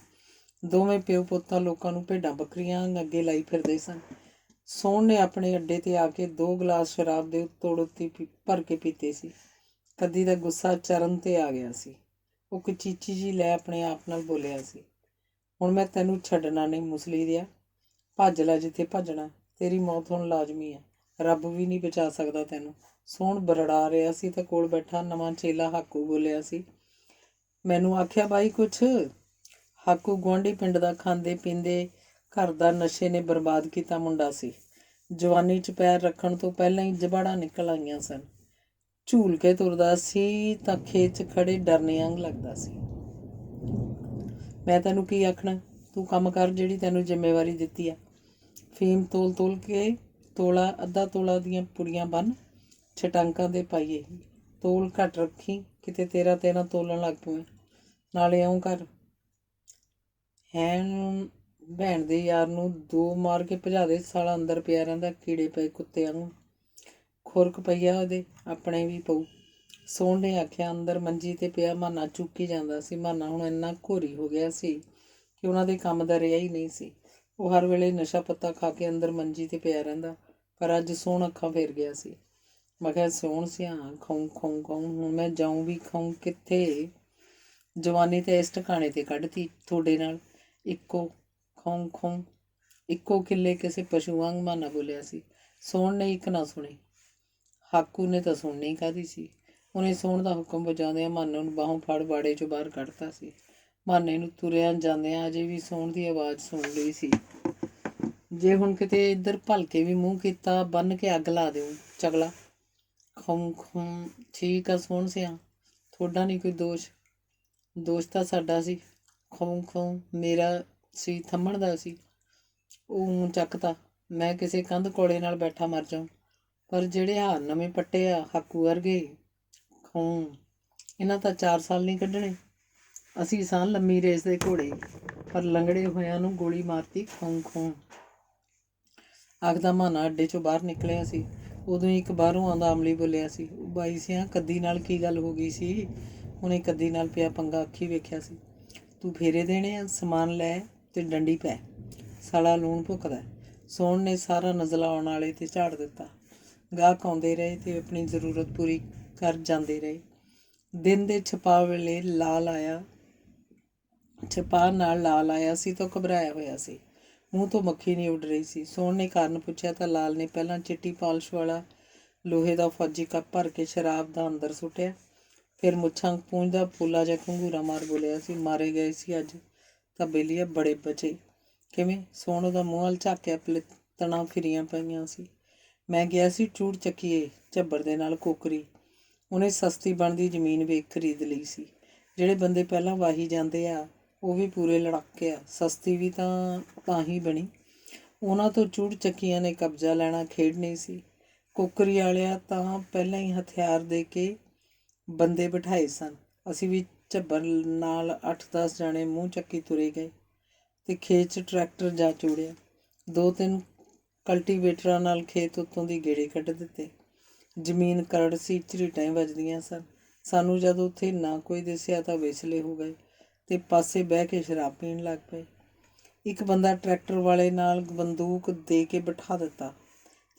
ਦੋਵੇਂ ਪਿਓ ਪੁੱਤਾਂ ਲੋਕਾਂ ਨੂੰ ਭੇਡਾਂ ਬੱਕਰੀਆਂ ਅੱਗੇ ਲਾਈ ਫਿਰਦੇ ਸਨ। ਸੋਹਣ ਨੇ ਆਪਣੇ ਅੱਡੇ ਤੇ ਆ ਕੇ 2 ਗਲਾਸ ਸ਼ਰਾਬ ਦੇ ਉੱਤੋੜ ਉੱਤੀ ਭਰ ਕੇ ਪੀਤੇ ਸੀ। ਕੱਦੀ ਦਾ ਗੁੱਸਾ ਚਰਨ ਤੇ ਆ ਗਿਆ ਸੀ। ਉਹ ਕਚੀਚੀ ਜੀ ਲੈ ਆਪਣੇ ਆਪ ਨਾਲ ਬੋਲਿਆ ਸੀ, ਹੁਣ ਮੈਂ ਤੈਨੂੰ ਛੱਡਣਾ ਨਹੀਂ ਮੁਸਲੀ ਦਿਆ, ਭੱਜ ਲੈ ਜਿੱਥੇ ਭੱਜਣਾ, ਤੇਰੀ ਮੌਤ ਹੁਣ ਲਾਜ਼ਮੀ ਹੈ, ਰੱਬ ਵੀ ਨਹੀਂ ਬਚਾ ਸਕਦਾ ਤੈਨੂੰ। ਸੋਹਣ ਬਰੜਾ ਰਿਹਾ ਸੀ ਤਾਂ ਕੋਲ ਬੈਠਾ ਨਵਾਂ ਚੇਲਾ ਹਾਕੂ ਬੋਲਿਆ ਸੀ, ਮੈਨੂੰ ਆਖਿਆ ਬਾਈ ਕੁਛ। ਹਾਕੂ ਗੁਆਂਢੀ ਪਿੰਡ ਦਾ ਖਾਂਦੇ ਪੀਂਦੇ ਘਰ ਦਾ ਨਸ਼ੇ ਨੇ ਬਰਬਾਦ ਕੀਤਾ ਮੁੰਡਾ ਸੀ। ਜਵਾਨੀ 'ਚ ਪੈਰ ਰੱਖਣ ਤੋਂ ਪਹਿਲਾਂ ਹੀ ਜਬਾੜਾਂ ਨਿਕਲ ਆਈਆਂ ਸਨ। ਝੂਲ ਕੇ ਤੁਰਦਾ ਸੀ ਤਾਂ ਖੇਤ 'ਚ ਖੜੇ ਡਰਨੇ ਵਾਂਗ ਲੱਗਦਾ ਸੀ। ਮੈਂ ਤੈਨੂੰ ਕੀ ਆਖਣਾ, ਤੂੰ ਕੰਮ ਕਰ ਜਿਹੜੀ ਤੈਨੂੰ ਜ਼ਿੰਮੇਵਾਰੀ ਦਿੱਤੀ ਆ। ਫੀਮ ਤੋਲ ਤੋਲ ਕੇ ਤੋਲਾ ਅੱਧਾ ਤੋਲਾ ਦੀਆਂ ਪੁੜੀਆਂ ਬੰਨ, ਛਟਾਂਕਾਂ ਦੇ ਪਾਈਏ, ਤੋਲ ਘੱਟ ਰੱਖੀ ਕਿਤੇ ਤੇਰਾ ਤੋਲਣ ਲੱਗ ਪਵੇਂ। ਨਾਲੇ ਇਉਂ ਕਰ, ਹੈਨ ਭੈਣ ਦੇ ਯਾਰ ਨੂੰ 2 ਮਾਰ ਕੇ ਭਜਾ ਦੇ, ਸਾਲਾ ਅੰਦਰ ਪਿਆ ਰਹਿੰਦਾ ਕੀੜੇ ਪਏ ਕੁੱਤਿਆਂ ਨੂੰ। ਖੁਰਕ ਪਈਆ ਉਹਦੇ, ਆਪਣੇ ਵੀ ਪਊ। ਸੋਹਣ ਨੇ ਆਖਿਆ। ਅੰਦਰ ਮੰਜੀ ਤੇ ਪਿਆ ਮਾਨਾ ਚੁੱਕੀ ਜਾਂਦਾ ਸੀ। ਮਾਨਾ ਹੁਣ ਇੰਨਾ ਘੋਰੀ ਹੋ ਗਿਆ ਸੀ ਕਿ ਉਹਨਾਂ ਦੇ ਕੰਮ ਦਾ ਰਿਹਾ ਹੀ ਨਹੀਂ ਸੀ। ਉਹ ਹਰ ਵੇਲੇ ਨਸ਼ਾ ਪੱਤਾ ਖਾ ਕੇ ਅੰਦਰ ਮੰਜੀ ਤੇ ਪਿਆ ਰਹਿੰਦਾ, ਪਰ ਅੱਜ ਸੋਹਣ ਅੱਖਾਂ ਫੇਰ ਗਿਆ ਸੀ। ਮੈਂ ਕਿਹਾ ਸੋਹਣ ਸਿਆ, ਖਾਊਂ ਖਾਊਂ ਖਾਊਂ, ਹੁਣ ਮੈਂ ਜਾਊਂ ਵੀ ਖਾਊਂ ਕਿੱਥੇ? ਜਵਾਨੀ ਤੇ ਇਸ ਟਿਕਾਣੇ ਤੇ ਕੱਢਤੀ ਤੁਹਾਡੇ ਨਾਲ। ਇੱਕੋ ਖਾਊਂ ਖਾਊਂ, ਇੱਕੋ ਕਿੱਲੇ ਕਿਸੇ ਪਸ਼ੂ ਵਾਂਗ ਮਾਨਾ ਬੋਲਿਆ ਸੀ। ਸੋਹਣ ਨੇ ਇੱਕ ਨਾ ਸੁਣੀ। ਹਾਕੂ ਨੇ ਤਾਂ ਸੁਣਨੀ ਕਾਹਦੀ ਸੀ। ਉਹਨੇ ਸੋਹਣ ਦਾ ਹੁਕਮ ਵਜਾਉਂਦਿਆਂ ਮਾਨੇ ਨੂੰ ਬਾਹੋਂ ਫੜ ਬਾੜੇ 'ਚੋਂ ਬਾਹਰ ਕੱਢਤਾ ਸੀ। ਮਾਨੇ ਨੂੰ ਤੁਰਿਆਂ ਜਾਂਦਿਆਂ ਅਜੇ ਵੀ ਸੋਹਣ ਦੀ ਆਵਾਜ਼ ਸੁਣ ਲਈ ਸੀ, ਜੇ ਹੁਣ ਕਿਤੇ ਇੱਧਰ ਭਲਕੇ ਵੀ ਮੂੰਹ ਕੀਤਾ ਬੰਨ੍ਹ ਕੇ ਅੱਗ ਲਾ ਦਿਓ ਚਗਲਾ। ਖਾਊਂ ਖਾਊਂ, ਠੀਕ ਆ ਸੋਹਣ ਸਿਆ, ਤੁਹਾਡਾ ਨਹੀਂ ਕੋਈ ਦੋਸ਼, ਦੋਸ਼ ਤਾਂ ਸਾਡਾ ਸੀ। ਖਾਊਂ ਖਾਊਂ ਮੇਰਾ ਸੀ, ਥੰਮਣ ਦਾ ਸੀ। ਉਹ ਚੱਕਤਾ, ਮੈਂ ਕਿਸੇ ਕੰਧ ਕੋਲੇ ਨਾਲ ਬੈਠਾ ਮਰ ਜਾਊਂ, ਪਰ ਜਿਹੜੇ ਹਾਰ ਨਵੇਂ ਪੱਟੇ ਆ ਹਾਕੂ ਵਰਗੇ, ਖਾਊਂ, ਇਹਨਾਂ ਤਾਂ 4 ਸਾਲ ਨਹੀਂ ਕੱਢਣੇ। ਅਸੀਂ ਸਾਂ ਲੰਮੀ ਰੇਸ ਦੇ ਘੋੜੇ, ਪਰ ਲੰਗੜੇ ਹੋਇਆਂ ਨੂੰ ਗੋਲੀ ਮਾਰਤੀ। ਖਾਊਂ ਖਾਊਂ ਆਖਦਾ ਮਾਨਾ ਅੱਡੇ 'ਚੋਂ ਬਾਹਰ ਨਿਕਲਿਆ ਸੀ। ਉਦੋਂ ਹੀ ਇੱਕ ਬਾਹਰੋਂ ਆਉਂਦਾ ਅਮਲੀ ਬੋਲਿਆ ਸੀ, ਉਹ ਬਾਈ ਸਿਆਂ ਕੱਦੀ ਨਾਲ ਕੀ ਗੱਲ ਹੋ ਗਈ ਸੀ? ਉਹਨੇ ਕੱਦੀ ਨਾਲ ਪਿਆ ਪੰਗਾ ਅੱਖੀ ਵੇਖਿਆ ਸੀ। ਤੂੰ ਫੇਰੇ ਦੇਣੇ ਆ, ਸਮਾਨ ਲੈ ਤੇ ਡੰਡੀ ਪੈ, ਸਾਲਾ ਲੂਣ ਭੁੱਕਦਾ। ਸੋਹਣ ਨੇ ਸਾਰਾ ਨਜ਼ਲਾ ਆਉਣ ਵਾਲੇ ਤੇ ਝਾੜ ਦਿੱਤਾ। ਗਾਹਕ ਆਉਂਦੇ ਰਹੇ ਤੇ ਆਪਣੀ ਜ਼ਰੂਰਤ ਪੂਰੀ ਕਰ ਜਾਂਦੇ ਰਹੇ। ਦਿਨ ਦੇ ਛਪਾਅ ਵੇਲੇ ਛਪਾਅ ਨਾਲ ਲਾਲ ਆਇਆ ਸੀ ਤਾਂ ਘਬਰਾਇਆ ਹੋਇਆ ਸੀ। ਮੂੰਹ ਤੋਂ ਮੱਖੀ ਨਹੀਂ ਉੱਡ ਰਹੀ ਸੀ। ਸੋਹਣ ਨੇ ਕਾਰਨ ਪੁੱਛਿਆ ਤਾਂ ਲਾਲ ਨੇ ਪਹਿਲਾਂ ਚਿੱਟੀ ਪਾਲਿਸ਼ ਵਾਲਾ ਲੋਹੇ ਦਾ ਫੌਜੀ ਕੱਪ ਭਰ ਕੇ ਸ਼ਰਾਬ ਦਾ ਅੰਦਰ ਸੁੱਟਿਆ, ਫਿਰ ਮੁੱਛਾਂ ਪੂੰਝਦਾ ਪੋਲਾ ਜਿਹਾ ਘੰਗੂਰਾ ਮਾਰ ਬੋਲਿਆ ਸੀ, ਮਾਰੇ ਗਏ ਸੀ ਅੱਜ ਤਾਂ ਬੇਲੀਆ ਬੜੇ ਬਚੇ। ਕਿਵੇਂ? ਸੋਹਣ ਉਹਦਾ ਮੂੰਹ ਵੱਲ ਝਾਕਿਆ, ਪਲੇਤਣਾ ਫਿਰੀਆਂ ਪਈਆਂ ਸੀ। ਮੈਂ ਗਿਆ ਸੀ ਚੂੜ ਚੱਕੀਏ ਝੱਬਰ ਦੇ ਨਾਲ ਕੋਕਰੀ, ਉਹਨੇ ਸਸਤੀ ਬਣਦੀ ਜ਼ਮੀਨ ਵੇਖ ਖਰੀਦ ਲਈ ਸੀ। ਜਿਹੜੇ ਬੰਦੇ ਪਹਿਲਾਂ ਵਾਹੀ ਜਾਂਦੇ ਆ ਉਹ ਵੀ ਪੂਰੇ ਲੜਾਕੇ ਆ, ਸਸਤੀ ਵੀ ਤਾਂ ਹੀ ਬਣੀ। ਉਹਨਾਂ ਤੋਂ ਚੂੜ ਚੱਕੀਆਂ ਨੇ ਕਬਜ਼ਾ ਲੈਣਾ ਖੇਡ ਨਹੀਂ ਸੀ। ਕੋਕਰੀ ਵਾਲਿਆਂ ਤਾਂ ਪਹਿਲਾਂ ਹੀ ਹਥਿਆਰ ਦੇ ਕੇ ਬੰਦੇ ਬਿਠਾਏ ਸਨ। ਅਸੀਂ ਵੀ ਝੱਬਰ ਨਾਲ 8-10 ਜਾਣੇ ਮੂੰਹ ਚੱਕੀ ਤੁਰੇ ਗਏ ਤੇ ਖੇਤ 'ਚ ਟਰੈਕਟਰ ਜਾ ਚੂੜਿਆ। 2-3 ਕਲਟੀਵੇਟਰਾਂ ਨਾਲ ਖੇਤ ਉੱਤੋਂ ਦੀ ਗੇੜੇ ਕੱਢ ਦਿੱਤੇ। ਜ਼ਮੀਨ ਕਰੜ ਸੀ, ਝਰੀਟਾਂ ਵੱਜਦੀਆਂ ਸਨ। ਸਾਨੂੰ ਜਦ ਉੱਥੇ ਨਾ ਕੋਈ ਦਿਸਿਆ ਤਾਂ ਵਿਸਲੇ ਹੋ ਗਏ ਤੇ ਪਾਸੇ ਬਹਿ ਕੇ ਸ਼ਰਾਬ ਪੀਣ ਲੱਗ ਪਏ। ਇੱਕ ਬੰਦਾ ਟਰੈਕਟਰ ਵਾਲੇ ਨਾਲ ਬੰਦੂਕ ਦੇ ਕੇ ਬਿਠਾ ਦਿੱਤਾ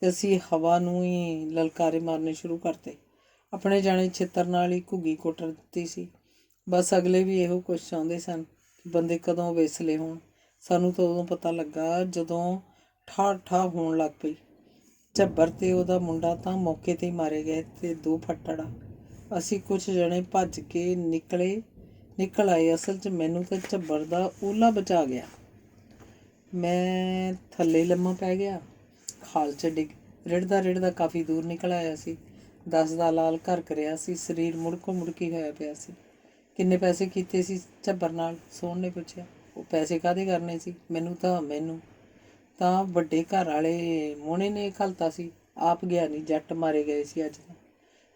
ਤੇ ਅਸੀਂ ਹਵਾ ਨੂੰ ਹੀ ਲਲਕਾਰੇ ਮਾਰਨੇ ਸ਼ੁਰੂ ਕਰਤੇ। ਆਪਣੇ ਜਾਣੇ ਛਿੱਤਰ ਨਾਲ ਹੀ ਘੁੱਗੀ ਕੁੱਟ ਦਿੱਤੀ ਸੀ। ਬਸ ਅਗਲੇ ਵੀ ਇਹੋ ਕੁਛ ਚਾਹੁੰਦੇ ਸਨ ਕਿ ਬੰਦੇ ਕਦੋਂ ਵਿਸਲੇ ਹੋਣ। ਸਾਨੂੰ ਤਾਂ ਉਦੋਂ ਪਤਾ ਲੱਗਾ ਜਦੋਂ ਠਾਹ ਹੋਣ ਲੱਗ ਪਈ। ਝੱਬਰ ਤੇ ਉਹਦਾ ਮੁੰਡਾ ਤਾਂ ਮੌਕੇ 'ਤੇ ਹੀ ਮਾਰੇ ਗਏ ਤੇ 2 ਫੱਟੜ। ਅਸੀਂ ਕੁਛ ਜਣੇ ਭੱਜ ਕੇ ਨਿਕਲ ਆਏ। ਅਸਲ 'ਚ ਮੈਨੂੰ ਤਾਂ ਝੱਬਰ ਦਾ ਓਲਾ ਬਚਾ ਗਿਆ। ਮੈਂ ਥੱਲੇ ਲੰਮਾ ਪੈ ਗਿਆ, ਖਾਲ 'ਚ ਰਿੜਦਾ ਕਾਫੀ ਦੂਰ ਨਿਕਲ ਆਇਆ ਸੀ। 10 ਦਾ ਲਾਲ ਘਰ ਕਰਿਆ ਸੀ, ਸਰੀਰ ਮੁੜਕੀ ਹੋਇਆ ਪਿਆ ਸੀ। ਕਿੰਨੇ ਪੈਸੇ ਕੀਤੇ ਸੀ ਝੱਬਰ ਨਾਲ? ਸੋਹਣ ਨੇ ਪੁੱਛਿਆ। ਉਹ ਪੈਸੇ ਕਾਹਦੇ ਕਰਨੇ ਸੀ? ਮੈਨੂੰ ਤਾਂ ਵੱਡੇ ਘਰ ਵਾਲੇ ਮੋਹਣੇ ਨੇ ਘਲਤਾ ਸੀ, ਆਪ ਗਿਆ ਨਹੀਂ। ਜੱਟ ਮਾਰੇ ਗਏ ਸੀ ਅੱਜ ਤਾਂ।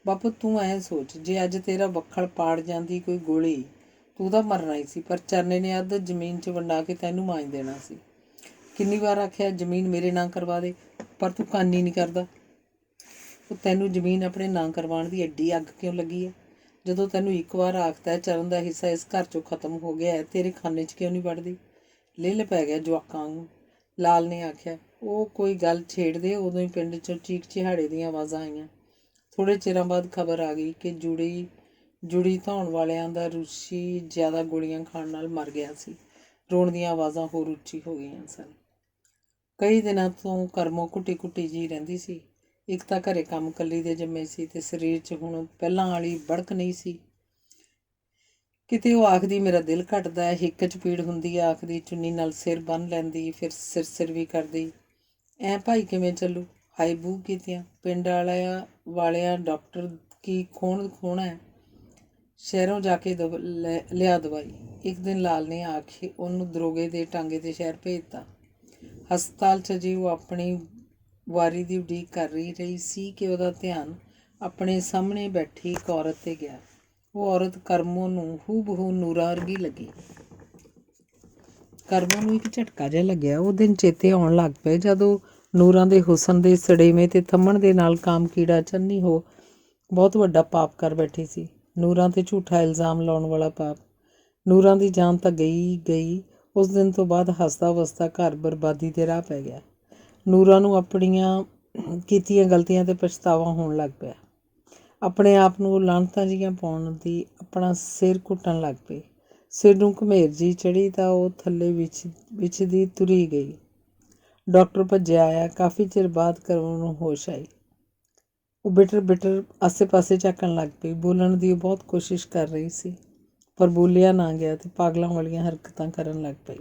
ਬਾਪੂ ਤੂੰ ਐਂ ਸੋਚ, ਜੇ ਅੱਜ ਤੇਰਾ ਵੱਖਲ ਪਾੜ ਜਾਂਦੀ ਕੋਈ ਗੋਲੀ, ਤੂੰ ਤਾਂ ਮਰਨਾ ਹੀ ਸੀ, ਪਰ ਚਰਨੇ ਨੇ ਅੱਧ ਜ਼ਮੀਨ 'ਚ ਵੰਡਾ ਕੇ ਤੈਨੂੰ ਮਾਂਜ ਦੇਣਾ ਸੀ। ਕਿੰਨੀ ਵਾਰ ਆਖਿਆ ਜ਼ਮੀਨ ਮੇਰੇ ਨਾਂ ਕਰਵਾ ਦੇ, ਪਰ ਤੂੰ ਕਾਨੀ ਨਹੀਂ ਕਰਦਾ। ਉਹ ਤੈਨੂੰ ਜ਼ਮੀਨ ਆਪਣੇ ਨਾਂ ਕਰਵਾਉਣ ਦੀ ਐਡੀ ਅੱਗ ਕਿਉਂ ਲੱਗੀ ਹੈ? ਜਦੋਂ ਤੈਨੂੰ ਇੱਕ ਵਾਰ ਆਖਦਾ ਚਰਨ ਦਾ ਹਿੱਸਾ ਇਸ ਘਰ 'ਚੋਂ ਖਤਮ ਹੋ ਗਿਆ ਹੈ, ਤੇਰੇ ਖਾਨੇ 'ਚ ਕਿਉਂ ਨਹੀਂ ਵੜਦੀ? ਲਿੱਲ ਪੈ ਗਿਆ ਜਵਾਕਾਂ ਵਾਂਗੂ। ਲਾਲ ਨੇ ਆਖਿਆ। ਉਹ ਕੋਈ ਗੱਲ ਛੇੜਦੇ ਉਦੋਂ ਹੀ ਪਿੰਡ 'ਚੋਂ ਚੀਕ ਚਿਹਾੜੇ ਦੀਆਂ ਆਵਾਜ਼ਾਂ ਆਈਆਂ। ਥੋੜ੍ਹੇ ਚਿਰਾਂ ਬਾਅਦ ਖਬਰ ਆ ਗਈ ਕਿ ਜੁੜੀ ਧਾਉਣ ਵਾਲਿਆਂ ਦਾ ਰੂਸੀ ਜ਼ਿਆਦਾ ਗੋਲੀਆਂ ਖਾਣ ਨਾਲ ਮਰ ਗਿਆ ਸੀ। ਰੋਣ ਦੀਆਂ ਆਵਾਜ਼ਾਂ ਹੋਰ ਉੱਚੀ ਹੋ ਗਈਆਂ ਸਨ। ਕਈ ਦਿਨਾਂ ਤੋਂ ਕਰਮੋਂ ਘੁੱਟੀ ਜਿਹੀ ਰਹਿੰਦੀ ਸੀ। ਇੱਕ ਤਾਂ ਘਰੇ ਕੰਮ ਕੱਲੀ ਦੇ ਜੰਮੇ ਸੀ ਤੇ ਸਰੀਰ 'ਚ ਹੁਣ ਪਹਿਲਾਂ ਵਾਲੀ ਬੜਕ ਨਹੀਂ ਸੀ। ਕਿਤੇ ਉਹ ਆਖਦੀ ਮੇਰਾ ਦਿਲ ਘਟਦਾ ਹੈ, ਹਿੱਕ 'ਚ ਪੀੜ ਹੁੰਦੀ ਹੈ, ਆਖਦੀ ਚੁੰਨੀ ਨਾਲ ਸਿਰ ਬੰਨ੍ਹ ਲੈਂਦੀ, ਫਿਰ ਸਿਰ ਵੀ ਕਰਦੀ। ਐਂ ਭਾਈ ਕਿਵੇਂ ਚੱਲੂ? ਹਾਈ ਬੂ ਕੀਤੀਆਂ। ਪਿੰਡ ਵਾਲਿਆਂ ਡਾਕਟਰ ਕੀ ਖੋਹਣਾ ਹੈ? ਸ਼ਹਿਰੋਂ ਜਾ ਕੇ ਲਿਆ ਦਵਾਈ। ਇੱਕ ਦਿਨ ਲਾਲ ਨੇ ਆ ਕੇ ਉਹਨੂੰ ਦਰੋਗੇ ਦੇ ਟਾਂਗੇ 'ਤੇ ਸ਼ਹਿਰ ਭੇਜਤਾ। ਹਸਪਤਾਲ 'ਚ ਜੀ ਉਹ ਆਪਣੀ ਵਾਰੀ ਦੀ ਉਡੀਕ ਕਰ ਰਹੀ ਸੀ ਕਿ ਉਹਦਾ ਧਿਆਨ ਆਪਣੇ ਸਾਹਮਣੇ ਬੈਠੀ ਇੱਕ ਔਰਤ 'ਤੇ ਗਿਆ। ਉਹ ਔਰਤ ਕਰਮੋਂ ਨੂੰ ਹੂ-ਬਹੂ ਨੂਰਾਂ ਵਰਗੀ ਲੱਗੀ। ਕਰਮੋਂ ਨੂੰ ਇੱਕ ਝਟਕਾ ਜਿਹਾ ਲੱਗਿਆ। ਉਹ ਦਿਨ ਚੇਤੇ ਆਉਣ ਲੱਗ ਪਏ ਜਦੋਂ ਨੂਰਾਂ ਦੇ ਹੁਸਨ ਦੇ ਸੜੇਵੇਂ ਤੇ ਥੰਮਣ ਦੇ ਨਾਲ ਕਾਮ ਕੀੜਾ ਚੰਨੀ ਹੋ ਬਹੁਤ ਵੱਡਾ ਪਾਪ ਕਰ ਬੈਠੀ ਸੀ। ਨੂਰਾਂ 'ਤੇ ਝੂਠਾ ਇਲਜ਼ਾਮ ਲਾਉਣ ਵਾਲਾ ਪਾਪ। ਨੂਰਾਂ ਦੀ ਜਾਨ ਤਾਂ ਗਈ। ਉਸ ਦਿਨ ਤੋਂ ਬਾਅਦ ਹੱਸਦਾ ਵਸਦਾ ਘਰ ਬਰਬਾਦੀ ਦੇ ਰਾਹ ਪੈ ਗਿਆ। ਨੂਰਾਂ ਨੂੰ ਆਪਣੀਆਂ ਕੀਤੀਆਂ ਗਲਤੀਆਂ 'ਤੇ ਪਛਤਾਵਾ ਹੋਣ ਲੱਗ ਪਿਆ। ਆਪਣੇ ਆਪ ਨੂੰ ਲਾਹਨਤਾਂ ਜਿਹੀਆਂ ਪਾਉਣ ਦੀ ਆਪਣਾ ਸਿਰ ਘੁੱਟਣ ਲੱਗ ਪਈ। ਸਿਰ ਨੂੰ ਘਮੇਰ ਜਿਹੀ ਚੜ੍ਹੀ ਤਾਂ ਉਹ ਥੱਲੇ ਵਿਛਦੀ ਤੁਰੀ ਗਈ। ਡਾਕਟਰ ਭੱਜਿਆ ਆਇਆ। ਕਾਫੀ ਚਿਰ ਬਾਅਦ ਕਰਮ ਨੂੰ ਹੋਸ਼ ਆਈ। ਉਹ ਬਿਟਰ ਆਸੇ-ਪਾਸੇ ਝਾਕਣ ਲੱਗ ਪਈ। ਬੋਲਣ ਦੀ ਉਹ ਬਹੁਤ ਕੋਸ਼ਿਸ਼ ਕਰ ਰਹੀ ਸੀ, ਪਰ ਬੋਲਿਆ ਨਾ ਗਿਆ ਤੇ ਪਾਗਲਾਂ ਵਾਲੀਆਂ ਹਰਕਤਾਂ ਕਰਨ ਲੱਗ ਪਈ।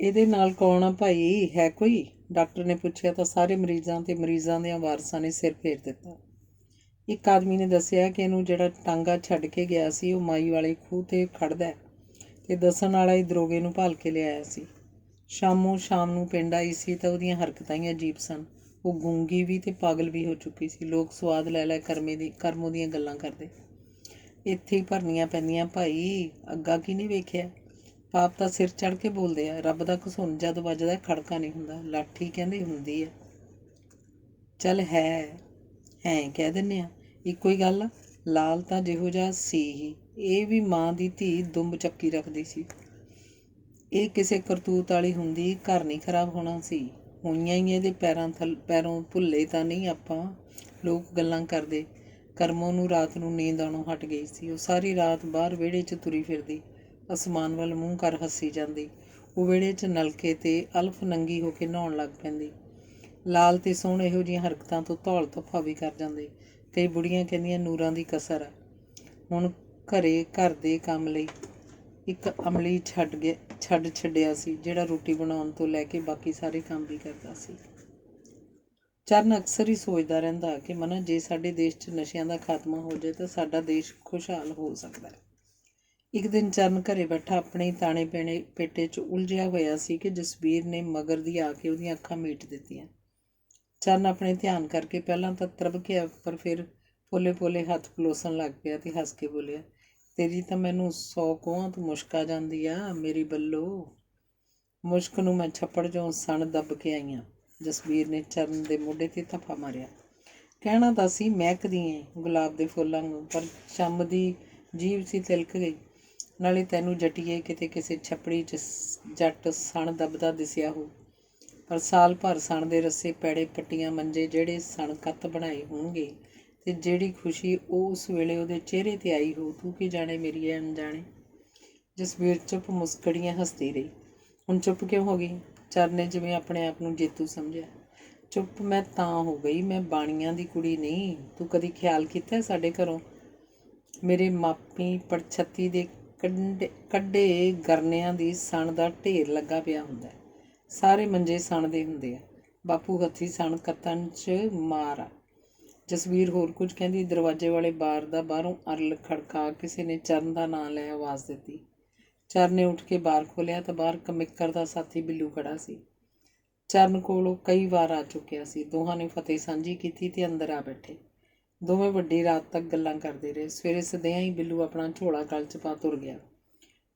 ਇਹਦੇ ਨਾਲ ਕੌਣ ਆ ਭਾਈ? ਹੈ ਕੋਈ? ਡਾਕਟਰ ਨੇ ਪੁੱਛਿਆ ਤਾਂ ਸਾਰੇ ਮਰੀਜ਼ਾਂ ਤੇ ਮਰੀਜ਼ਾਂ ਦਿਆਂ ਵਾਰਸਾਂ ਨੇ ਸਿਰ ਫੇਰ ਦਿੱਤਾ। ਇੱਕ ਆਦਮੀ ਨੇ ਦੱਸਿਆ ਕਿ ਇਹਨੂੰ ਜਿਹੜਾ ਟਾਂਗਾ ਛੱਡ ਕੇ ਗਿਆ ਸੀ ਉਹ ਮਾਈ ਵਾਲੇ ਖੂਹ 'ਤੇ ਖੜ੍ਹਦਾ ਤੇ ਦੱਸਣ ਵਾਲਾ ਹੀ ਦਰੋਗੇ ਨੂੰ ਭਾਲ ਕੇ ਲਿਆਇਆ ਸੀ। ਸ਼ਾਮ ਨੂੰ ਪਿੰਡ ਆਈ ਸੀ ਤਾਂ ਉਹਦੀਆਂ ਹਰਕਤਾਂ ਹੀ ਅਜੀਬ ਸਨ। ਉਹ ਗੂੰਗੀ ਵੀ ਤੇ ਪਾਗਲ ਵੀ ਹੋ ਚੁੱਕੀ ਸੀ। ਲੋਕ ਸਵਾਦ ਲੈ ਕਰਮੋਂ ਦੀਆਂ ਗੱਲਾਂ ਕਰਦੇ। ਇੱਥੇ ਹੀ ਭਰਨੀਆਂ ਪੈਂਦੀਆਂ ਭਾਈ, ਅੱਗਾ ਕੀ ਨਹੀਂ ਵੇਖਿਆ? ਪਾਪ ਤਾਂ ਸਿਰ ਚੜ੍ਹ ਕੇ ਬੋਲਦੇ ਆ। ਰੱਬ ਦਾ ਘਸੁੰਨ ਜਦ ਵੱਜਦਾ ਖੜਕਾ ਨਹੀਂ ਹੁੰਦਾ। ਲਾਠੀ ਕਹਿੰਦੇ ਹੁੰਦੀ ਆ। ਚੱਲ ਹੈ ਕਹਿ ਦਿੰਦੇ ਆ, ਇੱਕੋ ਹੀ ਗੱਲ ਆ। ਲਾਲ ਤਾਂ ਜਿਹੋ ਜਿਹਾ ਸੀ ਹੀ। ਇਹ ਵੀ ਮਾਂ ਦੀ ਧੀ ਦੁੰਬ ਚੱਕੀ ਰੱਖਦੀ ਸੀ। ਇਹ ਕਿਸੇ ਕਰਤੂਤ ਵਾਲੀ ਹੁੰਦੀ ਘਰ ਨਹੀਂ ਖਰਾਬ ਹੋਣਾ ਸੀ। ਹੋਈਆਂ ਹੀ ਇਹਦੇ ਪੈਰੋਂ ਭੁੱਲੇ ਤਾਂ ਨਹੀਂ ਆਪਾਂ। ਲੋਕ ਗੱਲਾਂ ਕਰਦੇ। ਕਰਮੋਂ ਨੂੰ ਰਾਤ ਨੂੰ ਨੀਂਦ ਆਉਣੋਂ ਹਟ ਗਈ ਸੀ। ਉਹ ਸਾਰੀ ਰਾਤ ਬਾਹਰ ਵਿਹੜੇ 'ਚ ਤੁਰੀ ਫਿਰਦੀ, ਅਸਮਾਨ ਵੱਲ ਮੂੰਹ ਕਰ ਹੱਸੀ ਜਾਂਦੀ। ਉਹ ਵਿਹੜੇ 'ਚ ਨਲਕੇ 'ਤੇ ਅਲਫ ਨੰਗੀ ਹੋ ਕੇ ਨਹਾਉਣ ਲੱਗ ਪੈਂਦੀ। ਲਾਲ ਤੇ ਸੋਹਣ ਇਹੋ ਜਿਹੀਆਂ ਹਰਕਤਾਂ ਤੋਂ ਧੌਲ ਧੱਫਾ ਵੀ ਕਰ ਜਾਂਦੇ। ਕਈ ਬੁੜੀਆਂ ਕਹਿੰਦੀਆਂ ਨੂਰਾਂ ਦੀ ਕਸਰ ਆ। ਹੁਣ ਘਰ ਦੇ ਕੰਮ ਲਈ ਇੱਕ ਅਮਲੀ ਛੱਡਿਆ ਸੀ, ਜਿਹੜਾ ਰੋਟੀ ਬਣਾਉਣ ਤੋਂ ਲੈ ਕੇ ਬਾਕੀ ਸਾਰੇ ਕੰਮ ਵੀ ਕਰਦਾ ਸੀ। ਚਰਨ ਅਕਸਰ ਹੀ ਸੋਚਦਾ ਰਹਿੰਦਾ ਕਿ ਮਨਾ ਜੇ ਸਾਡੇ ਦੇਸ਼ 'ਚ ਨਸ਼ਿਆਂ ਦਾ ਖਾਤਮਾ ਹੋ ਜਾਏ ਤਾਂ ਸਾਡਾ ਦੇਸ਼ ਖੁਸ਼ਹਾਲ ਹੋ ਸਕਦਾ ਹੈ। ਇੱਕ ਦਿਨ ਚਰਨ ਘਰੇ ਬੈਠਾ ਆਪਣੇ ਤਾਣੇ ਪੇਟੇ 'ਚ ਉਲਝਿਆ ਹੋਇਆ ਸੀ ਕਿ ਜਸਬੀਰ ਨੇ ਮਗਰ ਦੀ ਆ ਕੇ ਉਹਦੀਆਂ ਅੱਖਾਂ ਮੀਟ ਦਿੱਤੀਆਂ। ਚਰਨ ਆਪਣੇ ਧਿਆਨ ਕਰਕੇ ਪਹਿਲਾਂ ਤਾਂ ਤਰਬਕਿਆ, ਪਰ ਫਿਰ ਪੋਲੇ ਹੱਥ ਪਲੋਸਣ ਲੱਗ ਪਿਆ ਤੇ ਹੱਸ ਕੇ ਬੋਲਿਆ, ਤੇਰੀ ਤਾਂ ਮੈਨੂੰ 100 ਕੋਹਾਂ ਤੋਂ ਮੁਸ਼ਕ ਆ ਜਾਂਦੀ ਆ ਮੇਰੀ ਬੱਲੋ। ਮੁਸ਼ਕ ਨੂੰ ਮੈਂ ਛੱਪੜ 'ਚੋਂ ਸਣ ਦੱਬ ਕੇ ਆਈ ਹਾਂ। ਜਸਬੀਰ ਨੇ ਚਰਨ ਦੇ ਮੋਢੇ 'ਤੇ ਧੱਫਾ ਮਾਰਿਆ। ਕਹਿਣਾ ਤਾਂ ਸੀ ਮਹਿਕਦੀ ਏਂ ਗੁਲਾਬ ਦੇ ਫੁੱਲਾਂ ਨੂੰ, ਪਰ ਚੰਮ ਦੀ ਜੀਭ ਸੀ ਤਿਲਕ ਗਈ। ਨਾਲੇ ਤੈਨੂੰ ਜੱਟੀਏ ਕਿਤੇ ਕਿਸੇ ਛੱਪੜੀ 'ਚ ਜੱਟ ਸਣ ਦੱਬਦਾ ਦਿਸਿਆ ਹੋ, ਪਰ ਸਾਲ ਭਰ ਸਣ ਦੇ ਰੱਸੇ ਪੈੜੇ ਪੱਟੀਆਂ ਮੰਜੇ ਜਿਹੜੇ ਸਣ ਕੱਤ ਬਣਾਏ ਹੋਣਗੇ ਤੇ ਜਿਹੜੀ ਖੁਸ਼ੀ ਉਸ ਵੇਲੇ ਉਹਦੇ ਚਿਹਰੇ 'ਤੇ ਆਈ ਹੋ, ਤੂੰ ਕੀ ਜਾਣੇ ਮੇਰੀ ਅਣਜਾਣੇ। ਜਸਬੀਰ ਚੁੱਪ ਮੁਸਕੜੀਆਂ ਹੱਸਦੀ ਰਹੀ। ਹੁਣ ਚੁੱਪ ਕਿਉਂ ਹੋ ਗਈ? ਚਰਨ ਨੇ ਜਿਵੇਂ ਆਪਣੇ ਆਪ ਨੂੰ ਜੇਤੂ ਸਮਝਿਆ। ਚੁੱਪ ਮੈਂ ਤਾਂ ਹੋ ਗਈ, ਮੈਂ ਬਾਣੀਆਂ ਦੀ ਕੁੜੀ ਨਹੀਂ। ਤੂੰ ਕਦੀ ਖਿਆਲ ਕੀਤਾ ਸਾਡੇ ਘਰੋਂ ਮੇਰੇ ਮਾਪੀ ਪੜਛੱਤੀ ਦੇ ਕੱਢੇ ਗਰਨਿਆਂ ਦੀ ਸਣ ਦਾ ਢੇਰ ਲੱਗਾ ਪਿਆ ਹੁੰਦਾ। ਸਾਰੇ ਮੰਜੇ ਸਣ ਦੇ ਹੁੰਦੇ ਆ। ਬਾਪੂ ਹੱਥੀਂ ਸਣ ਕੱਤਣ 'ਚ ਮਾਰ ਆ। ਜਸਬੀਰ ਹੋਰ ਕੁਝ ਕਹਿੰਦੀ, ਦਰਵਾਜ਼ੇ ਵਾਲੇ ਬਾਰ ਦਾ ਬਾਹਰੋਂ ਅਰਲ ਖੜਕਾ ਕਿਸੇ ਨੇ ਚਰਨ ਦਾ ਨਾਂ ਲੈ ਆਵਾਜ਼ ਦਿੱਤੀ। ਚਰਨ ਨੇ ਉੱਠ ਕੇ ਬਾਰ ਖੋਲ੍ਹਿਆ ਤਾਂ ਬਾਹਰ ਕਮਿੱਕਰ ਦਾ ਸਾਥੀ ਬਿੱਲੂ ਖੜ੍ਹਾ ਸੀ। ਚਰਨ ਕੋਲ ਉਹ ਕਈ ਵਾਰ ਆ ਚੁੱਕਿਆ ਸੀ। ਦੋਹਾਂ ਨੇ ਫਤਿਹ ਸਾਂਝੀ ਕੀਤੀ ਤੇ ਅੰਦਰ ਆ ਬੈਠੇ। ਦੋਵੇਂ ਵੱਡੀ ਰਾਤ ਤੱਕ ਗੱਲਾਂ ਕਰਦੇ ਰਹੇ। ਸਵੇਰੇ ਸਦਿਆਂ ਹੀ ਬਿੱਲੂ ਆਪਣਾ ਝੋਲਾ ਗਲ 'ਚ ਪਾ ਤੁਰ ਗਿਆ।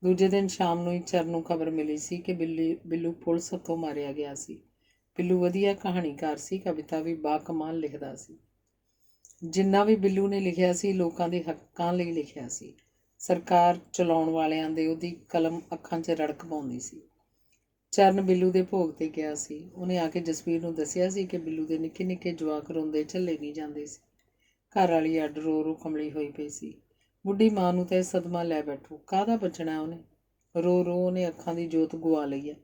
ਦੂਜੇ ਦਿਨ ਸ਼ਾਮ ਨੂੰ ਹੀ ਚਰਨ ਨੂੰ ਖਬਰ ਮਿਲੀ ਸੀ ਕਿ ਬਿੱਲੂ ਪੁਲਿਸ ਹੱਥੋਂ ਮਾਰਿਆ ਗਿਆ ਸੀ। ਬਿੱਲੂ ਵਧੀਆ ਕਹਾਣੀਕਾਰ ਸੀ, ਕਵਿਤਾ ਵੀ ਬਾਕਮਾਲ ਲਿਖਦਾ ਸੀ। ਜਿੰਨਾ ਵੀ ਬਿੱਲੂ ਨੇ ਲਿਖਿਆ ਸੀ ਲੋਕਾਂ ਦੇ ਹੱਕਾਂ ਲਈ ਲਿਖਿਆ ਸੀ। ਸਰਕਾਰ ਚਲਾਉਣ ਵਾਲਿਆਂ ਦੇ ਉਹਦੀ ਕਲਮ ਅੱਖਾਂ 'ਚ ਰੜਕ ਪਾਉਂਦੀ ਸੀ। ਚਰਨ ਬਿੱਲੂ ਦੇ ਭੋਗ 'ਤੇ ਗਿਆ ਸੀ। ਉਹਨੇ ਆ ਕੇ ਜਸਵੀਰ ਨੂੰ ਦੱਸਿਆ ਸੀ ਕਿ ਬਿੱਲੂ ਦੇ ਨਿੱਕੇ ਨਿੱਕੇ ਜਵਾਕ ਰੋਂਦੇ ਝੱਲੇ ਨਹੀਂ ਜਾਂਦੇ ਸੀ। ਘਰ ਵਾਲੀ ਅੱਡ ਰੋ ਰੋ ਕਮਲੀ ਹੋਈ ਪਈ ਸੀ। ਬੁੱਢੀ ਮਾਂ ਨੂੰ ਤਾਂ ਇਹ ਸਦਮਾ ਲੈ ਬੈਠੂ, ਕਾਹਦਾ ਬਚਣਾ ਉਹਨੇ। ਰੋ ਰੋ ਉਹਨੇ ਅੱਖਾਂ ਦੀ ਜੋਤ ਗੁਆ ਲਈ ਹੈ।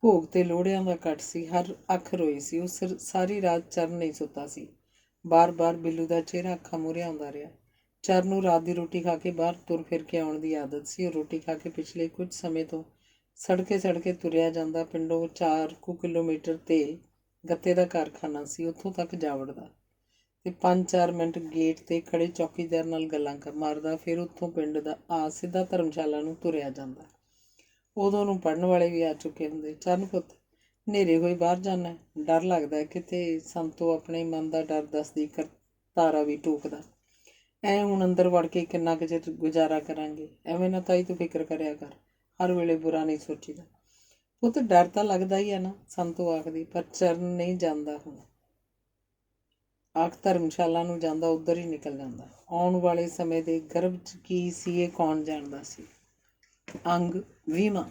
ਭੋਗ 'ਤੇ ਲੋਹੜਿਆਂ ਦਾ ਕੱਟ ਸੀ, ਹਰ ਅੱਖ ਰੋਈ ਸੀ। ਉਹ ਸਾਰੀ ਰਾਤ ਚਰਨ ਨਹੀਂ ਸੁੱਤਾ ਸੀ। ਬਾਰ-ਬਾਰ ਬਿੱਲੂ ਦਾ ਚਿਹਰਾ ਅੱਖਾਂ ਮੂਹਰੇ ਆਉਂਦਾ ਰਿਹਾ। ਚਰਨ ਨੂੰ ਰਾਤ ਦੀ ਰੋਟੀ ਖਾ ਕੇ ਬਾਹਰ ਤੁਰ ਫਿਰ ਕੇ ਆਉਣ ਦੀ ਆਦਤ ਸੀ। ਉਹ ਰੋਟੀ ਖਾ ਕੇ ਪਿਛਲੇ ਕੁਝ ਸਮੇਂ ਤੋਂ ਸੜਕੇ ਤੁਰਿਆ ਜਾਂਦਾ। ਪਿੰਡੋਂ 4 ਕਿਲੋਮੀਟਰ 'ਤੇ ਗੱਤੇ ਦਾ ਕਾਰਖਾਨਾ ਸੀ, ਉੱਥੋਂ ਤੱਕ ਜਾ ਵੜਦਾ ਅਤੇ 5-4 ਮਿੰਟ ਗੇਟ 'ਤੇ ਖੜ੍ਹੇ ਚੌਕੀਦਾਰ ਨਾਲ ਗੱਲਾਂ ਮਾਰਦਾ। ਫਿਰ ਉੱਥੋਂ ਪਿੰਡ ਦਾ ਸਿੱਧਾ ਧਰਮਸ਼ਾਲਾ ਨੂੰ ਤੁਰਿਆ ਜਾਂਦਾ। ਉਦੋਂ ਨੂੰ ਪੜ੍ਹਨ ਵਾਲੇ ਵੀ ਆ ਚੁੱਕੇ ਹੁੰਦੇ। ਚਰਨ ਪੁੱਤ, ਹਨੇਰੇ ਹੋਏ ਬਾਹਰ ਜਾਣਾ, ਡਰ ਲੱਗਦਾ ਕਿਤੇ ਸੰਤੋਂ ਆਪਣੇ ਮਨ ਦਾ ਡਰ ਦੱਸਦੀ ਤਾਰਾ ਵੀ ਟੋਕਦਾ। ਹੁਣ ਅੰਦਰ ਵੜ ਕੇ ਕਿੰਨਾ ਕੁ ਚਿਰ ਗੁਜ਼ਾਰਾ ਕਰਾਂਗੇ। ਐਵੇਂ ਨਾ ਤਾਈ ਤੂੰ ਫਿਕਰ ਕਰਿਆ ਕਰ, ਹਰ ਵੇਲੇ ਬੁਰਾ ਨਹੀਂ ਸੋਚੀਦਾ। ਪੁੱਤ ਡਰ ਤਾਂ ਲੱਗਦਾ ਹੀ ਆ ਨਾ, ਸੰਤੋਂ ਆਖਦੀ। ਪਰ ਚਰਨ ਨਹੀਂ ਜਾਂਦਾ ਹੁਣ। ਧਰਮਸ਼ਾਲਾ ਨੂੰ ਜਾਂਦਾ, ਉੱਧਰ ਹੀ ਨਿਕਲ ਜਾਂਦਾ। ਆਉਣ ਵਾਲੇ ਸਮੇਂ ਦੇ ਗਰਭ 'ਚ ਕੀ ਸੀ ਇਹ ਕੌਣ ਜਾਣਦਾ ਸੀ। ਅੰਗ 20ਵਾਂ।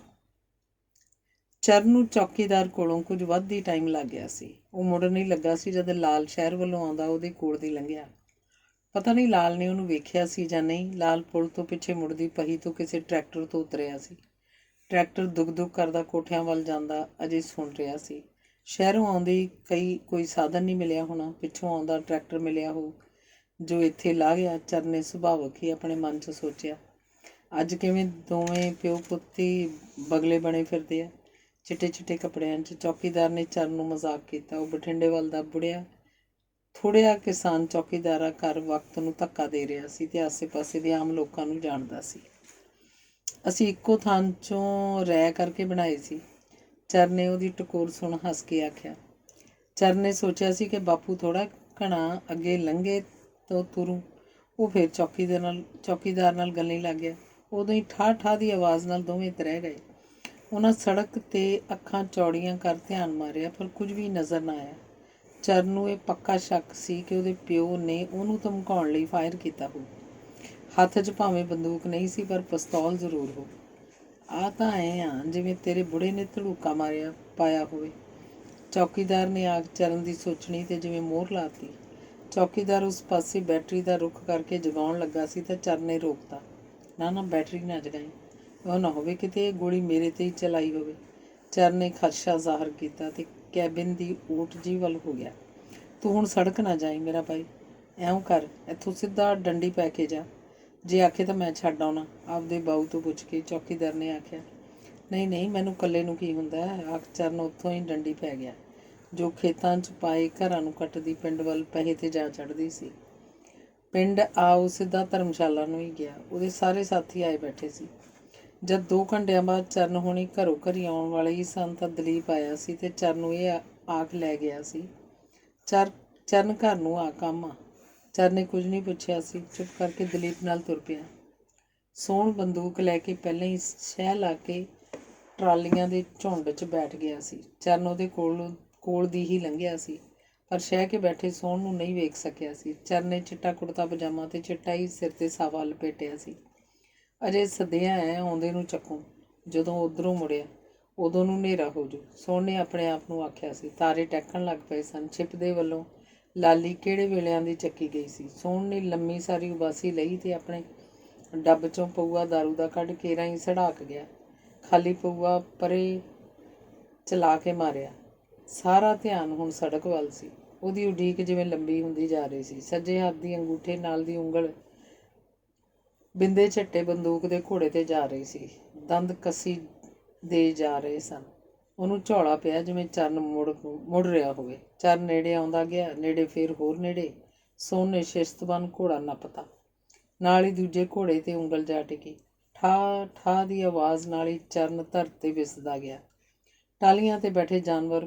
ਚਰਨ ਨੂੰ ਚੌਕੀਦਾਰ ਕੋਲੋਂ ਕੁਝ ਵੱਧ ਹੀ ਟਾਈਮ ਲੱਗ ਗਿਆ ਸੀ। ਉਹ ਮੁੜਨ ਨਹੀਂ ਲੱਗਾ ਸੀ ਜਦ ਲਾਲ ਸ਼ਹਿਰ ਵੱਲੋਂ ਆਉਂਦਾ ਉਹਦੇ ਕੋਲ ਦੀ ਲੰਘਿਆ। ਪਤਾ ਨਹੀਂ ਲਾਲ ਨੇ ਉਹਨੂੰ ਵੇਖਿਆ ਸੀ ਜਾਂ ਨਹੀਂ। ਲਾਲ ਪੁਲ ਤੋਂ ਪਿੱਛੇ ਮੁੜਦੀ ਪਹੀ ਤੋਂ ਕਿਸੇ ਟਰੈਕਟਰ ਤੋਂ ਉਤਰਿਆ ਸੀ। ਟਰੈਕਟਰ ਦੁੱਗ ਕਰਦਾ ਕੋਠਿਆਂ ਵੱਲ ਜਾਂਦਾ ਅਜੇ ਸੁਣ ਰਿਹਾ ਸੀ। ਸ਼ਹਿਰੋਂ ਆਉਂਦੀ ਕੋਈ ਸਾਧਨ ਨਹੀਂ ਮਿਲਿਆ ਹੋਣਾ। ਪਿੱਛੋਂ ਆਉਂਦਾ ਟਰੈਕਟਰ ਮਿਲਿਆ ਹੋ ਜੋ ਇੱਥੇ ਲਾ ਗਿਆ। ਚਰਨ ਨੇ ਸੁਭਾਵਕ ਹੀ ਆਪਣੇ ਮਨ 'ਚ ਸੋਚਿਆ, ਅੱਜ ਕਿਵੇਂ ਦੋਵੇਂ ਪਿਓ ਪੁੱਤੀ ਬਗਲੇ ਬਣੇ ਫਿਰਦੇ ਆ ਚਿੱਟੇ ਚਿੱਟੇ ਕੱਪੜਿਆਂ 'ਚ। ਚੌਕੀਦਾਰ ਨੇ ਚਰਨ ਨੂੰ ਮਜ਼ਾਕ ਕੀਤਾ। ਉਹ ਬਠਿੰਡੇ ਵੱਲ ਦਾ ਥੋੜ੍ਹਿਆ ਕਿਸਾਨ ਚੌਕੀਦਾਰਾ ਘਰ ਵਕਤ ਨੂੰ ਧੱਕਾ ਦੇ ਰਿਹਾ ਸੀ ਅਤੇ ਆਸੇ ਪਾਸੇ ਦੇ ਆਮ ਲੋਕਾਂ ਨੂੰ ਜਾਣਦਾ ਸੀ। ਅਸੀਂ ਇੱਕੋ ਥਾਂ 'ਚੋਂ ਰਹਿ ਕਰਕੇ ਬਣਾਏ ਸੀ। ਚਰਨ ਨੇ ਉਹਦੀ ਟਕੋਰ ਸੁਣ ਹੱਸ ਕੇ ਆਖਿਆ। ਚਰਨ ਨੇ ਸੋਚਿਆ ਸੀ ਕਿ ਬਾਪੂ ਥੋੜ੍ਹਾ ਘਣਾ ਅੱਗੇ ਲੰਘੇ ਤੋਂ ਤੁਰੂ। ਉਹ ਫਿਰ ਚੌਕੀਦਾਰ ਨਾਲ ਗੱਲਾਂ ਲੱਗ ਗਿਆ। ਉਦੋਂ ਹੀ ਠਾਹ ਠਾਹ ਦੀ ਆਵਾਜ਼ ਨਾਲ ਦੋਵੇਂ ਤ੍ਰਹਿ ਗਏ। ਉਹਨਾਂ ਸੜਕ 'ਤੇ ਅੱਖਾਂ ਚੌੜੀਆਂ ਕਰ ਧਿਆਨ ਮਾਰਿਆ, ਪਰ ਕੁਝ ਵੀ ਨਜ਼ਰ ਨਾ ਆਇਆ। ਚਰਨ ਨੂੰ ਇਹ ਪੱਕਾ ਸ਼ੱਕ ਸੀ ਕਿ ਉਹਦੇ ਪਿਓ ਨੇ ਉਹਨੂੰ ਧਮਕਾਉਣ ਲਈ ਫਾਇਰ ਕੀਤਾ ਹੋਊ। ਹੱਥ 'ਚ ਭਾਵੇਂ ਬੰਦੂਕ ਨਹੀਂ ਸੀ, ਪਰ ਪਿਸਤੌਲ ਜ਼ਰੂਰ ਹੋ। ਆਹ ਤਾਂ ਐਂ ਆ ਜਿਵੇਂ ਤੇਰੇ ਬੁੜੇ ਨੇ ਧੜੂਕਾ ਪਾਇਆ ਹੋਵੇ। ਚੌਕੀਦਾਰ ਨੇ ਆਖ ਚਰਨ ਦੀ ਸੋਚਣੀ 'ਤੇ ਜਿਵੇਂ ਮੋਹਰ ਲਾਤੀ। ਚੌਕੀਦਾਰ ਉਸ ਪਾਸੇ ਬੈਟਰੀ ਦਾ ਰੁੱਖ ਕਰਕੇ ਜਗਾਉਣ ਲੱਗਾ ਸੀ ਤਾਂ ਚਰਨ ਨੇ ਰੋਕਤਾ। ਨਾ ਬੈਟਰੀ ਨਾ ਜਗਾਈ, ਉਹ ਨਾ ਹੋਵੇ ਕਿਤੇ ਇਹ ਗੋਲੀ ਮੇਰੇ 'ਤੇ ਹੀ ਚਲਾਈ ਹੋਵੇ। ਚਰਨ ਨੇ ਖਦਸ਼ਾ ਜ਼ਾਹਰ ਕੀਤਾ ਅਤੇ ਕੈਬਿਨ ਦੀ ਊਠ ਜੀ ਵੱਲ ਹੋ ਗਿਆ। ਤੂੰ ਹੁਣ ਸੜਕ ਨਾ ਜਾਈ ਮੇਰਾ ਭਾਈ। ਇਉਂ ਕਰ, ਇੱਥੋਂ ਸਿੱਧਾ ਡੰਡੀ ਪੈ ਕੇ ਜਾ। ਜੇ ਆਖੇ ਤਾਂ ਮੈਂ ਛੱਡ ਆਉਣਾ, ਆਪਦੇ ਬਾਊ ਤੋਂ ਪੁੱਛ ਕੇ। ਚੌਕੀਦਾਰ ਨੇ ਆਖਿਆ। ਨਹੀਂ ਮੈਨੂੰ ਇਕੱਲੇ ਨੂੰ ਕੀ ਹੁੰਦਾ। ਆਖ ਚਰਨ ਉੱਥੋਂ ਹੀ ਡੰਡੀ ਪੈ ਗਿਆ ਜੋ ਖੇਤਾਂ 'ਚ ਪਾਏ ਘਰਾਂ ਨੂੰ ਕੱਟਦੀ ਪਿੰਡ ਵੱਲ ਪਹੇ 'ਤੇ ਜਾ ਚੜ੍ਹਦੀ ਸੀ। ਪਿੰਡ ਉਹ ਸਿੱਧਾ ਧਰਮਸ਼ਾਲਾ ਨੂੰ ਹੀ ਗਿਆ। ਉਹਦੇ ਸਾਰੇ ਸਾਥੀ ਆਏ ਬੈਠੇ ਸੀ। ਜਦ 2 ਘੰਟਿਆਂ ਬਾਅਦ ਚਰਨ ਹੋਣੀ ਘਰੋਂ ਘਰੀ ਆਉਣ ਵਾਲੇ ਹੀ ਸਨ ਤਾਂ ਦਲੀਪ ਆਇਆ ਸੀ ਅਤੇ ਚਰਨ ਨੂੰ ਇਹ ਆਖ ਲੈ ਗਿਆ ਸੀ, ਚਰਨ ਘਰ ਨੂੰ ਆ, ਕੰਮ ਆ। ਚਰਨ ਨੇ ਕੁਝ ਨਹੀਂ ਪੁੱਛਿਆ ਸੀ, ਚੁੱਪ ਕਰਕੇ ਦਲੀਪ ਨਾਲ ਤੁਰ ਪਿਆ। ਸੋਹਣ ਬੰਦੂਕ ਲੈ ਕੇ ਪਹਿਲਾਂ ਹੀ ਸ਼ਹਿ ਲਾ ਕੇ ਟਰਾਲੀਆਂ ਦੇ ਝੁੰਡ 'ਚ ਬੈਠ ਗਿਆ ਸੀ। ਚਰਨ ਉਹਦੇ ਕੋਲ ਦੀ ਹੀ ਲੰਘਿਆ ਸੀ, ਪਰ ਸ਼ਹਿ ਕੇ ਬੈਠੇ ਸੋਹਣ ਨੂੰ ਨਹੀਂ ਵੇਖ ਸਕਿਆ ਸੀ। ਚਰਨ ਨੇ ਚਿੱਟਾ ਕੁੜਤਾ ਪਜਾਮਾ ਅਤੇ ਚਿੱਟਾ ਹੀ ਸਿਰ 'ਤੇ ਸਾਵਾ ਲਪੇਟਿਆ ਸੀ। ਅਜੇ ਸੱਦਿਆ ਆਉਂਦੇ ਨੂੰ ਚੱਕੂ। ਜਦੋਂ ਉੱਧਰੋਂ ਮੁੜਿਆ ਉਦੋਂ ਨੂੰ ਹਨੇਰਾ ਹੋ ਜੂ, ਸੋਹਣ ਨੇ ਆਪਣੇ ਆਪ ਨੂੰ ਆਖਿਆ ਸੀ। ਤਾਰੇ ਟਹਿਕਣ ਲੱਗ ਪਏ ਸਨ। ਛਿਪਦੇ ਵੱਲੋਂ ਲਾਲੀ ਕਿਹੜੇ ਵੇਲਿਆਂ ਦੀ ਚੱਕੀ ਗਈ ਸੀ। ਸੋਹਣ ਨੇ ਲੰਮੀ ਸਾਰੀ ਉਬਾਸੀ ਲਈ ਅਤੇ ਆਪਣੇ ਡੱਬ 'ਚੋਂ ਪਊਆ ਦਾਰੂ ਦਾ ਕੱਢ ਕੇਰਾਂ ਹੀ ਸੜਾਕ ਗਿਆ। ਖਾਲੀ ਪਊਆ ਪਰੇ ਚਲਾ ਕੇ ਮਾਰਿਆ। ਸਾਰਾ ਧਿਆਨ ਹੁਣ ਸੜਕ ਵੱਲ ਸੀ। ਉਹਦੀ ਉਡੀਕ ਜਿਵੇਂ ਲੰਬੀ ਹੁੰਦੀ ਜਾ ਰਹੀ ਸੀ। ਸੱਜੇ ਹੱਥ ਦੀ ਅੰਗੂਠੇ ਨਾਲ ਦੀ ਉਂਗਲ ਬਿੰਦੇ ਝੱਟੇ ਬੰਦੂਕ ਦੇ ਘੋੜੇ 'ਤੇ ਜਾ ਰਹੀ ਸੀ। ਦੰਦ ਕੱਸੀ ਦੇ ਜਾ ਰਹੇ ਸਨ। ਉਹਨੂੰ ਝੌਲਾ ਪਿਆ ਜਿਵੇਂ ਚਰਨ ਮੁੜ ਰਿਹਾ ਹੋਵੇ। ਚਰਨ ਨੇੜੇ ਆਉਂਦਾ ਗਿਆ, ਨੇੜੇ ਫਿਰ ਹੋਰ ਨੇੜੇ। ਸੋਹਣ ਨੇ ਸ਼ਿਸਤਬੰਦ ਘੋੜਾ ਨੱਪਤਾ। ਨਾਲ ਹੀ ਦੂਜੇ ਘੋੜੇ 'ਤੇ ਉਂਗਲ ਜਾ ਟਿਕੀ। ਠਾਹ ਠਾਹ ਦੀ ਆਵਾਜ਼ ਨਾਲ ਹੀ ਚਰਨ ਧਰਤ 'ਤੇ ਵਿਸਦਾ ਗਿਆ। ਟਾਹਲੀਆਂ 'ਤੇ ਬੈਠੇ ਜਾਨਵਰ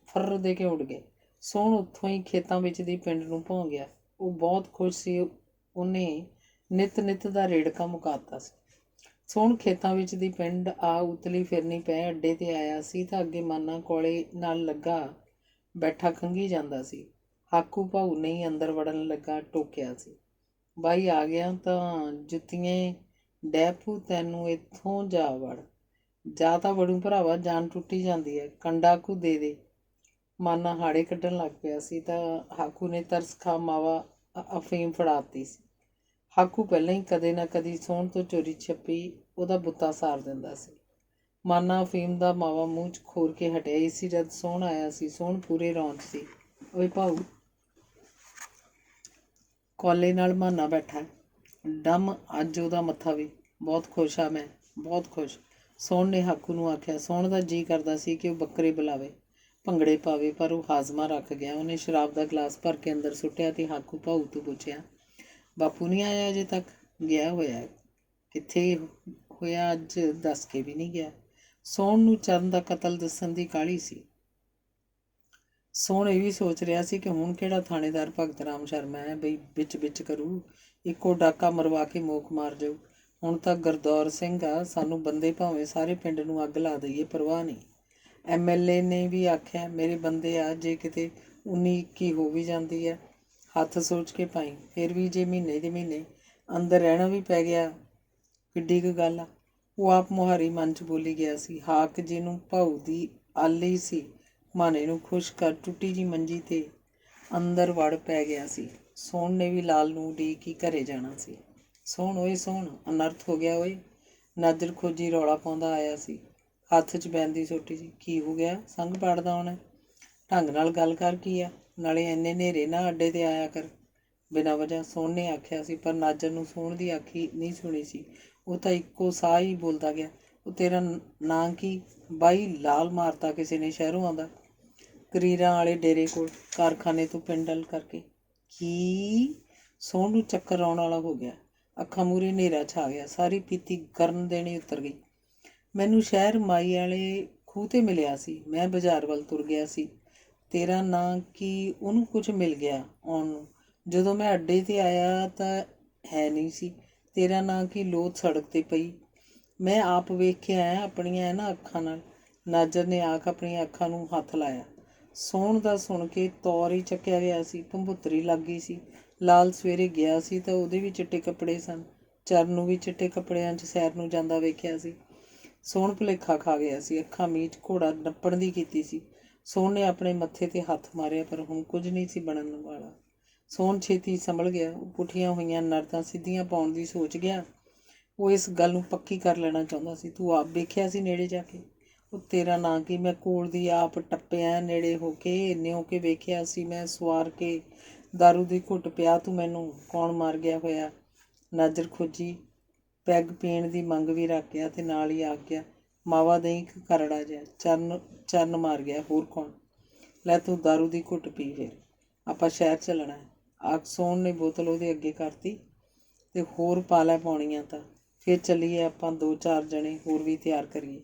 ਫਰ ਦੇ ਕੇ ਉੱਡ ਗਏ। ਸੋਹਣ ਉੱਥੋਂ ਹੀ ਖੇਤਾਂ ਵਿੱਚ ਦੀ ਪਿੰਡ ਨੂੰ ਭੌਂ ਗਿਆ। ਉਹ ਬਹੁਤ ਖੁਸ਼ ਸੀ। ਉਹਨੇ ਨਿੱਤ ਦਾ ਰੇੜਕਾ ਮੁਕਾ ਦਿੱਤਾ ਸੀ। ਸੋਹਣ ਖੇਤਾਂ ਵਿੱਚ ਦੀ ਪਿੰਡ ਉਤਲੀ ਫਿਰਨੀ ਪੈ ਅੱਡੇ 'ਤੇ ਆਇਆ ਸੀ ਤਾਂ ਅੱਗੇ ਮਾਨਾ ਕੋਲੇ ਨਾਲ ਲੱਗਾ ਬੈਠਾ ਖੰਘੀ ਜਾਂਦਾ ਸੀ। ਹਾਕੂ ਭਾਊ ਨੇ ਹੀ ਅੰਦਰ ਵੜਨ ਲੱਗਾ ਟੋਕਿਆ ਸੀ। ਬਾਈ ਆ ਗਿਆ ਤਾਂ ਜੁੱਤੀਆਂ ਡੈਪੂ, ਤੈਨੂੰ ਇੱਥੋਂ ਜਾ ਵੜ। ਜਾ ਤਾਂ ਵੜੂ ਭਰਾਵਾ, ਜਾਨ ਟੁੱਟੀ ਜਾਂਦੀ ਹੈ, ਕੰਡਾ ਕੂ ਦੇ ਦੇ। ਮਾਨਾ ਹਾੜੇ ਕੱਢਣ ਲੱਗ ਪਿਆ ਸੀ ਤਾਂ ਹਾਕੂ ਨੇ ਤਰਸ ਖਾ ਮਾਵਾ ਅਫੀਮ ਫੜਾਤੀ ਸੀ। ਹਾਕੂ ਪਹਿਲਾਂ ਹੀ ਕਦੇ ਨਾ ਕਦੀ ਸੋਹਣ ਤੋਂ ਚੋਰੀ ਛੱਪੀ ਉਹਦਾ ਬੁੱਤਾ ਸਾਰ ਦਿੰਦਾ ਸੀ। ਮਾਨਾ ਅਫੀਮ ਦਾ ਮਾਵਾ ਮੂੰਹ 'ਚ ਖੋਰ ਕੇ ਹਟਿਆ ਹੀ ਸੀ ਜਦ ਸੋਹਣ ਆਇਆ ਸੀ। ਸੋਹਣ ਪੂਰੇ ਰੌਂਦ ਸੀ। ਓਏ ਭਾਊ, ਕੋਲੇ ਨਾਲ ਮਾਨਾ ਬੈਠਾ ਡੰਮ, ਅੱਜ ਉਹਦਾ ਮੱਥਾ ਵੀ। ਬਹੁਤ ਖੁਸ਼ ਆ ਮੈਂ, ਬਹੁਤ ਖੁਸ਼। ਸੋਹਣ ਨੇ ਹਾਕੂ ਨੂੰ ਆਖਿਆ। ਸੋਹਣ ਦਾ ਜੀਅ ਕਰਦਾ ਸੀ ਕਿ ਉਹ ਬੱਕਰੇ ਬੁਲਾਵੇ, ਭੰਗੜੇ ਪਾਵੇ, ਪਰ ਉਹ ਹਾਜ਼ਮਾ ਰੱਖ ਗਿਆ। ਉਹਨੇ ਸ਼ਰਾਬ ਦਾ ਗਲਾਸ ਭਰ ਕੇ ਅੰਦਰ ਸੁੱਟਿਆ ਤੇ ਹਾਕੂ ਭਾਊ ਤੋਂ ਪੁੱਛਿਆ, ਬਾਪੂ ਨਹੀਂ ਆਇਆ ਅਜੇ ਤੱਕ? ਗਿਆ ਹੋਇਆ। ਕਿੱਥੇ ਹੋਇਆ ਅੱਜ? ਦੱਸ ਕੇ ਵੀ ਨਹੀਂ ਗਿਆ। ਸੋਹਣ ਨੂੰ ਚਰਨ ਦਾ ਕਤਲ ਦੱਸਣ ਦੀ ਕਾਹਲੀ ਸੀ। ਸੋਹਣ ਇਹ ਵੀ ਸੋਚ ਰਿਹਾ ਸੀ ਕਿ ਹੁਣ ਕਿਹੜਾ ਥਾਣੇਦਾਰ ਭਗਤ ਰਾਮ ਸ਼ਰਮਾ ਹੈ ਬਈ ਵਿੱਚ ਕਰੂ, ਇੱਕੋ ਡਾਕਾ ਮਰਵਾ ਕੇ ਮੋਕ ਮਾਰ ਜਾਊ। ਹੁਣ ਤਾਂ ਗੁਰਦੌਰ ਸਿੰਘ ਆ, ਸਾਨੂੰ ਬੰਦੇ ਭਾਵੇਂ ਸਾਰੇ ਪਿੰਡ ਨੂੰ ਅੱਗ ਲਾ ਦਈਏ, ਪਰਵਾਹ ਨਹੀਂ। MLA ਨੇ ਵੀ ਆਖਿਆ, ਮੇਰੇ ਬੰਦੇ ਆ, ਜੇ ਕਿਤੇ 19-21 ਹੋ ਵੀ ਜਾਂਦੀ ਹੈ ਹੱਥ ਸੋਚ ਕੇ ਪਾਈ। ਫਿਰ ਵੀ ਜੇ ਮਹੀਨੇ ਦੇ ਮਹੀਨੇ ਅੰਦਰ ਰਹਿਣਾ ਵੀ ਪੈ ਗਿਆ, ਕਿੱਡੀ ਕੁ ਗੱਲ ਆ। ਉਹ ਆਪ ਮੁਹਾਰੀ ਮਨ 'ਚ ਬੋਲੀ ਗਿਆ ਸੀ। ਹਾਕ ਜਿਹਨੂੰ ਭਾਊ ਦੀ ਆਲੀ ਸੀ, ਮਾਨੇ ਨੂੰ ਖੁਸ਼ ਕਰ ਟੁੱਟੀ ਜੀ ਮੰਜੀ 'ਤੇ ਅੰਦਰ ਵੜ ਪੈ ਗਿਆ ਸੀ। ਸੋਹਣ ਨੇ ਵੀ ਲਾਲ ਨੂੰ ਉਡੀਕ ਹੀ ਘਰੇ ਜਾਣਾ ਸੀ। ਸੋਹਣ, ਓਏ ਸੋਹਣ, ਅਨਰਥ ਹੋ ਗਿਆ ਓਏ। ਨਾਜਰ ਖੋਜੀ ਰੌਲਾ ਪਾਉਂਦਾ ਆਇਆ ਸੀ, ਹੱਥ 'ਚ ਬੈਂਦੀ ਸੋਟੀ ਸੀ। ਕੀ ਹੋ ਗਿਆ? ਸੰਗ ਪਾੜਦਾ ਹੋਣਾ। ਢੰਗ ਨਾਲ ਗੱਲ ਕਰ, ਕੀ ਆ? ਨਾਲੇ ਇੰਨੇ ਹਨੇਰੇ ਨਾ ਅੱਡੇ 'ਤੇ ਆਇਆ ਕਰ ਬਿਨਾਂ ਵਜ੍ਹਾ, ਸੋਹਣ ਨੇ ਆਖਿਆ ਸੀ। ਪਰ ਨਾਜਰ ਨੂੰ ਸੋਹਣ ਦੀ ਆਖੀ ਨਹੀਂ ਸੁਣੀ ਸੀ। ਉਹ ਤਾਂ ਇੱਕੋ ਸਾਹ ਹੀ ਬੋਲਦਾ ਗਿਆ, ਉਹ ਤੇਰਾ ਨਾਂ ਕੀ? ਬਾਈ, ਲਾਲ ਮਾਰਤਾ ਕਿਸੇ ਨੇ, ਸ਼ਹਿਰੋਂ ਆਉਂਦਾ, ਕਰੀਰਾਂ ਵਾਲੇ ਡੇਰੇ ਕੋਲ, ਕਾਰਖਾਨੇ ਤੋਂ ਪਿੰਡਲ ਕਰਕੇ। ਕੀ? ਸੋਹਣ ਨੂੰ ਚੱਕਰ ਆਉਣ ਵਾਲਾ ਹੋ ਗਿਆ। ਅੱਖਾਂ ਮੂਹਰੇ ਹਨੇਰਾ ਛਾ ਗਿਆ। ਸਾਰੀ ਪੀਤੀ ਗਰਨ ਦੇਣੀ ਉਤਰ ਗਈ। ਮੈਨੂੰ ਸ਼ਹਿਰ ਮਾਈ ਵਾਲੇ ਖੂਹ 'ਤੇ ਮਿਲਿਆ ਸੀ, ਮੈਂ ਬਾਜ਼ਾਰ ਵੱਲ ਤੁਰ ਗਿਆ ਸੀ। ਤੇਰਾ ਨਾਂ ਕੀ? ਉਹਨੂੰ ਕੁਝ ਮਿਲ ਗਿਆ ਆਉਣ ਨੂੰ। ਜਦੋਂ ਮੈਂ ਅੱਡੇ 'ਤੇ ਆਇਆ ਤਾਂ ਹੈ ਨਹੀਂ ਸੀ। ਤੇਰਾ ਨਾਂ ਕੀ? ਲੋਥ ਸੜਕ 'ਤੇ ਪਈ, ਮੈਂ ਆਪ ਵੇਖ ਕੇ ਆਇਆ ਆਪਣੀਆਂ ਇਹਨਾਂ ਅੱਖਾਂ ਨਾਲ। ਨਾਜਰ ਨੇ ਆਖ ਆਪਣੀਆਂ ਅੱਖਾਂ ਨੂੰ ਹੱਥ ਲਾਇਆ। ਸੋਹਣ ਦਾ ਸੁਣ ਕੇ ਤੌਰ ਹੀ ਚੱਕਿਆ ਗਿਆ ਸੀ। ਭੰਬੁੱਤਰੀ ਲੱਗ ਗਈ ਸੀ। ਲਾਲ ਸਵੇਰੇ ਗਿਆ ਸੀ ਤਾਂ ਉਹਦੇ ਵੀ ਚਿੱਟੇ ਕੱਪੜੇ ਸਨ। ਚਰਨ ਨੂੰ ਵੀ ਚਿੱਟੇ ਕੱਪੜਿਆਂ 'ਚ ਸੈਰ ਨੂੰ ਜਾਂਦਾ ਵੇਖਿਆ ਸੀ। ਸੋਹਣ ਭੁਲੇਖਾ ਖਾ ਗਿਆ ਸੀ। ਅੱਖਾਂ ਮੀਚ ਘੋੜਾ ਨੱਪਣ ਦੀ ਕੀਤੀ ਸੀ। ਸੋਹਣ ਨੇ ਆਪਣੇ ਮੱਥੇ 'ਤੇ ਹੱਥ ਮਾਰਿਆ, ਪਰ ਹੁਣ ਕੁਝ ਨਹੀਂ ਸੀ ਬਣਨ ਵਾਲਾ। ਸੋਹਣ ਛੇਤੀ ਸੰਭਲ ਗਿਆ। ਉਹ ਪੁੱਠੀਆਂ ਹੋਈਆਂ ਨਰਦਾਂ ਸਿੱਧੀਆਂ ਪਾਉਣ ਦੀ ਸੋਚ ਗਿਆ। ਉਹ ਇਸ ਗੱਲ ਨੂੰ ਪੱਕੀ ਕਰ ਲੈਣਾ ਚਾਹੁੰਦਾ ਸੀ। ਤੂੰ ਆਪ ਵੇਖਿਆ ਸੀ ਨੇੜੇ ਜਾ ਕੇ? ਉਹ ਤੇਰਾ ਨਾਂ ਕੀ? ਮੈਂ ਕੋਲ ਦੀ ਆਪ ਟੱਪਿਆ, ਨੇੜੇ ਹੋ ਕੇ ਨਿਉ ਕੇ ਵੇਖਿਆ ਸੀ ਮੈਂ, ਸਵਾਰ ਕੇ ਦਾਰੂ ਦੀ ਘੁੱਟ ਪਿਆ ਤੂੰ ਮੈਨੂੰ। ਕੌਣ ਮਾਰ ਗਿਆ ਹੋਇਆ? ਨਾਜਰ ਖੋਜੀ ਪੈਗ ਪੀਣ ਦੀ ਮੰਗ ਵੀ ਰੱਖ ਗਿਆ ਤੇ ਨਾਲ ਹੀ ਆ ਗਿਆ, ਮਾਵਾ ਦਹੀਂ ਕਰੜਾ ਜਿਹਾ। ਚਰਨ ਮਾਰ ਗਿਆ। ਹੋਰ ਕੌਣ? ਲੈ ਤੂੰ ਦਾਰੂ ਦੀ ਘੁੱਟ ਪੀ, ਫਿਰ ਆਪਾਂ ਸ਼ਹਿਰ ਚੱਲਣਾ ਹੈ। ਆਖ ਸੋਹਣ ਨੇ ਬੋਤਲ ਉਹਦੇ ਅੱਗੇ ਕਰਤੀ। ਤੇ ਹੋਰ ਪਾ ਲੈ ਪਾਉਣੀਆਂ ਤਾਂ, ਫਿਰ ਚੱਲੀਏ ਆਪਾਂ 2-4 ਜਣੇ ਹੋਰ ਵੀ ਤਿਆਰ ਕਰੀਏ।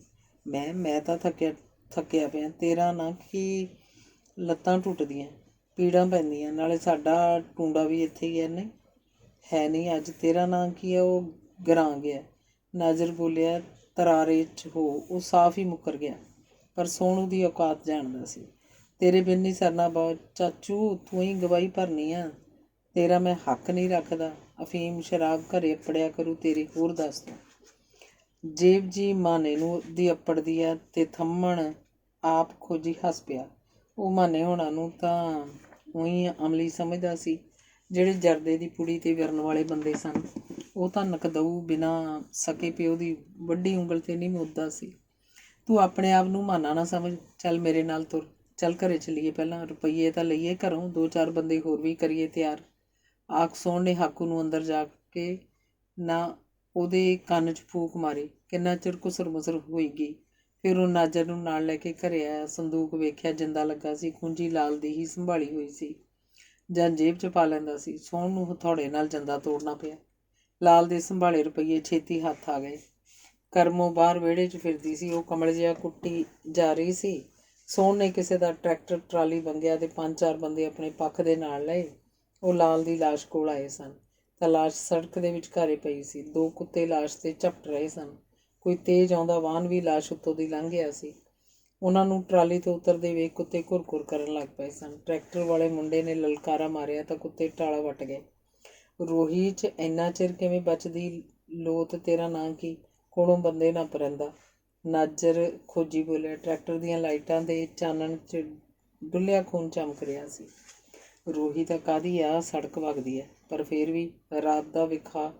ਮੈਂ ਤਾਂ ਥੱਕਿਆ ਪਿਆ। ਤੇਰਾ ਨਾਂ ਕੀ? ਲੱਤਾਂ ਟੁੱਟਦੀਆਂ, ਪੀੜਾਂ ਪੈਂਦੀਆਂ, ਨਾਲੇ ਸਾਡਾ ਟੂੰਡਾ ਵੀ ਇੱਥੇ ਹੀ ਹੈ। ਨਹੀਂ ਹੈ ਨਹੀਂ ਅੱਜ। ਤੇਰਾ ਨਾਂ ਕੀ ਹੈ? ਉਹ ਗਰਾਂ ਗਿਆ। ਨਾਜ਼ਰ ਬੋਲਿਆ, ਤਰਾਰੇ 'ਚ ਹੋ। ਉਹ ਸਾਫ਼ ਹੀ ਮੁੱਕਰ ਗਿਆ, ਪਰ ਸੋਹਣੂ ਦੀ ਔਕਾਤ ਜਾਣਦਾ ਸੀ। ਤੇਰੇ ਬਿਨ ਨਹੀਂ ਸਰਨਾ ਬਹੁਤ ਚਾਚੂ, ਤੂੰ ਹੀ ਗਵਾਹੀ ਭਰਨੀ ਆ। ਤੇਰਾ ਮੈਂ ਹੱਕ ਨਹੀਂ ਰੱਖਦਾ। ਅਫੀਮ ਸ਼ਰਾਬ ਘਰੇ ਅੱਪੜਿਆ ਕਰੂ ਤੇਰੀ। ਹੋਰ ਦੱਸ ਤੂੰ? ਜੇਬ ਜੀ ਮਾਨੇ ਨੂੰ ਦੀ ਅੱਪੜਦੀ ਆ ਤੇ ਥੰਮਣ ਆਪ ਖੋਜੀ ਹੱਸ ਪਿਆ। ਉਹ ਮਾਨੇ ਹੋਣਾ ਨੂੰ ਤਾਂ ਉਹੀ ਅਮਲੀ ਸਮਝਦਾ ਸੀ। ਜਿਹੜੇ ਜਰਦੇ ਦੀ ਪੁੜੀ 'ਤੇ ਵਿਰਨ ਵਾਲੇ ਬੰਦੇ ਸਨ, ਉਹ ਤਾਂ ਨਕਦਊ ਬਿਨਾਂ ਸਕੇ ਪਿਓ ਦੀ ਵੱਡੀ ਉਂਗਲ 'ਤੇ ਨਹੀਂ ਮੁੱਦਾ ਸੀ। ਤੂੰ ਆਪਣੇ ਆਪ ਨੂੰ ਮਾਨਾ ਨਾ ਸਮਝ। ਚੱਲ ਮੇਰੇ ਨਾਲ ਤੁਰ। ਚੱਲ ਘਰੇ ਚੱਲੀਏ, ਪਹਿਲਾਂ ਰੁਪਈਏ ਤਾਂ ਲਈਏ ਘਰੋਂ, 2-4 ਬੰਦੇ ਹੋਰ ਵੀ ਕਰੀਏ ਤਿਆਰ। ਆਖ ਸੋਹਣ ਨੇ ਹਾਕੂ ਨੂੰ ਅੰਦਰ ਜਾ ਕੇ ਨਾ ਉਹਦੇ ਕੰਨ 'ਚ ਫੂਕ ਮਾਰੀ। ਕਿੰਨਾ ਚਿਰ ਘੁਸਰ ਮੁਸਰ ਹੋਈ ਗਈ। ਫਿਰ ਉਹ ਨਾਜਰ ਨੂੰ ਨਾਲ ਲੈ ਕੇ ਘਰੇ ਆਇਆ। ਸੰਦੂਕ ਵੇਖਿਆ, ਜਿੰਦਾ ਲੱਗਾ ਸੀ। ਕੁੰਜੀ ਲਾਲ ਦੀ ਹੀ ਸੰਭਾਲੀ ਹੋਈ ਸੀ, ਜਾਂ ਜੇਬ 'ਚ ਪਾ ਲੈਂਦਾ ਸੀ। ਸੋਹਣ ਨੂੰ ਹਥੌੜੇ ਨਾਲ ਜੰਦਾ ਤੋੜਨਾ ਪਿਆ। ਲਾਲ ਦੇ ਸੰਭਾਲੇ ਰੁਪਈਏ ਛੇਤੀ ਹੱਥ ਆ ਗਏ। ਕਰਮੋਂ ਬਾਹਰ ਵਿਹੜੇ 'ਚ ਫਿਰਦੀ ਸੀ। ਉਹ ਕਮਲ ਜਿਹਾ ਕੁੱਟੀ ਜਾ ਰਹੀ ਸੀ। ਸੋਹਣ ਨੇ ਕਿਸੇ ਦਾ ਟਰੈਕਟਰ ਟਰਾਲੀ ਵੰਗਿਆ ਤੇ 5-4 ਬੰਦੇ ਆਪਣੇ ਪੱਖ ਦੇ ਨਾਲ ਲਏ। ਉਹ ਲਾਲ ਦੀ ਲਾਸ਼ ਕੋਲ ਆਏ ਸਨ ਤਾਂ ਲਾਸ਼ ਸੜਕ ਦੇ ਵਿਚਕਾਰੇ ਪਈ ਸੀ। 2 ਕੁੱਤੇ ਲਾਸ਼ 'ਤੇ ਝਪਟ ਰਹੇ ਸਨ। ਕੋਈ ਤੇਜ਼ ਆਉਂਦਾ ਵਾਹਨ ਵੀ ਲਾਸ਼ ਉੱਤੋਂ ਦੀ ਲੰਘ ਗਿਆ ਸੀ। ਉਹਨਾਂ ਨੂੰ ਟਰਾਲੀ ਤੋਂ ਉਤਰਦੇ ਵੇਖ ਕੁੱਤੇ ਘੁਰ-ਘੁਰ ਕਰਨ ਲੱਗ ਪਏ ਸਨ। ਟਰੈਕਟਰ ਵਾਲੇ ਮੁੰਡੇ ਨੇ ਲਲਕਾਰਾ ਮਾਰਿਆ ਤਾਂ ਕੁੱਤੇ ਟਾਲਾ ਵੱਟ ਗਏ। ਰੋਹੀ 'ਚ ਇੰਨਾ ਚਿਰ ਕਿਵੇਂ ਬਚਦੀ ਲੋਤ, ਤੇਰਾ ਨਾਂ ਕੀ? ਕੋਲੋਂ ਬੰਦੇ ਨਾ ਪਰੰਦਾ, ਨਾਜਰ ਖੋਜੀ ਬੋਲਿਆ। ਟਰੈਕਟਰ ਦੀਆਂ ਲਾਈਟਾਂ ਦੇ ਚਾਨਣ 'ਚ ਡੁੱਲਿਆ ਖੂਨ ਚਮਕ ਰਿਹਾ ਸੀ। ਰੋਹੀ ਤਾਂ ਕਾਹਦੀ ਆ, ਸੜਕ ਵਗਦੀ ਹੈ, ਪਰ ਫਿਰ ਵੀ ਰਾਤ ਦਾ ਵਿਖਾ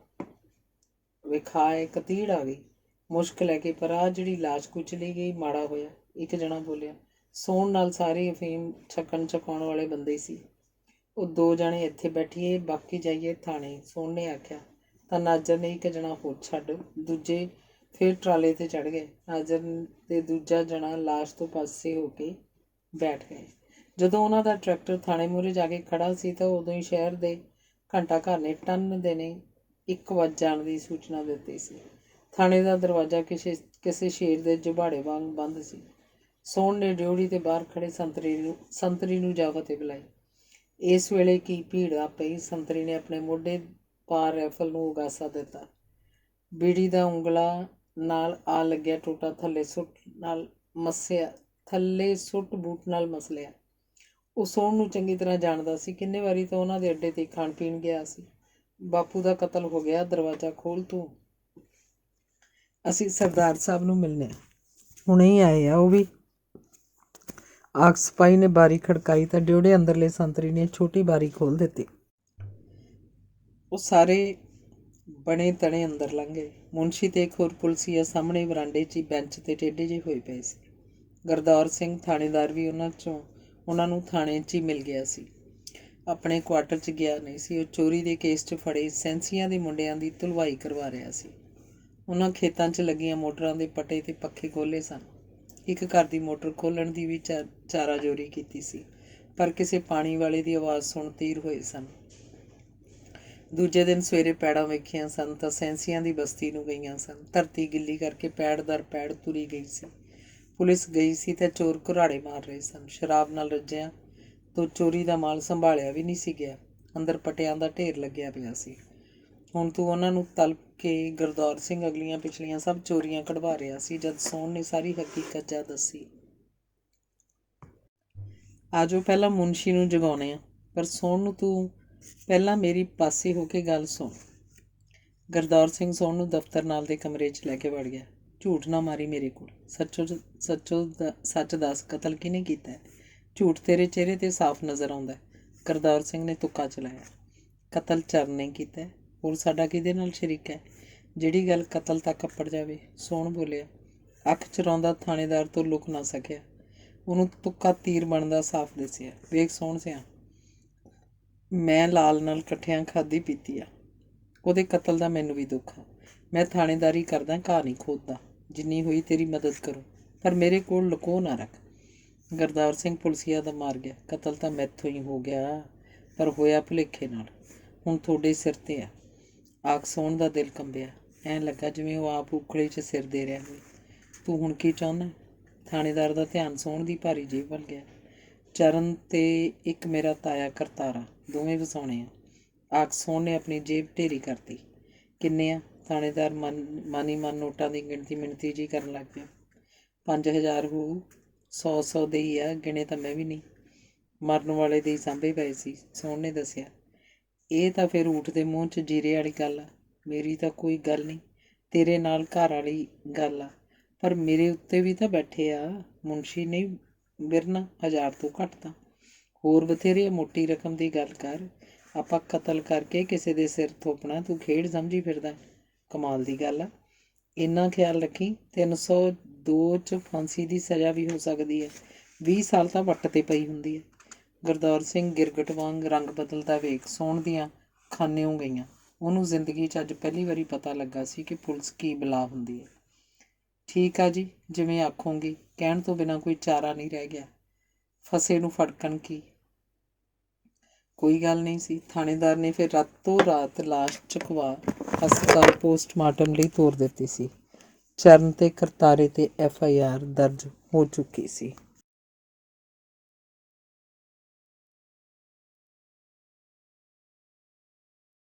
ਇੱਕ ਤੀੜ ਆ ਗਈ। ਮੁਸ਼ਕ ਲੈ ਕੇ, ਪਰ ਆਹ ਜਿਹੜੀ ਲਾਸ਼ ਕੁਚਲੀ ਗਈ, ਮਾੜਾ ਹੋਇਆ, ਇੱਕ ਜਣਾ ਬੋਲਿਆ। ਸੌਣ ਨਾਲ ਸਾਰੇ ਅਫੀਮ ਛਕਾਉਣ ਵਾਲੇ ਬੰਦੇ ਸੀ। ਉਹ 2 ਜਣੇ ਇੱਥੇ ਬੈਠੀਏ, ਬਾਕੀ ਜਾਈਏ ਥਾਣੇ, ਸੋਹਣ ਨੇ ਆਖਿਆ। ਤਾਂ ਨਾਜਰ ਨੇ ਇੱਕ ਜਣਾ ਹੋਰ ਛੱਡ, ਦੂਜੇ ਫਿਰ ਟਰਾਲੇ 'ਤੇ ਚੜ੍ਹ ਗਏ। ਨਾਜਰ ਤੇ ਦੂਜਾ ਜਣਾ ਲਾਸ਼ ਤੋਂ ਪਾਸੇ ਹੋ ਕੇ ਬੈਠ ਗਏ। ਜਦੋਂ ਉਹਨਾਂ ਦਾ ਟਰੈਕਟਰ ਥਾਣੇ ਮੂਹਰੇ ਜਾ ਕੇ ਖੜ੍ਹਾ ਸੀ ਤਾਂ ਉਦੋਂ ਹੀ ਸ਼ਹਿਰ ਦੇ ਘੰਟਾ ਘਰ ਨੇ ਟੰਨ ਦੇ ਨੇ 1 ਵੱਜ ਜਾਣ ਦੀ ਸੂਚਨਾ ਦਿੱਤੀ ਸੀ। ਥਾਣੇ ਦਾ ਦਰਵਾਜ਼ਾ ਕਿਸੇ ਸ਼ੇਰ ਦੇ ਜੁਬਾੜੇ ਵਾਂਗ ਬੰਦ ਸੀ। ਸੋਹਣ ਨੇ ਡਿਓੜੀ ਦੇ ਬਾਹਰ ਖੜ੍ਹੇ ਸੰਤਰੀ ਨੂੰ ਜਾ ਫਤਿਹ ਬੁਲਾਈ। ਇਸ ਵੇਲੇ ਕੀ ਭੀੜ ਆ ਪਈ। ਸੰਤਰੀ ਨੇ ਆਪਣੇ ਮੋਢੇ ਪਾਰ ਰਾਈਫਲ ਨੂੰ ਉਗਾਸਾ ਦਿੱਤਾ। ਬੀੜੀ ਦਾ ਉਂਗਲਾਂ ਨਾਲ ਆ ਲੱਗਿਆ ਟੋਟਾ ਥੱਲੇ ਸੁੱਟ ਬੂਟ ਨਾਲ ਮਸਲਿਆ। ਉਹ ਸੋਹਣ ਨੂੰ ਚੰਗੀ ਤਰ੍ਹਾਂ ਜਾਣਦਾ ਸੀ। ਕਿੰਨੇ ਵਾਰੀ ਤਾਂ ਉਹਨਾਂ ਦੇ ਅੱਡੇ 'ਤੇ ਖਾਣ ਪੀਣ ਗਿਆ ਸੀ। ਬਾਪੂ ਦਾ ਕਤਲ ਹੋ ਗਿਆ, ਦਰਵਾਜ਼ਾ ਖੋਲ੍ਹ ਤੂੰ, ਅਸੀਂ ਸਰਦਾਰ ਸਾਹਿਬ ਨੂੰ ਮਿਲਣੇ। ਹੁਣੇ ਹੀ ਆਏ ਆ ਉਹ ਵੀ। ਆਖ ਸਿਪਾਹੀ ਨੇ ਬਾਰੀ ਖੜਕਾਈ ਤਾਂ ਡਿਓੜੇ ਅੰਦਰਲੇ ਸੰਤਰੀ ਨੇ ਛੋਟੀ ਬਾਰੀ ਖੋਲ੍ਹ ਦਿੱਤੀ। ਉਹ ਸਾਰੇ ਬਣੇ ਤਣੇ ਅੰਦਰ ਲੰਘ ਗਏ। ਮੁਨਸ਼ੀ ਤੇ ਇੱਕ ਹੋਰ ਪੁਲਸੀਆ ਸਾਹਮਣੇ ਵਰਾਂਡੇ 'ਚ ਹੀ ਬੈਂਚ 'ਤੇ ਟੇਢੇ ਜਿਹੇ ਹੋਏ ਪਏ ਸੀ। ਗੁਰਦੌਰ ਸਿੰਘ ਥਾਣੇਦਾਰ ਵੀ ਉਹਨਾਂ ਨੂੰ ਥਾਣੇ 'ਚ ਹੀ ਮਿਲ ਗਿਆ ਸੀ। ਆਪਣੇ ਕੁਆਟਰ 'ਚ ਗਿਆ ਨਹੀਂ ਸੀ। ਉਹ ਚੋਰੀ ਦੇ ਕੇਸ 'ਚ ਫੜੇ ਸੈਂਸੀਆਂ ਦੇ ਮੁੰਡਿਆਂ ਦੀ ਧੁਲਵਾਈ ਕਰਵਾ ਰਿਹਾ ਸੀ। ਉਹਨਾਂ ਖੇਤਾਂ 'ਚ ਲੱਗੀਆਂ ਮੋਟਰਾਂ ਦੇ ਪੱਟੇ ਤੇ ਪੱਖੇ ਖੋਲ੍ਹੇ ਸਨ। ਇੱਕ ਘਰ ਦੀ ਮੋਟਰ ਖੋਲ੍ਹਣ ਦੀ ਵੀ ਚਾਰਾਜੋਰੀ ਕੀਤੀ ਸੀ, ਪਰ ਕਿਸੇ ਪਾਣੀ ਵਾਲੇ ਦੀ ਆਵਾਜ਼ ਸੁਣ ਤੀਰ ਹੋਏ ਸਨ। ਦੂਜੇ ਦਿਨ ਸਵੇਰੇ ਪੈੜਾਂ ਵੇਖੀਆਂ ਸਨ ਤਾਂ ਸੈਂਸੀਆਂ ਦੀ ਬਸਤੀ ਨੂੰ ਗਈਆਂ ਸਨ। ਧਰਤੀ ਗਿੱਲੀ ਕਰਕੇ ਪੈੜ ਦਰ ਪੈੜ ਤੁਰੀ ਗਈ ਸੀ। ਪੁਲਿਸ ਗਈ ਸੀ ਤਾਂ ਚੋਰ ਘੁਰਾੜੇ ਮਾਰ ਰਹੇ ਸਨ। ਸ਼ਰਾਬ ਨਾਲ ਰੱਜਿਆਂ ਤੋਂ ਚੋਰੀ ਦਾ ਮਾਲ ਸੰਭਾਲਿਆ ਵੀ ਨਹੀਂ ਸੀ ਗਿਆ। ਅੰਦਰ ਪਟਿਆਂ ਦਾ ਢੇਰ ਲੱਗਿਆ ਪਿਆ ਸੀ। ਹੁਣ ਤੂੰ ਉਹਨਾਂ ਨੂੰ ਤਲਪ ਕੇ ਗੁਰਦੌਰ ਸਿੰਘ ਅਗਲੀਆਂ ਪਿਛਲੀਆਂ ਸਭ ਚੋਰੀਆਂ ਕਢਵਾ ਰਿਹਾ ਸੀ। ਜਦ ਸੋਹਣ ਨੇ ਸਾਰੀ ਹਕੀਕਤ ਜਾ ਦੱਸੀ। ਆਜੋ ਪਹਿਲਾਂ ਮੁਨਸ਼ੀ ਨੂੰ ਜਗਾਉਣੇ ਆ, ਪਰ ਸੋਹਣ ਨੂੰ ਤੂੰ ਪਹਿਲਾਂ ਮੇਰੀ ਪਾਸੇ ਹੋ ਕੇ ਗੱਲ ਸੁਣ। ਗੁਰਦੌਰ ਸਿੰਘ ਸੋਹਣ ਨੂੰ ਦਫ਼ਤਰ ਨਾਲ ਦੇ ਕਮਰੇ 'ਚ ਲੈ ਕੇ ਵੜ ਗਿਆ। ਝੂਠ ਨਾ ਮਾਰੀ ਮੇਰੇ ਕੋਲ, ਸੱਚ ਦੱਸ, ਕਤਲ ਕਿਹਨੇ ਕੀਤਾ? ਝੂਠ ਤੇਰੇ ਚਿਹਰੇ 'ਤੇ ਸਾਫ਼ ਨਜ਼ਰ ਆਉਂਦਾ। ਗੁਰਦੌਰ ਸਿੰਘ ਨੇ ਤੁੱਕਾ ਚਲਾਇਆ। ਕਤਲ ਚਰਨ ਨੇ ਕੀਤਾ, ਹੋਰ ਸਾਡਾ ਕਿਹਦੇ ਨਾਲ ਸ਼ਰੀਕ ਹੈ? ਜਿਹੜੀ ਗੱਲ ਕਤਲ ਤੱਕ ਅੱਪੜ ਜਾਵੇ। ਸੋਹਣ ਬੋਲਿਆ। ਅੱਖ ਚੁਰਾਉਂਦਾ ਥਾਣੇਦਾਰ ਤੋਂ ਲੁਕ ਨਾ ਸਕਿਆ। ਉਹਨੂੰ ਤੁੱਕਾ ਤੀਰ ਬਣਦਾ ਸਾਫ਼ ਦਿਸਿਆ। ਵੇਖ ਸੋਹਣ ਸਿਆਂ, ਮੈਂ ਲਾਲ ਨਾਲ ਇਕੱਠਿਆਂ ਖਾਧੀ ਪੀਤੀ ਆ। ਉਹਦੇ ਕਤਲ ਦਾ ਮੈਨੂੰ ਵੀ ਦੁੱਖ ਆ। ਮੈਂ ਥਾਣੇਦਾਰੀ ਕਰਦਾ, ਘਾਹ ਨਹੀਂ ਖੋਦਦਾ। ਜਿੰਨੀ ਹੋਈ ਤੇਰੀ ਮਦਦ ਕਰੋ, ਪਰ ਮੇਰੇ ਕੋਲ ਲੁਕੋ ਨਾ ਰੱਖ। ਗੁਰਦੌਰ ਸਿੰਘ ਪੁਲਸੀਆ ਦਾ ਮਾਰ ਗਿਆ। ਕਤਲ ਤਾਂ ਮੈਥੋਂ ਹੀ ਹੋ ਗਿਆ, ਪਰ ਹੋਇਆ ਭੁਲੇਖੇ ਨਾਲ। ਹੁਣ ਤੁਹਾਡੇ ਸਿਰ 'ਤੇ ਆ। ਆਖ ਸੋਹਣ ਦਾ ਦਿਲ ਕੰਬਿਆ। ਐਂ ਲੱਗਾ ਜਿਵੇਂ ਉਹ ਆਪ ਉਖਲੀ 'ਚ ਸਿਰ ਦੇ ਰਿਹਾ ਹੋਵੇ। ਤੂੰ ਹੁਣ ਕੀ ਚਾਹੁੰਦਾ? ਥਾਣੇਦਾਰ ਦਾ ਧਿਆਨ ਸੋਹਣ ਦੀ ਭਾਰੀ ਜੇਬ ਵੱਲ ਗਿਆ। ਚਰਨ ਤੇ ਇੱਕ ਮੇਰਾ ਤਾਇਆ ਕਰਤਾਰਾ, ਦੋਵੇਂ ਵਸਾਉਣੇ ਆ। ਆਖ ਸੋਹਣ ਨੇ ਆਪਣੀ ਜੇਬ ਢੇਰੀ ਕਰਤੀ। ਕਿੰਨੇ ਆ? ਥਾਣੇਦਾਰ ਮਨ ਹੀ ਮਨ ਨੋਟਾਂ ਦੀ ਮਿਣਤੀ ਜਿਹੀ ਕਰਨ ਲੱਗ ਪਿਆ। 5000 ਹੋਊ। 100 ਦੇ ਹੀ ਆ, ਗਿਣੇ ਤਾਂ ਮੈਂ ਵੀ ਨਹੀਂ। ਮਰਨ ਵਾਲੇ ਦੇ ਹੀ ਸਾਂਭੇ ਪਏ ਸੀ, ਸੋਹਣ ਨੇ ਦੱਸਿਆ। ਇਹ ਤਾਂ ਫਿਰ ਊਠ ਦੇ ਮੂੰਹ 'ਚ ਜੀਰੇ ਵਾਲੀ ਗੱਲ ਆ। ਮੇਰੀ ਤਾਂ ਕੋਈ ਗੱਲ ਨਹੀਂ, ਤੇਰੇ ਨਾਲ ਘਰ ਵਾਲੀ ਗੱਲ ਆ, ਪਰ ਮੇਰੇ ਉੱਤੇ ਵੀ ਤਾਂ ਬੈਠੇ ਆ। ਮੁਨਸ਼ੀ ਨਹੀਂ ਬਿਰਨਾ, 1000 ਤੋਂ ਘੱਟ ਤਾਂ ਹੋਰ ਬਥੇਰੇ। ਮੋਟੀ ਰਕਮ ਦੀ ਗੱਲ ਕਰ। ਆਪਾਂ ਕਤਲ ਕਰਕੇ ਕਿਸੇ ਦੇ ਸਿਰ ਥੋਪਣਾ ਤੂੰ ਖੇਡ ਸਮਝੀ ਫਿਰਦਾ? ਕਮਾਲ ਦੀ ਗੱਲ ਆ। ਇੰਨਾ ਖਿਆਲ ਰੱਖੀ, 302 'ਚ ਫਾਂਸੀ ਦੀ ਸਜ਼ਾ ਵੀ ਹੋ ਸਕਦੀ ਹੈ। 20 ਸਾਲ ਤਾਂ ਵੱਟ 'ਤੇ ਪਈ ਹੁੰਦੀ ਹੈ। ਗੁਰਦੌਰ ਸਿੰਘ ਗਿਰਗਟ ਵਾਂਗ ਰੰਗ ਬਦਲਦਾ ਵੇਖ ਸੋਹਣ ਦੀਆਂ ਖਾਨਿਓਂ ਗਈਆਂ। ਉਹਨੂੰ ਜ਼ਿੰਦਗੀ 'ਚ ਅੱਜ ਪਹਿਲੀ ਵਾਰੀ ਪਤਾ ਲੱਗਾ ਸੀ ਕਿ ਪੁਲਿਸ ਕੀ ਬਲਾ ਹੁੰਦੀ ਹੈ। ਠੀਕ ਆ ਜੀ, ਜਿਵੇਂ ਆਖੋਗੇ। ਕਹਿਣ ਤੋਂ ਬਿਨਾਂ ਕੋਈ ਚਾਰਾ ਨਹੀਂ ਰਹਿ ਗਿਆ। ਫਸੇ ਨੂੰ ਫੜਕਣ ਕੀ ਕੋਈ ਗੱਲ ਨਹੀਂ ਸੀ। ਥਾਣੇਦਾਰ ਨੇ ਫਿਰ ਰਾਤੋਂ ਰਾਤ ਲਾਸ਼ ਚੁਕਵਾ ਹਸਪਤਾਲ ਪੋਸਟਮਾਰਟਮ ਲਈ ਤੋਰ ਦਿੱਤੀ ਸੀ। ਚਰਨ ਤੇ ਕਰਤਾਰੇ 'ਤੇ FIR ਦਰਜ ਹੋ ਚੁੱਕੀ ਸੀ।